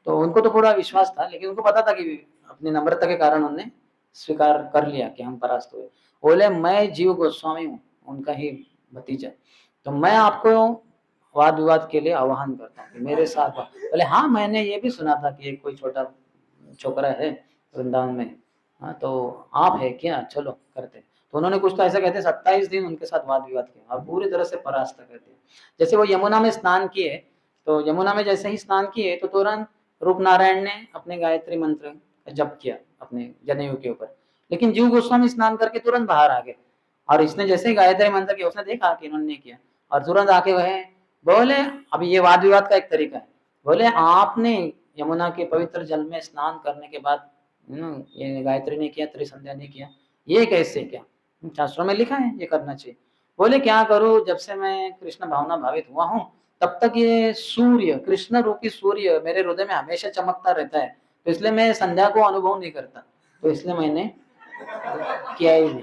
[SPEAKER 1] तो उनको तो पूरा विश्वास था, लेकिन उनको पता था कि अपनी नम्रता के कारण उन्होंने स्वीकार कर लिया कि हम परास्त हुए। बोले मैं जीव गोस्वामी हूँ, उनका ही भतीजा, तो मैं आपको वाद विवाद के लिए आह्वान करता हूँ, मेरे साथ। बोले हाँ मैंने ये भी सुना था कि एक कोई छोटा छोकरा है वृंदावन में, हाँ तो आप है क्या, चलो करते। तो उन्होंने कुछ तो ऐसा कहते 27 दिन उनके साथ वाद विवाद किया और पूरी तरह से परास्त कर दिया। जैसे वो यमुना में स्नान किए, तो यमुना में जैसे ही स्नान किए तो तुरंत रूप नारायण ने अपने गायत्री मंत्र जप किया अपने जनेऊ के ऊपर, लेकिन जीव गोस्वामी स्नान करके तुरंत बाहर आ गए, और इसने जैसे ही गायत्री मंत्र किया उसने देखा कि इन्होंने किया, और तुरंत आके वह बोले, अभी ये वाद विवाद का एक तरीका है, बोले आपने यमुना के पवित्र जल में स्नान करने के बाद ये गायत्री नहीं किया, त्रिसंध्या नहीं किया, ये कैसे, क्या शास्त्रों में लिखा है ये करना चाहिए। बोले क्या करूं, जब से मैं कृष्ण भावना भावित हुआ हूँ तब तक ये सूर्य, कृष्ण रूपी सूर्य मेरे हृदय में हमेशा चमकता रहता है, तो इसलिए मैं संध्या को अनुभव नहीं करता, तो इसलिए मैंने किया ही नहीं।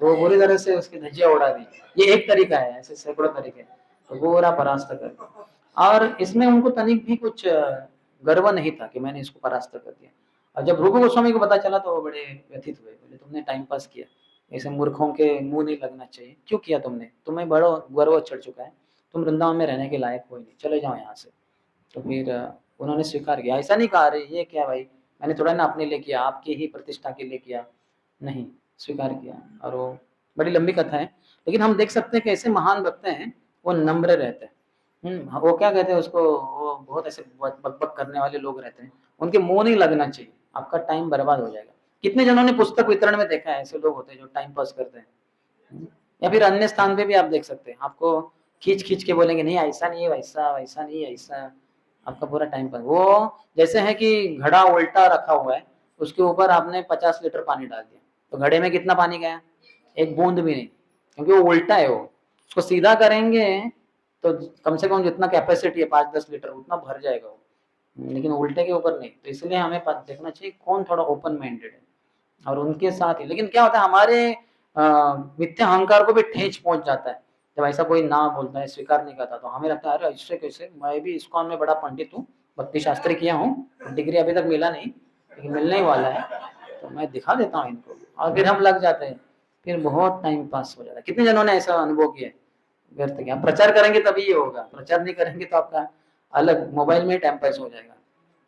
[SPEAKER 1] तो वो बुरी तरह से उसकी धज्जियां उड़ा दी। ये एक तरीका है, ऐसे सैकड़ों तरीके, तो पूरा परास्त कर दिया। और इसमें उनको तनिक भी कुछ गर्व नहीं था कि मैंने इसको परास्त कर दिया। और जब रूप गोस्वामी को पता चला तो वो बड़े व्यथित हुए, बोले तुमने टाइम पास किया, ऐसे मूर्खों के मुंह नहीं लगना चाहिए, क्यों किया तुमने, तुम्हें बड़ा गर्व चढ़ चुका है, तुम वृंदावन में रहने के लायक कोई नहीं, चले जाओ यहाँ से। तो फिर उन्होंने स्वीकार किया, ऐसा नहीं कहा अरे ये क्या भाई, मैंने थोड़ा ना अपने लिए किया, आपकी ही प्रतिष्ठा के लिए किया, नहीं, स्वीकार किया। और वो बड़ी लंबी कथा है, लेकिन हम देख सकते हैं कि ऐसे महान भक्त हैं वो नम्र रहते हैं। वो क्या कहते हैं उसको, वो बहुत ऐसे बक करने वाले लोग रहते हैं, उनके मुंह नहीं लगना चाहिए, आपका टाइम बर्बाद हो जाएगा। कितने जनों ने पुस्तक वितरण में देखा है ऐसे लोग होते हैं जो टाइम पास करते हैं। या फिर अन्य स्थान पे भी आप देख सकते हैं, आपको खींच खींच के बोलेंगे नहीं ऐसा नहीं है, वैसा वैसा नहीं है, ऐसा, आपका पूरा टाइम पास। वो जैसे है कि घड़ा उल्टा रखा हुआ है, उसके ऊपर आपने 50 लीटर पानी डाल दिया, तो घड़े में कितना पानी गया, एक बूंद भी नहीं, क्योंकि वो उल्टा है, वो उसको सीधा करेंगे तो कम से कम जितना कैपेसिटी है 5-10 लीटर उतना भर जाएगा वो, लेकिन उल्टे के ऊपर नहीं। तो इसलिए हमें देखना चाहिए कौन थोड़ा ओपन माइंडेड है और उनके साथ ही। लेकिन क्या होता है हमारे मिथ्या अहंकार को भी ठेस पहुंच जाता है जब ऐसा कोई ना बोलता है, स्वीकार नहीं करता, तो हमें लगता है अरे इससे कैसे, मैं भी इस्कॉन में बड़ा पंडित हूँ, भक्ति शास्त्री किया हूँ, डिग्री अभी तक मिला नहीं लेकिन मिलने ही वाला है, तो मैं दिखा देता हूँ इनको, और फिर हम लग जाते हैं, फिर बहुत टाइम पास हो जाता है। कितने जनों ने ऐसा अनुभव किया है? व्यर्थ क्या, प्रचार करेंगे तभी ये होगा, प्रचार नहीं करेंगे तो आपका अलग मोबाइल में टाइम पास हो जाएगा।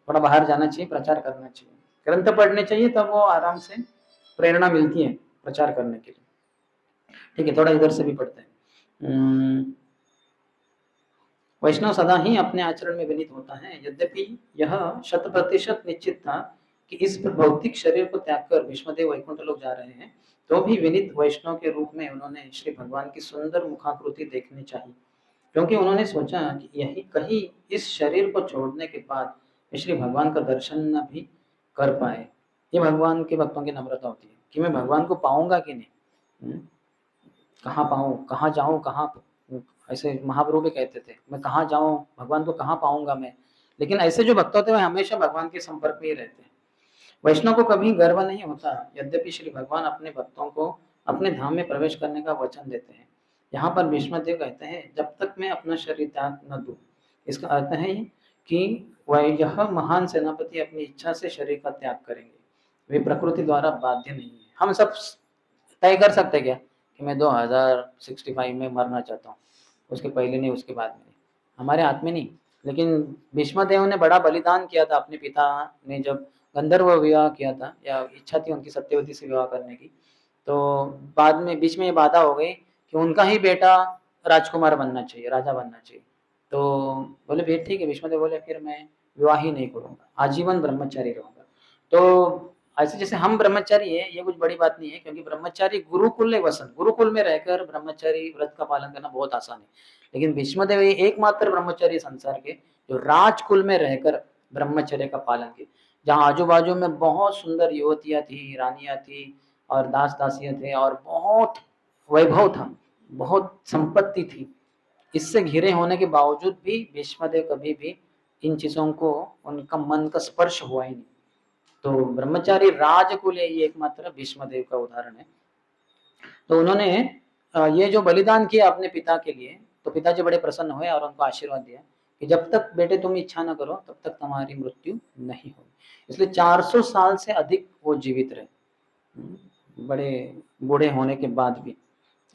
[SPEAKER 1] थोड़ा बाहर जाना चाहिए, प्रचार करना चाहिए, ग्रंथ पढ़ने चाहिए, तब वो आराम से प्रेरणा मिलती है प्रचार करने के लिए। ठीक है, थोड़ा इधर से भी पढ़ते हैं। वैष्णव सदा ही अपने आचरण में विनीत होता है। यद्यपि यह 100% निश्चित था कि इस भौतिक शरीर को त्याग कर विष्णुदेव वैकुंठ लोक जा रहे हैं, तो भी विनीत वैष्णव के रूप में उन्होंने श्री भगवान की सुंदर मुखाकृति देखनी चाहिए, क्योंकि उन्होंने सोचा कि यही कहीं इस शरीर को छोड़ने के बाद श्री भगवान का दर्शन न भी कर पाए। ये भगवान के भक्तों की नम्रता होती है कि मैं भगवान को पाऊंगा कि नहीं, कहाँ पाऊँ, कहाँ जाऊँ, कहाँ, ऐसे महाप्रभु भी कहते थे मैं कहाँ जाऊँ, भगवान को कहाँ पाऊंगा मैं। लेकिन ऐसे जो भक्त होते हैं हमेशा भगवान के संपर्क में ही रहते हैं। वैष्णव को कभी गर्व नहीं होता, यद्यपि श्री भगवान अपने भक्तों को अपने धाम में प्रवेश करने का वचन देते हैं। यहाँ पर भीष्मदेव कहते हैं जब तक मैं अपना शरीर त्याग न दूं। इसका अर्थ है कि वह यह महान सेनापति अपनी इच्छा से शरीर का त्याग करेंगे, वे प्रकृति द्वारा बाध्य नहीं है। हम सब तय कर सकते क्या कि मैं 2065 में मरना चाहता हूँ, उसके पहले नहीं उसके बाद में, हमारे हाथ में नहीं। लेकिन भीष्मदेव ने बड़ा बलिदान किया था, अपने पिता ने जब गंधर्व विवाह किया था, या इच्छा थी उनकी सत्यवती से विवाह करने की, तो बाद में बीच में ये बाधा हो गई कि उनका ही बेटा राजकुमार बनना चाहिए, राजा बनना चाहिए। तो बोले फिर ठीक है, भीष्मदेव बोले फिर मैं विवाह ही नहीं करूंगा, आजीवन ब्रह्मचारी रहूंगा। तो ऐसे जैसे हम ब्रह्मचारी है, ये कुछ बड़ी बात नहीं है, क्योंकि ब्रह्मचारी गुरुकुल वसन, गुरुकुल में रहकर ब्रह्मचारी व्रत का पालन करना बहुत आसान है। लेकिन भीष्मदेव एकमात्र ब्रह्मचारी संसार के जो राजकुल में रहकर ब्रह्मचर्य का पालन किए, जहाँ आजू बाजू में बहुत सुंदर युवतियां थी, रानियां थी और दास दासियां थे और बहुत वैभव था, बहुत संपत्ति थी, इससे घिरे होने के बावजूद भी भीष्मदेव कभी भी इन चीजों को, उनका मन का स्पर्श हुआ ही नहीं। तो ब्रह्मचारी राजकुल है, ये एकमात्र भीष्मदेव का उदाहरण है। तो उन्होंने ये जो बलिदान किया अपने पिता के लिए, तो पिताजी बड़े प्रसन्न हुए और उनको आशीर्वाद दिया कि जब तक बेटे तुम इच्छा न करो तब तक तुम्हारी मृत्यु नहीं होगी। इसलिए 400 साल से अधिक वो जीवित रहे, बड़े बूढ़े होने के बाद भी।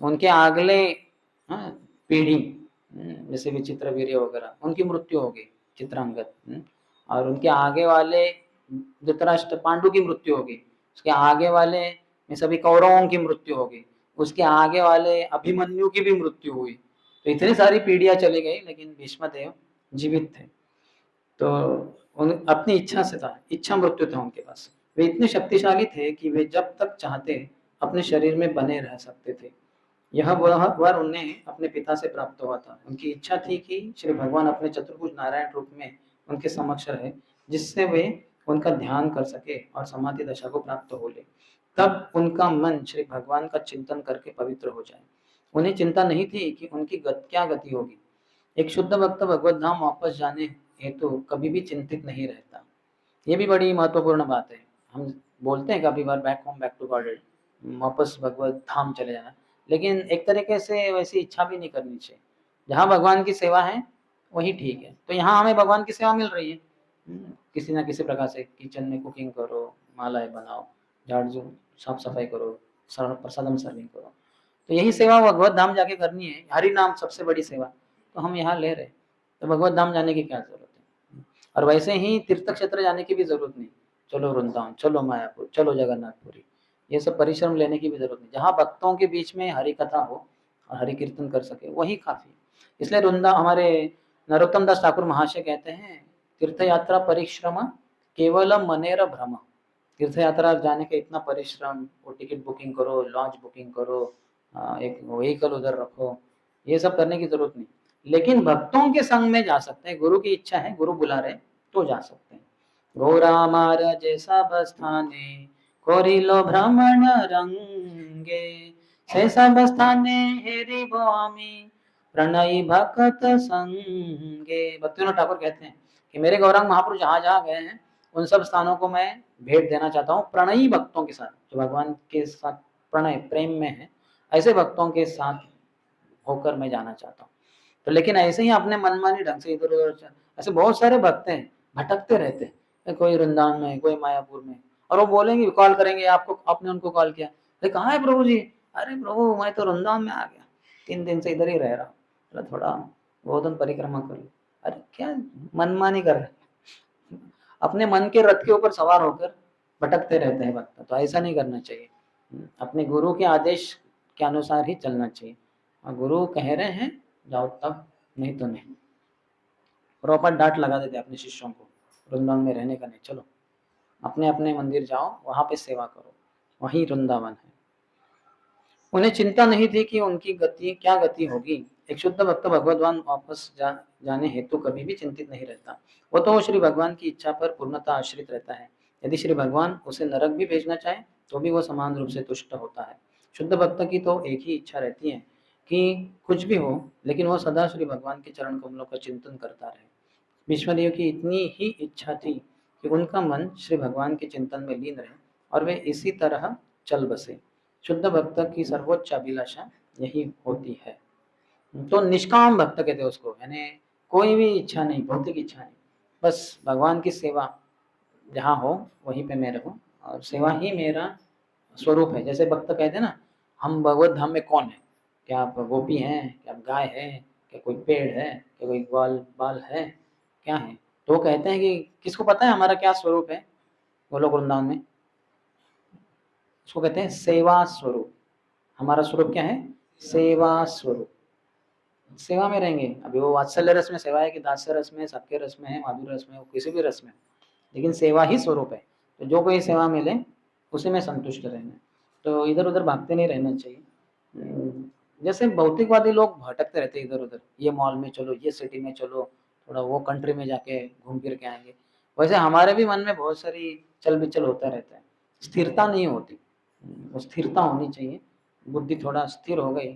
[SPEAKER 1] उनके अगले पीढ़ी जैसे विचित्र वीर्य वगैरह, उनकी मृत्यु हो गई, चित्रांगद, और उनके आगे वाले धृतराष्ट्र पांडु की मृत्यु हो गई, उसके आगे वाले में सभी कौरवों की मृत्यु हो गई, उसके आगे वाले अभिमन्यु की भी मृत्यु हुई। तो इतनी सारी पीढ़ियां चली गई, लेकिन भीष्मदेव जीवित थे। तो अपनी इच्छा से था, इच्छा मृत्यु था उनके पास। वे इतने शक्तिशाली थे कि वे जब तक चाहते अपने शरीर में बने रह सकते थे। यह वर उन्हें अपने पिता से प्राप्त हुआ था। उनकी इच्छा थी कि श्री भगवान अपने चतुर्भुज नारायण रूप में उनके समक्ष रहे, जिससे वे उनका ध्यान कर सके और समाधि दशा को प्राप्त हो ले। तब उनका मन श्री भगवान का चिंतन करके पवित्र हो जाए। उन्हें चिंता नहीं थी कि उनकी क्या गति होगी। एक शुद्ध भक्त भगवत धाम वापस जाने हेतु कभी भी चिंतित नहीं रहता। ये भी बड़ी महत्वपूर्ण बात है। हम बोलते हैं कभी बार back home, back to God, वापस भगवत धाम चले जाना, लेकिन एक तरीके से वैसी इच्छा भी नहीं करनी चाहिए। जहाँ भगवान की सेवा है वही ठीक है। तो यहाँ हमें भगवान की सेवा मिल रही है, किसी ना किसी प्रकार से, किचन में कुकिंग करो, मालाएं बनाओ, झाड़ू साफ सफाई करो, प्रसादम सर्विंग करो, तो यही सेवा भगवत धाम जाके करनी है। हरि नाम सबसे बड़ी सेवा, तो हम यहाँ ले रहे, तो भगवत धाम जाने की क्या जरूरत है। और वैसे ही तीर्थ क्षेत्र जाने की भी जरूरत नहीं, चलो वृंदावन, चलो मायापुर, चलो जगन्नाथपुरी, ये सब परिश्रम लेने की भी जरूरत नहीं। जहाँ भक्तों के बीच में हरि कथा हो और हरि कीर्तन कर सके वही काफी। इसलिए वृंदा हमारे नरोत्तम दास ठाकुर महाशय कहते हैं, तीर्थ यात्रा परिश्रम केवल मनेर भ्रम। तीर्थ यात्रा जाने का इतना परिश्रम, वो टिकट बुकिंग करो, लॉन्च बुकिंग करो, एक व्हीकल उधर रखो, ये सब करने की जरूरत नहीं। लेकिन भक्तों के संग में जा सकते हैं, गुरु की इच्छा है, गुरु बुला रहे तो जा सकते हैं। गौरा मार जैसा बस्थाने कोरिलो भ्रमण रंगे, से सब स्थाने हेरिबो आमी प्रणयी भक्त संगे। भक्तिविनोद ठाकुर कहते हैं कि मेरे गौरांग महाप्रभु जहाँ जहाँ गए हैं उन सब स्थानों को मैं भेंट देना चाहता हूँ प्रणयी भक्तों के साथ, जो भगवान के साथ प्रणय प्रेम में है, ऐसे भक्तों के साथ होकर मैं जाना चाहता हूँ। तो लेकिन ऐसे ही अपने मनमानी ढंग से इधर उधर ऐसे बहुत सारे भक्त हैं, भटकते रहते हैं, कोई वृंदावन में, कोई मायापुर में, और वो बोलेंगे, कॉल करेंगे आपको, आपने उनको कॉल किया, अरे कहाँ है प्रभु जी? अरे प्रभु मैं तो वृंदावन में आ गया, 3 दिन से इधर ही रह रहा हूँ, थोड़ा गोवर्धन परिक्रमा कर लो। अरे क्या मनमानी कर रहे, अपने मन के रथ के ऊपर सवार होकर भटकते रहते हैं भक्त। तो ऐसा नहीं करना चाहिए, अपने गुरु के आदेश के अनुसार ही चलना चाहिए। और गुरु कह रहे हैं जाओ तब, नहीं तो नहीं। प्रॉपर डांट लगा देते अपने शिष्यों को, वृंदावन में रहने का नहीं, चलो अपने अपने मंदिर जाओ, वहां पे सेवा करो, वही वृंदावन है। उन्हें चिंता नहीं थी कि उनकी गति क्या गति होगी। एक शुद्ध भक्त भगवद्वान वापस जाने हेतु कभी भी चिंतित नहीं रहता। वो तो श्री भगवान की इच्छा पर पूर्णतः आश्रित रहता है। यदि श्री भगवान उसे नरक भी भेजना चाहे तो भी वो समान रूप से तुष्ट होता है। शुद्ध भक्त की तो एक ही इच्छा रहती है कि कुछ भी हो, लेकिन वो सदा श्री भगवान के चरण कमलों का चिंतन करता रहे। भीष्मदेव की इतनी ही इच्छा थी कि उनका मन श्री भगवान के चिंतन में लीन रहे और वे इसी तरह चल बसे। शुद्ध भक्त की सर्वोच्च अभिलाषा यही होती है। तो निष्काम भक्त कहते हैं उसको, यानी कोई भी इच्छा नहीं, भौतिक इच्छा नहीं, बस भगवान की सेवा जहाँ हो वहीं पे मैं रहूं और सेवा ही मेरा स्वरूप है। जैसे भक्त कहते हैं ना, हम भगवत धाम में कौन है? क्या आप गोपी हैं? क्या आप गाय है? क्या कोई पेड़ है? क्या कोई ग्वाल बाल है? क्या है? तो वो कहते हैं कि किसको पता है हमारा क्या स्वरूप है गोलोक वृंदावन में? उसको कहते हैं सेवा स्वरूप। हमारा स्वरूप क्या है? सेवा स्वरूप। सेवा में रहेंगे। अभी वो वात्सल्य रस में सेवा है कि दास्य रस में, सबके रस में है, माधुर्य रस में, वो किसी भी रस में, लेकिन सेवा ही स्वरूप है। तो जो कोई सेवा मिले उसी में संतुष्ट रहना। तो इधर उधर भागते नहीं रहना चाहिए। जैसे भौतिकवादी लोग भटकते रहते इधर उधर, ये मॉल में चलो, ये सिटी में चलो, थोड़ा वो कंट्री में जाके घूम फिर के आएंगे, वैसे हमारे भी मन में बहुत सारी चल बिचल होता रहता है, स्थिरता नहीं होती। वो स्थिरता होनी चाहिए। बुद्धि थोड़ा स्थिर हो गई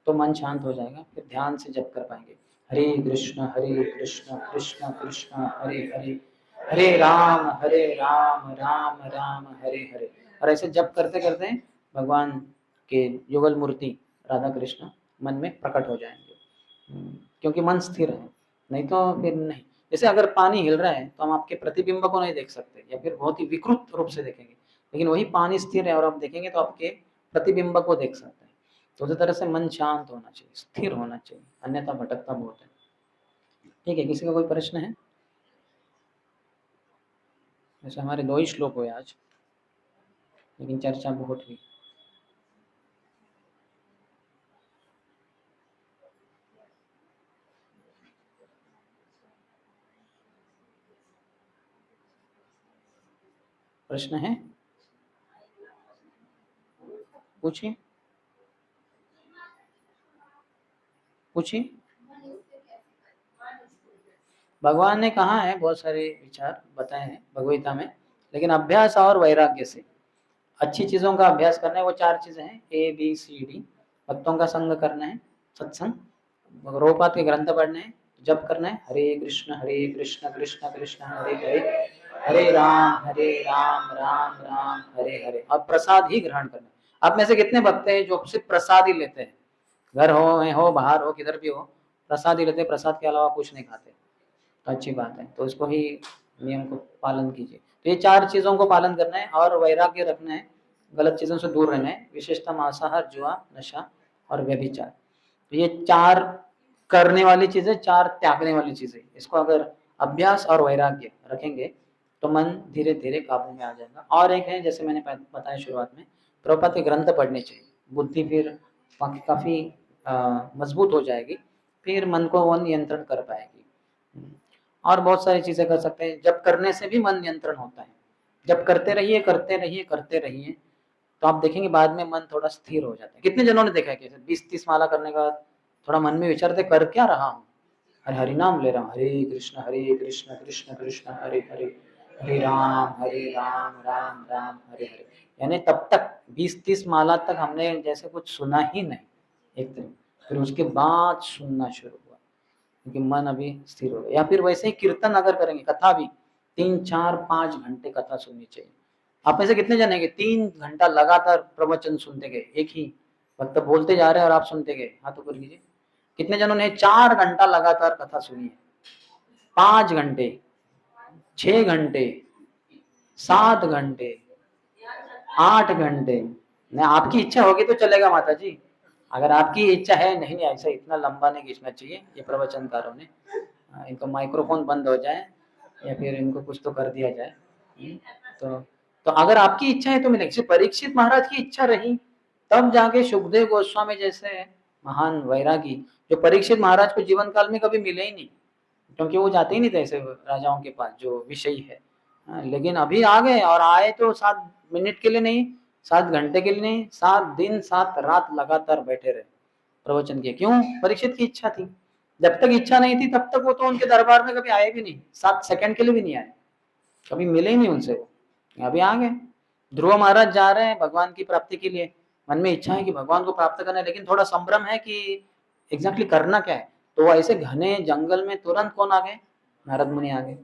[SPEAKER 1] तो मन शांत हो जाएगा, फिर ध्यान से जप कर पाएंगे। हरे कृष्ण कृष्ण कृष्ण हरे हरे, हरे राम राम राम हरे हरे। और ऐसे जप करते करते भगवान के युगल मूर्ति राधा कृष्ण मन में प्रकट हो जाएंगे, क्योंकि मन स्थिर है। नहीं तो फिर नहीं। जैसे अगर पानी हिल रहा है तो हम आपके प्रतिबिंब को नहीं देख सकते, या फिर बहुत ही विकृत रूप से देखेंगे, लेकिन वही पानी स्थिर है और आप देखेंगे तो आपके प्रतिबिंब को देख सकते हैं। तो उसी तरह से मन शांत होना चाहिए, स्थिर होना चाहिए, अन्यथा भटकता बहुत है। ठीक है, किसी का कोई प्रश्न है? वैसे हमारे 2 ही श्लोक हुए आज, लेकिन चर्चा बहुत हुई। प्रश्न है? पूछिए पूछिए। भगवान ने कहा है, बहुत सारे विचार बताए हैं भगवगीता में, लेकिन अभ्यास और वैराग्य से अच्छी चीजों का अभ्यास करना है। वो 4 चीजें हैं, ABCD। भक्तों का संग करना है, सत्संग, प्रभुपाद के ग्रंथ पढ़ने हैं, जप करना है, हरे कृष्ण कृष्ण कृष्ण हरे हरे, हरे राम राम राम हरे हरे, और प्रसाद ही ग्रहण करना है। आप में से कितने भक्त हैं जो सिर्फ प्रसाद ही लेते हैं? घर हो बाहर हो किधर भी हो, प्रसाद ही लेते हैं, प्रसाद के अलावा कुछ नहीं खाते। तो अच्छी बात है, तो इसको ही नियम को पालन कीजिए। तो ये 4 चीजों को पालन करना है और वैराग्य रखना है, गलत चीजों से दूर रहना है, विशेषतः मांसाहार, जुआ, नशा और व्यभिचार। तो ये 4 करने वाली चीजें, 4 त्यागने वाली चीजें। इसको अगर अभ्यास और वैराग्य रखेंगे तो मन धीरे धीरे काबू में आ जाएगा। और एक है, जैसे मैंने बताया शुरुआत में, प्रभुपाद के ग्रंथ पढ़ने चाहिए, बुद्धि फिर काफी मजबूत हो जाएगी, फिर मन को वो नियंत्रण कर पाएगी। और बहुत सारी चीजें कर सकते हैं। जब करने से भी मन नियंत्रण होता है, जब करते रहिए करते रहिए करते रहिए, तो आप देखेंगे बाद में मन थोड़ा स्थिर हो जाता है। कितने जनों ने देखा है कि 20-30 माला करने का थोड़ा मन में विचारते कर क्या रहा हूँ, अरे हरि नाम ले रहा हूँ, हरे कृष्ण कृष्ण कृष्ण हरे हरे, हरे राम राम राम हरे हरे। यानी तब तक 20-30 माला तक हमने जैसे कुछ सुना ही नहीं एक दिन, फिर उसके बाद सुनना शुरू हुआ क्योंकि मन अभी स्थिर हो गया। या फिर वैसे ही कीर्तन अगर करेंगे, कथा भी 3-4-5 घंटे कथा सुननी चाहिए। आप में से कितने जने गए 3 घंटा लगातार प्रवचन सुनते गए, एक ही वक्त बोलते जा रहे हैं और आप सुनते गए? हाथ ऊपर कीजिए। कितने जनों ने 4 घंटा लगातार कथा सुनी है? 5 घंटे, 6 घंटे, 7 घंटे, 8 घंटे? नहीं, आपकी इच्छा होगी तो चलेगा माता जी। अगर आपकी इच्छा है, नहीं नहीं ऐसा इतना लंबा नहीं खींचना चाहिए ये प्रवचनकारों ने, इनको माइक्रोफोन बंद हो जाए या फिर इनको कुछ तो कर दिया जाए। तो तो अगर आपकी इच्छा है तो मिलेगी। जैसे परीक्षित महाराज की इच्छा रही तब जाके सुखदेव गोस्वामी जैसे महान वैरागी, जो परीक्षित महाराज को जीवन काल में कभी मिले ही नहीं क्योंकि वो जाते ही नहीं थे ऐसे राजाओं के पास जो विषयी है। लेकिन अभी आ गए, और आए तो 7 मिनट के लिए नहीं, 7 घंटे के लिए नहीं, 7 दिन 7 रात लगातार बैठे रहे, प्रवचन किए। क्यों? परीक्षित की इच्छा थी। जब तक इच्छा नहीं थी तब तक वो तो उनके दरबार में कभी आए भी नहीं, 7 सेकंड के लिए भी नहीं आए, कभी मिले ही नहीं उनसे वो। अभी आ गए। ध्रुव महाराज जा रहे हैं भगवान की प्राप्ति के लिए, मन में इच्छा है कि भगवान को प्राप्त करना है, लेकिन थोड़ा संभ्रम है कि एग्जैक्टली करना क्या है। तो वो ऐसे घने जंगल में तुरंत कौन आ गए? नारद मुनि आ गए।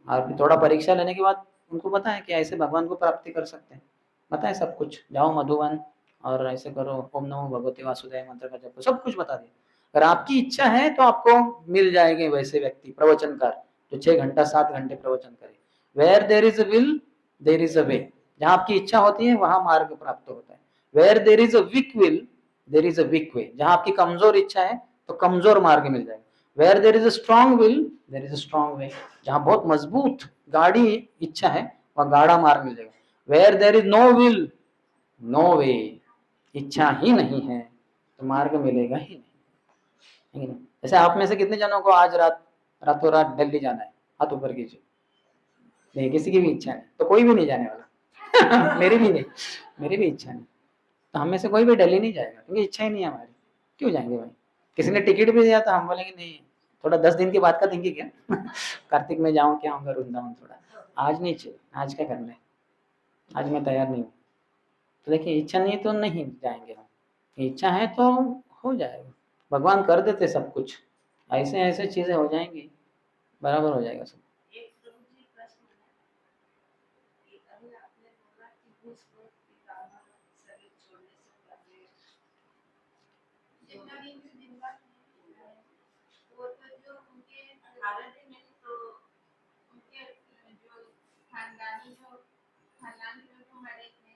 [SPEAKER 1] और फिर थोड़ा परीक्षा लेने के बाद उनको पता है कि ऐसे भगवान को प्राप्ति कर सकते हैं, पता है सब कुछ। जाओ मधुवन और ऐसे करो, ओम नमो भगवते वासुदेव मंत्र का जप, सब कुछ बता दिया। अगर आपकी इच्छा है तो आपको मिल जाएंगे वैसे व्यक्ति प्रवचनकार जो 6 घंटा 7 घंटे प्रवचन करे। Where there is a will there is a way. जहाँ आपकी इच्छा होती है वहां मार्ग प्राप्त होता है। Where there is a weak will there is a weak way. जहाँ आपकी कमजोर इच्छा है तो कमजोर मार्ग मिल जाएगा। Where there is a strong will there is a strong way. जहाँ बहुत मजबूत गाढ़ी इच्छा है वह गाढ़ा मार्ग मिल जाएगा। Where there is no will no way. इच्छा ही नहीं है तो मार्ग मिलेगा ही नहीं। जैसे आप में से कितने जनों को आज रातों रात दिल्ली जाना है? हाथ ऊपर कीजिए। नहीं, किसी की भी इच्छा नहीं तो कोई भी नहीं जाने वाला। मेरी भी नहीं, मेरी भी इच्छा नहीं। तो हम में से कोई भी दिल्ली नहीं जाएगा क्योंकि इच्छा ही नहीं है हमारी। क्यों जाएंगे भाई? किसी ने टिकट भी दिया तो हम बोलेंगे नहीं, थोड़ा 10 दिन के बाद का देंगे क्या? कार्तिक में जाऊं क्या होगा वृंदावन, थोड़ा आज नहीं चाहिए, आज क्या करना है, आज मैं तैयार नहीं हूँ। तो देखिए इच्छा नहीं तो नहीं जाएंगे हम, इच्छा है तो हो जाएगा। भगवान कर देते सब कुछ, ऐसे ऐसे चीजें हो जाएंगी, बराबर हो जाएगा सब।
[SPEAKER 4] एक प्रभु जी प्रश्न है कि अभी आपने बोला कि भूस्खलन के कारण शरीर छोड़ने से पहले जितना दिन से दिन बात वो तो जो उनके 18 दिन में तो उनके जो खानदानी जो खानदानी जो तो मरे थे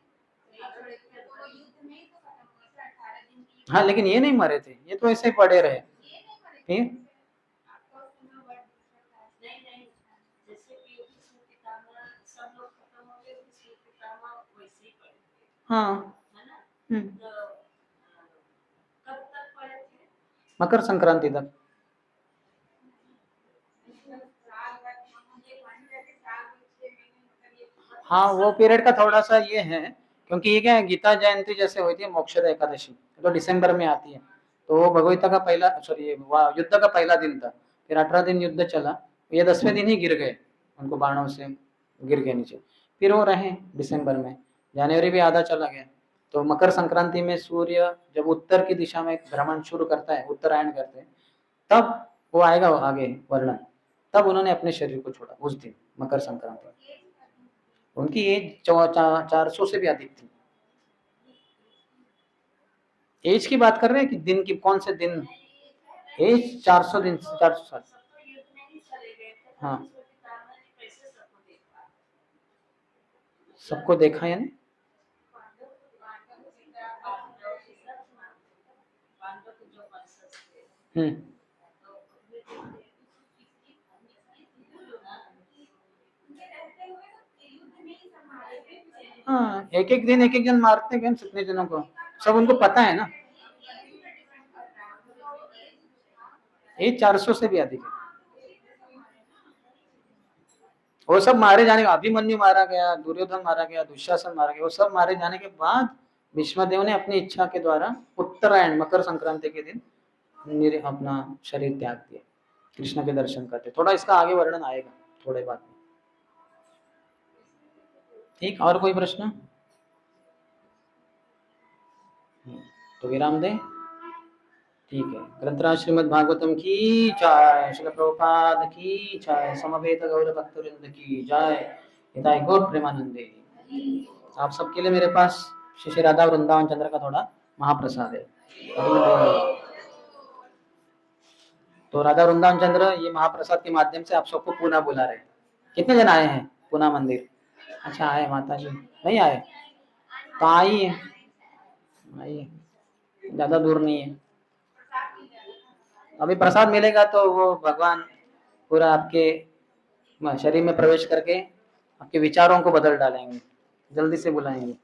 [SPEAKER 4] तो वो युद्ध में ही तो खत्म हुआ था 18 दिन की।
[SPEAKER 1] हाँ लेकिन ये नहीं मरे थे, ये तो ऐसे ही पड़े रहे।
[SPEAKER 4] ये नहीं मरे
[SPEAKER 1] फिर
[SPEAKER 4] आपका उसमें वर्ड नहीं नहीं जैसे कि विष्णु पितामह सब लोग खत्म हो गए, विष्णु पितामह वैसे ही पड़े थे,
[SPEAKER 1] हाँ
[SPEAKER 4] है ना? तो कब तक पड़े थे?
[SPEAKER 1] मकर संक्रांति तक।
[SPEAKER 4] साल भर मुझे मान जाके साल भर 6 महीने मतलब ये
[SPEAKER 1] हाँ वो पीरियड का थोड़ा सा ये है क्योंकि ये क्या है, गीता जयंती जैसे हुई थी मोक्षदा एकादशी तो दिसंबर में आती है, तो वो भगवता का पहला सॉरी युद्ध का पहला दिन था। फिर 18 दिन युद्ध चला, ये 10वें दिन ही गिर गए, उनको बाणों से गिर गए नीचे। फिर वो रहे दिसंबर में, जनवरी भी आधा चला गया। तो मकर संक्रांति में सूर्य जब उत्तर की दिशा में भ्रमण शुरू करता है, उत्तरायण करते हैं, तब वो आएगा आगे वर्णन, तब उन्होंने अपने शरीर को छोड़ा उस दिन मकर संक्रांति। उनकी एज 400 से भी अधिक थी। एज की बात कर रहे हैं कि दिन की, कौन से दिन? एज 400 दिन, 400 साल। हाँ सबको देखा यानी हम्म। हाँ एक एक जन मारते गए कितने जनों को, सब उनको पता है ना। एज 400 से भी अधिक है। वो सब मारे जाने के, अभिमन्यु मारा गया, दुर्योधन मारा गया, दुशासन मारा गया, वो सब मारे जाने के बाद भीष्मदेव ने अपनी इच्छा के द्वारा उत्तरायण मकर संक्रांति के दिन अपना शरीर त्याग दिया, कृष्ण के दर्शन करते। थोड़ा इसका आगे वर्णन आएगा थोड़े बाद में। ठीक, और कोई प्रश्न? तो विराम दे। ठीक है, ग्रंथराज श्रीमद् भागवतम की जय, श्रील प्रभुपाद की जय, समवेत गौर भक्तवृंद की जय, हिताय गौर प्रेमानंदे। आप सबके लिए मेरे पास श्री श्री राधा वृंदावन चंद्र का थोड़ा महाप्रसाद है। तो राधा वृंदावन चंद्र ये महाप्रसाद के माध्यम से आप सबको पुनः बुला रहे हैं। कितने जन आए हैं पुनः मंदिर? अच्छा आए माता जी, नहीं आए तो आइए, आइए, ज्यादा दूर नहीं है। अभी प्रसाद मिलेगा तो वो भगवान पूरा आपके शरीर में प्रवेश करके आपके विचारों को बदल डालेंगे, जल्दी से बुलाएंगे।